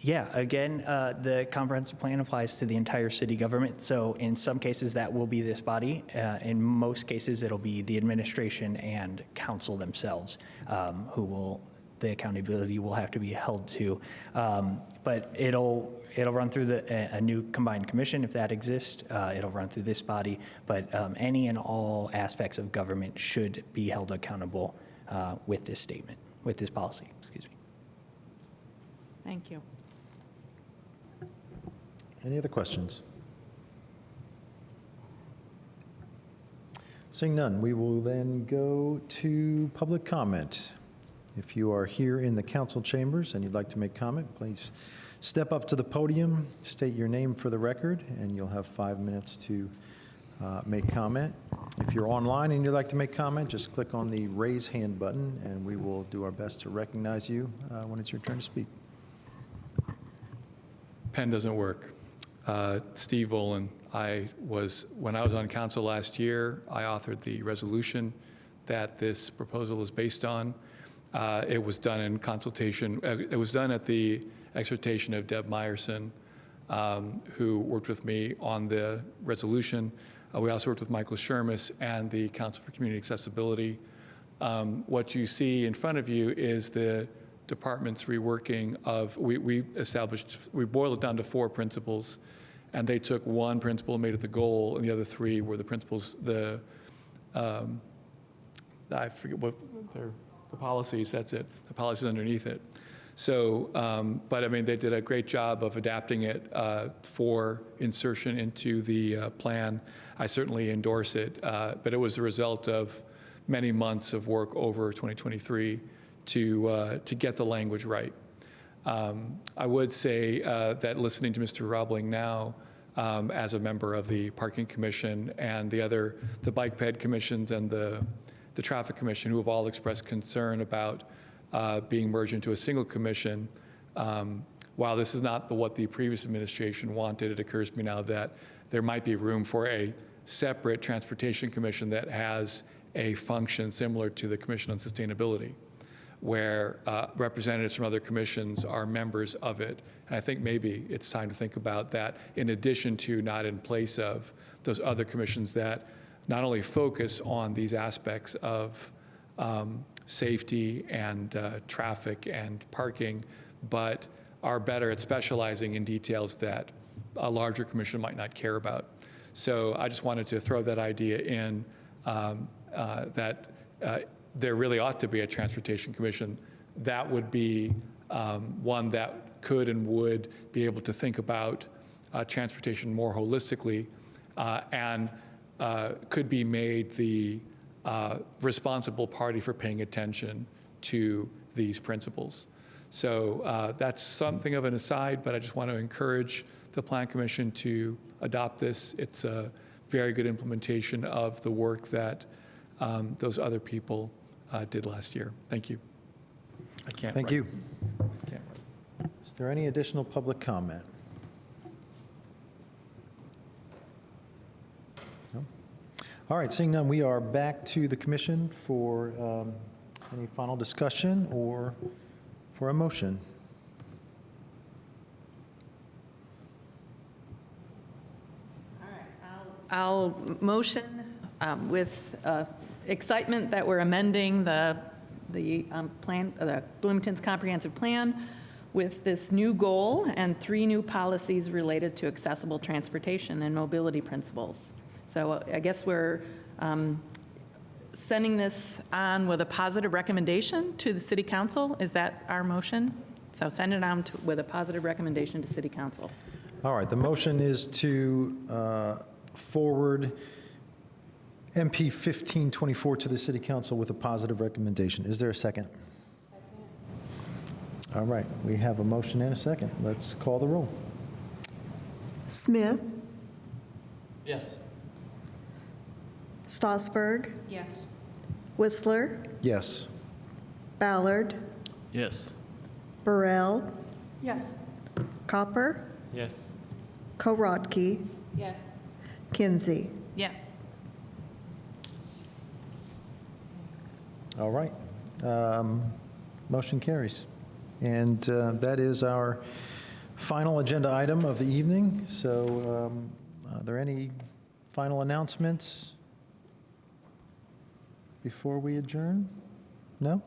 Yeah, again, the comprehensive plan applies to the entire city government. So in some cases, that will be this body. In most cases, it'll be the administration and council themselves the accountability will have to be held to. But it'll run through a new combined commission if that exists. It'll run through this body. But any and all aspects of government should be held accountable with this statement, with this policy, excuse me. Thank you. Any other questions? Seeing none, we will then go to public comment. If you are here in the council chambers and you'd like to make comment, please step up to the podium, state your name for the record, and you'll have 5 minutes to make comment. If you're online and you'd like to make comment, just click on the raise hand button and we will do our best to recognize you when it's your turn to speak. Pen doesn't work. Steve Olin. When I was on council last year, I authored the resolution that this proposal is based on. It was done in consultation. It was done at the exhortation of Deb Meyerson, who worked with me on the resolution. We also worked with Michael Shermis and the Council for Community Accessibility. What you see in front of you is the department's reworking of, we boiled it down to 4 principles, and they took one principle and made it the goal, and the other 3 were the principles, I forget what they're, the policies, that's it, the policies underneath it. So, but I mean, they did a great job of adapting it for insertion into the plan. I certainly endorse it, but it was the result of many months of work over 2023 to get the language right. I would say that listening to Mr. Robling now, as a member of the Parking Commission and the Bike Ped Commissions and the Traffic Commission, who have all expressed concern about being merged into a single commission, while this is not what the previous administration wanted, it occurs to me now that there might be room for a separate Transportation Commission that has a function similar to the Commission on Sustainability, where representatives from other commissions are members of it. And I think maybe it's time to think about that in addition to, not in place of, those other commissions that not only focus on these aspects of safety and traffic and parking, but are better at specializing in details that a larger commission might not care about. So I just wanted to throw that idea in, that there really ought to be a Transportation Commission. That would be one that could and would be able to think about transportation more holistically, and could be made the responsible party for paying attention to these principles. So that's something of an aside, but I just want to encourage the Plan Commission to adopt this. It's a very good implementation of the work that those other people did last year. Thank you. I can't Thank write. you. Can't write. Is there any additional public comment? No? All right, seeing none, we are back to the commission for any final discussion or for a motion. I'll motion with excitement that we're amending the plan, the Bloomington's comprehensive plan, with this new goal and 3 new policies related to accessible transportation and mobility principles. So I guess we're sending this on with a positive recommendation to the City Council. Is that our motion? So send it on with a positive recommendation to City Council. All right, the motion is to forward MP 1524 to the City Council with a positive recommendation. Is there a second? All right, we have a motion and a second. Let's call the roll. Smith, Yes. Stossberg, Yes. Whistler, Yes. Ballard, Yes. Burrell, Yes. Copper, Yes. Korodke, Yes. Kinsey. Yes. All right. Motion carries. And that is our final agenda item of the evening. So are there any final announcements before we adjourn? No?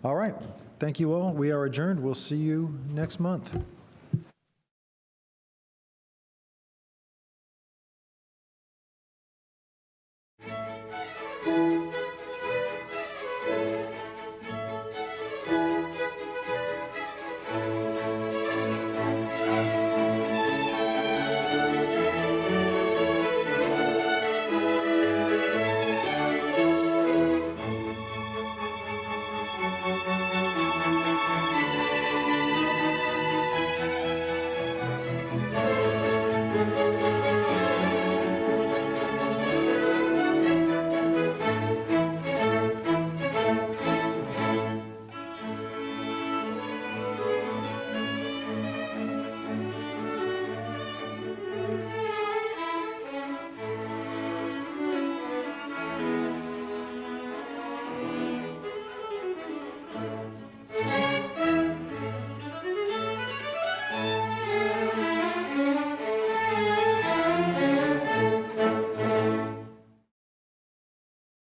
All right. Thank you all. We are adjourned. We'll see you next month.